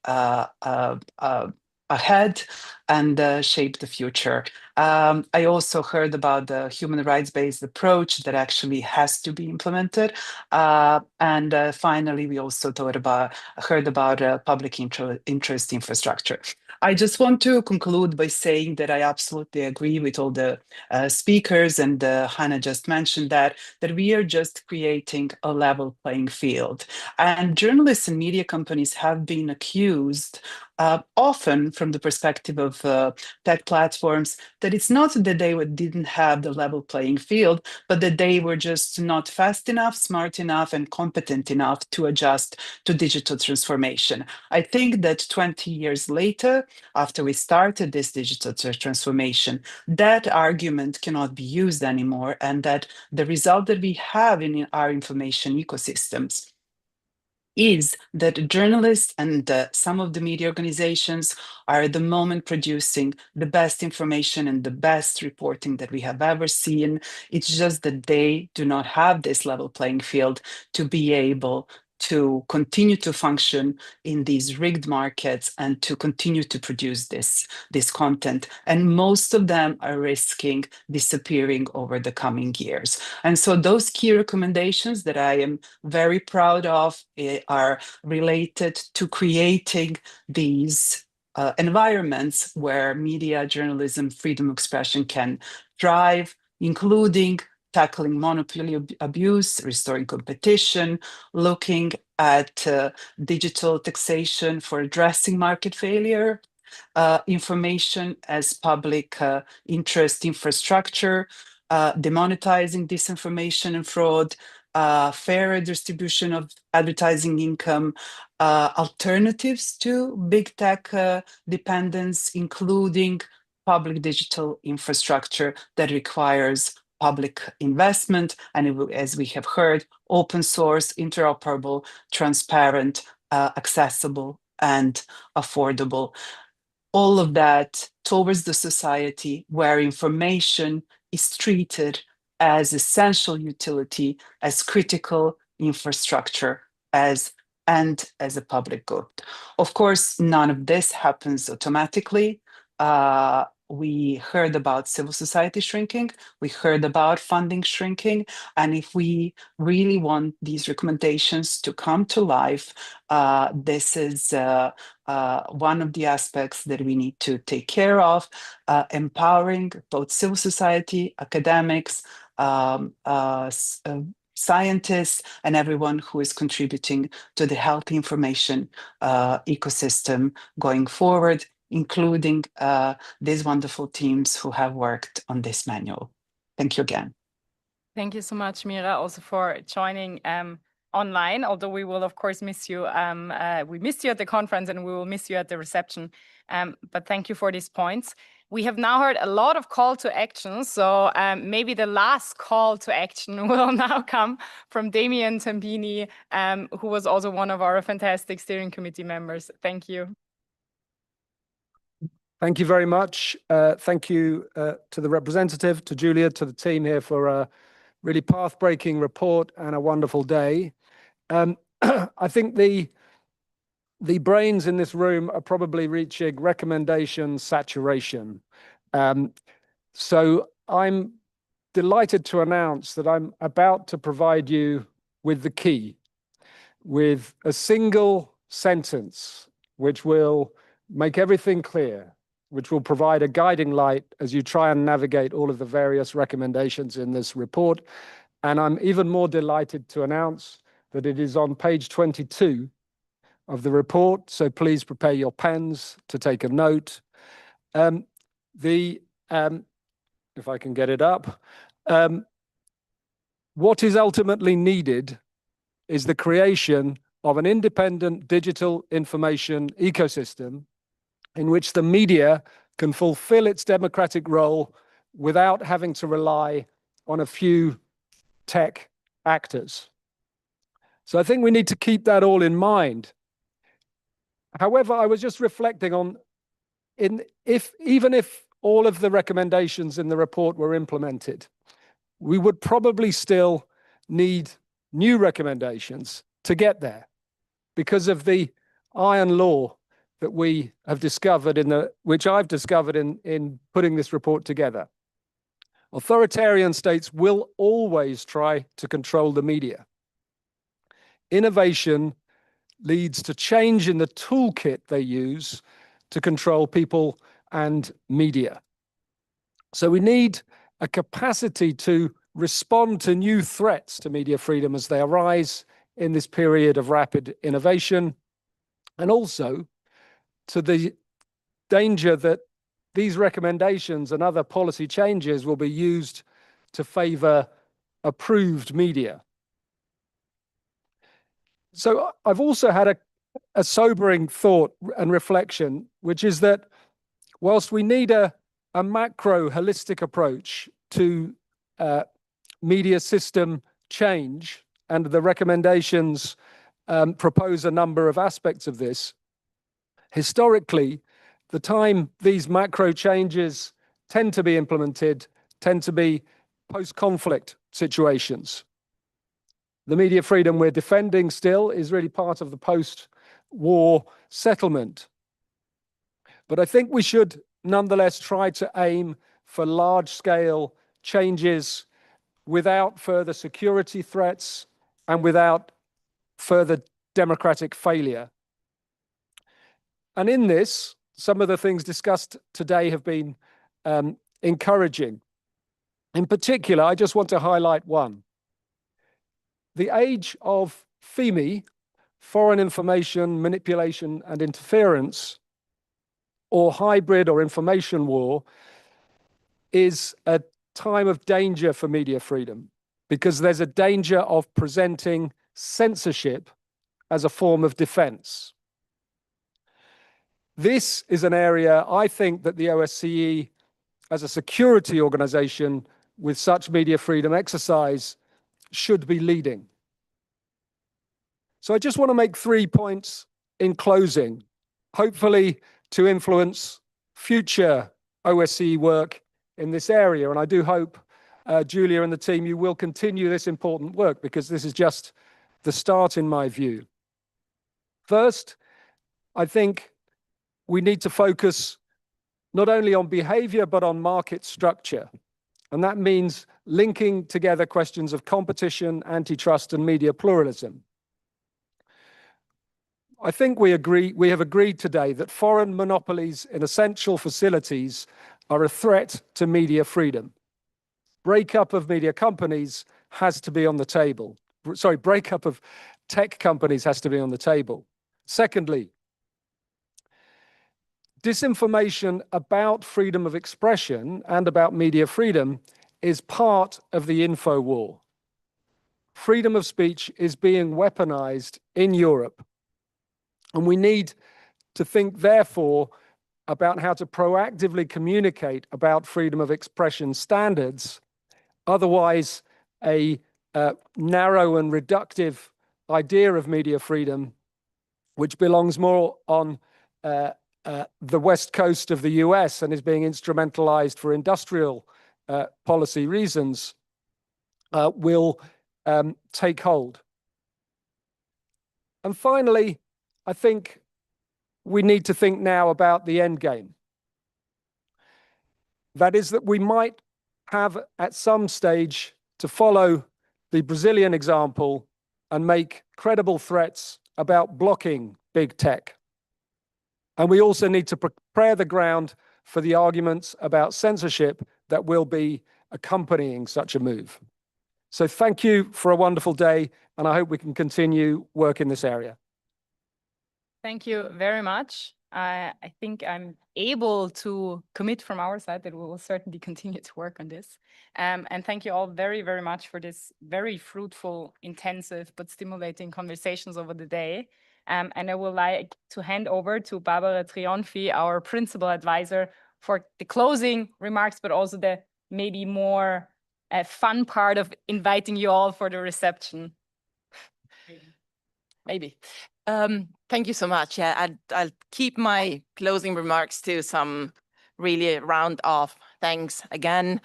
ahead and shape the future. I also heard about the human rights-based approach that actually has to be implemented. And finally, we also heard about public interest infrastructure. I just want to conclude by saying that I absolutely agree with all the speakers, and Hannah just mentioned that we are just creating a level playing field. And journalists and media companies have been accused often from the perspective of tech platforms that it's not that they didn't have the level playing field, but that they were just not fast enough, smart enough, and competent enough to adjust to digital transformation. I think that 20 years later, after we started this digital transformation, that argument cannot be used anymore, and that the result that we have in our information ecosystems is that journalists and some of the media organizations are at the moment producing the best information and the best reporting that we have ever seen. It's just that they do not have this level playing field to be able to continue to function in these rigged markets and to continue to produce this content. And most of them are risking disappearing over the coming years. And so those key recommendations that I am very proud of are related to creating these environments where media, journalism, freedom of expression can thrive, including tackling monopoly abuse, restoring competition, looking at digital taxation for addressing market failure, information as public interest infrastructure, demonetizing disinformation and fraud, fairer distribution of advertising income, alternatives to big tech dependence, including public digital infrastructure that requires public investment, and as we have heard, open source, interoperable, transparent, accessible, and affordable. All of that towards the society where information is treated as essential utility, as critical infrastructure, and as a public good. Of course, none of this happens automatically. We heard about civil society shrinking, we heard about funding shrinking, and if we really want these recommendations to come to life, this is one of the aspects that we need to take care of, empowering both civil society, academics, scientists, and everyone who is contributing to the healthy information ecosystem going forward, including these wonderful teams who have worked on this manual. Thank you again. Thank you so much, Mira, also for joining online, although we will, of course, miss you. We missed you at the conference and we will miss you at the reception. But thank you for these points. We have now heard a lot of call to action, so maybe the last call to action will now come from Damien Tampini, who was also one of our fantastic steering committee members. Thank you. Thank you very much. Thank you to the representative, to Julia, to the team here for a really path-breaking report and a wonderful day. I think the brains in this room are probably reaching recommendation saturation. So I'm delighted to announce that I'm about to provide you with the key, with a single sentence, which will make everything clear, which will provide a guiding light as you try and navigate all of the various recommendations in this report. And I'm even more delighted to announce that it is on page 22 of the report, so please prepare your pens to take a note. If I can get it up, what is ultimately needed is the creation of an independent digital information ecosystem in which the media can fulfill its democratic role without having to rely on a few tech actors. So I think we need to keep that all in mind. However, I was just reflecting on even if all of the recommendations in the report were implemented, we would probably still need new recommendations to get there because of the iron law that we have discovered which I've discovered in putting this report together. Authoritarian states will always try to control the media. Innovation leads to change in the toolkit they use to control people and media. So we need a capacity to respond to new threats to media freedom as they arise in this period of rapid innovation, and also to the danger that these recommendations and other policy changes will be used to favor approved media. So I've also had a sobering thought and reflection, which is that whilst we need a macro holistic approach to media system change, and the recommendations propose a number of aspects of this, historically, the time these macro changes tend to be implemented tend to be post-conflict situations. The media freedom we're defending still is really part of the post-war settlement. But I think we should nonetheless try to aim for large-scale changes without further security threats and without further democratic failure. And in this, some of the things discussed today have been encouraging. In particular, I just want to highlight one. The age of FIMI, foreign information, manipulation and interference, or hybrid or information war, is a time of danger for media freedom because there's a danger of presenting censorship as a form of defense. This is an area I think that the OSCE, as a security organization with such media freedom exercise, should be leading. So I just want to make 3 points in closing, hopefully to influence future OSCE work in this area. And I do hope, Julia and the team, you will continue this important work because this is just the start in my view. First, I think we need to focus not only on behavior, but on market structure. And that means linking together questions of competition, antitrust, and media pluralism. I think we have agreed today that foreign monopolies in essential facilities are a threat to media freedom. Breakup of media companies has to be on the table. Sorry, breakup of tech companies has to be on the table. Secondly, disinformation about freedom of expression and about media freedom is part of the info war. Freedom of speech is being weaponized in Europe. And we need to think, therefore, about how to proactively communicate about freedom of expression standards. Otherwise, a narrow and reductive idea of media freedom, which belongs more on the west coast of the US and is being instrumentalized for industrial policy reasons, will take hold. And finally, I think we need to think now about the end game. That is that we might have at some stage to follow the Brazilian example and make credible threats about blocking big tech. And we also need to prepare the ground for the arguments about censorship that will be accompanying such a move. So thank you for a wonderful day, and I hope we can continue work in this area. Thank you very much. I think I'm able to commit from our side that we will certainly continue to work on this. And thank you all very, very much for this very fruitful, intensive, but stimulating conversations over the day. And I would like to hand over to Barbara Trionfi, our principal advisor, for the closing remarks, but also the maybe more fun part of inviting you all for the reception. Maybe. Thank you so much. Yeah, I'll keep my closing remarks to some really round off thanks again.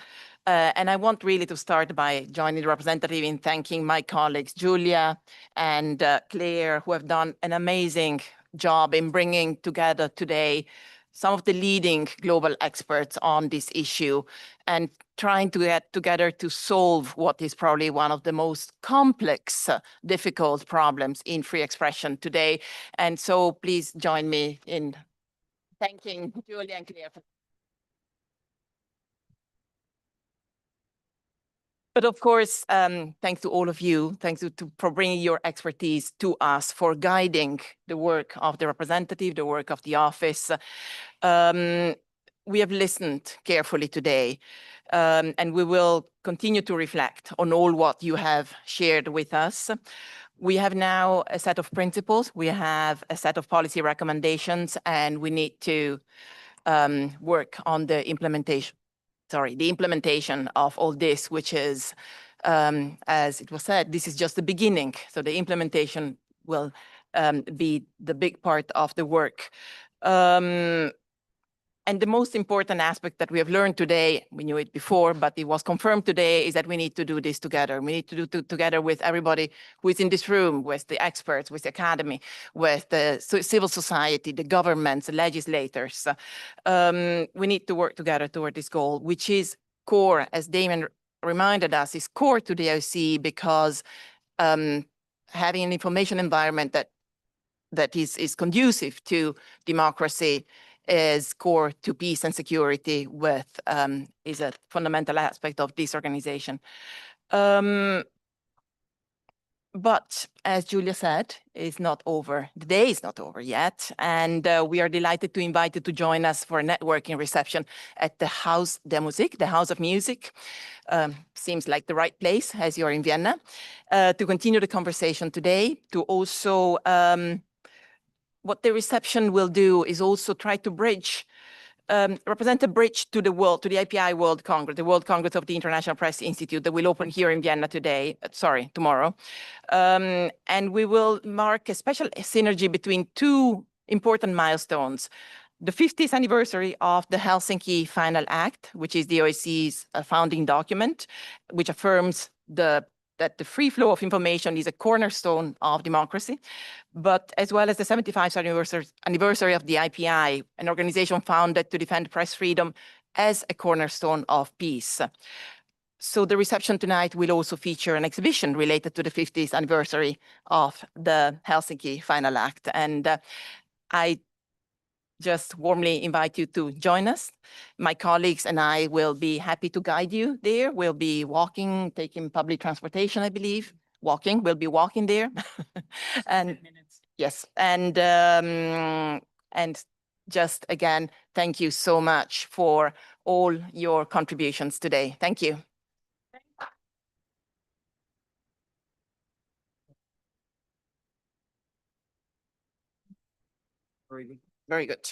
And I want really to start by joining the representative in thanking my colleagues, Julia and Claire, who have done an amazing job in bringing together today some of the leading global experts on this issue and trying to get together to solve what is probably one of the most complex, difficult problems in free expression today. And so please join me in thanking Julia and Claire. But of course, thanks to all of you, thanks for bringing your expertise to us, for guiding the work of the representative, the work of the office. We have listened carefully today, and we will continue to reflect on all what you have shared with us. We have now a set of principles, we have a set of policy recommendations, and we need to work on the implementation of all this, which is, as it was said, this is just the beginning. So the implementation will be the big part of the work. And the most important aspect that we have learned today, we knew it before, but it was confirmed today, is that we need to do this together. We need to do together with everybody who is in this room, with the experts, with the academy, with the civil society, the governments, the legislators. We need to work together toward this goal, which is core, as Damon reminded us, is core to the OSCE because having an information environment that is conducive to democracy is core to peace and security is a fundamental aspect of this organization. But as Julia said, it's not over. The day is not over yet. And we are delighted to invite you to join us for a networking reception at the Haus der Musik, the House of Music. Seems like the right place as you're in Vienna, to continue the conversation today, to also what the reception will do is also try to represent a bridge to the world, to the IPI World Congress, the World Congress of the International Press Institute that will open here in Vienna tomorrow. And we will mark a special synergy between two important milestones. The 50th anniversary of the Helsinki Final Act, which is the OSCE's founding document, which affirms that the free flow of information is a cornerstone of democracy, but as well as the 75th anniversary of the IPI, an organization founded to defend press freedom as a cornerstone of peace. So the reception tonight will also feature an exhibition related to the 50th anniversary of the Helsinki Final Act. And I just warmly invite you to join us. My colleagues and I will be happy to guide you there. We'll be walking, taking public transportation, I believe. We'll be walking there. And yes, and just again, thank you so much for all your contributions today. Thank you. Very good. Very good.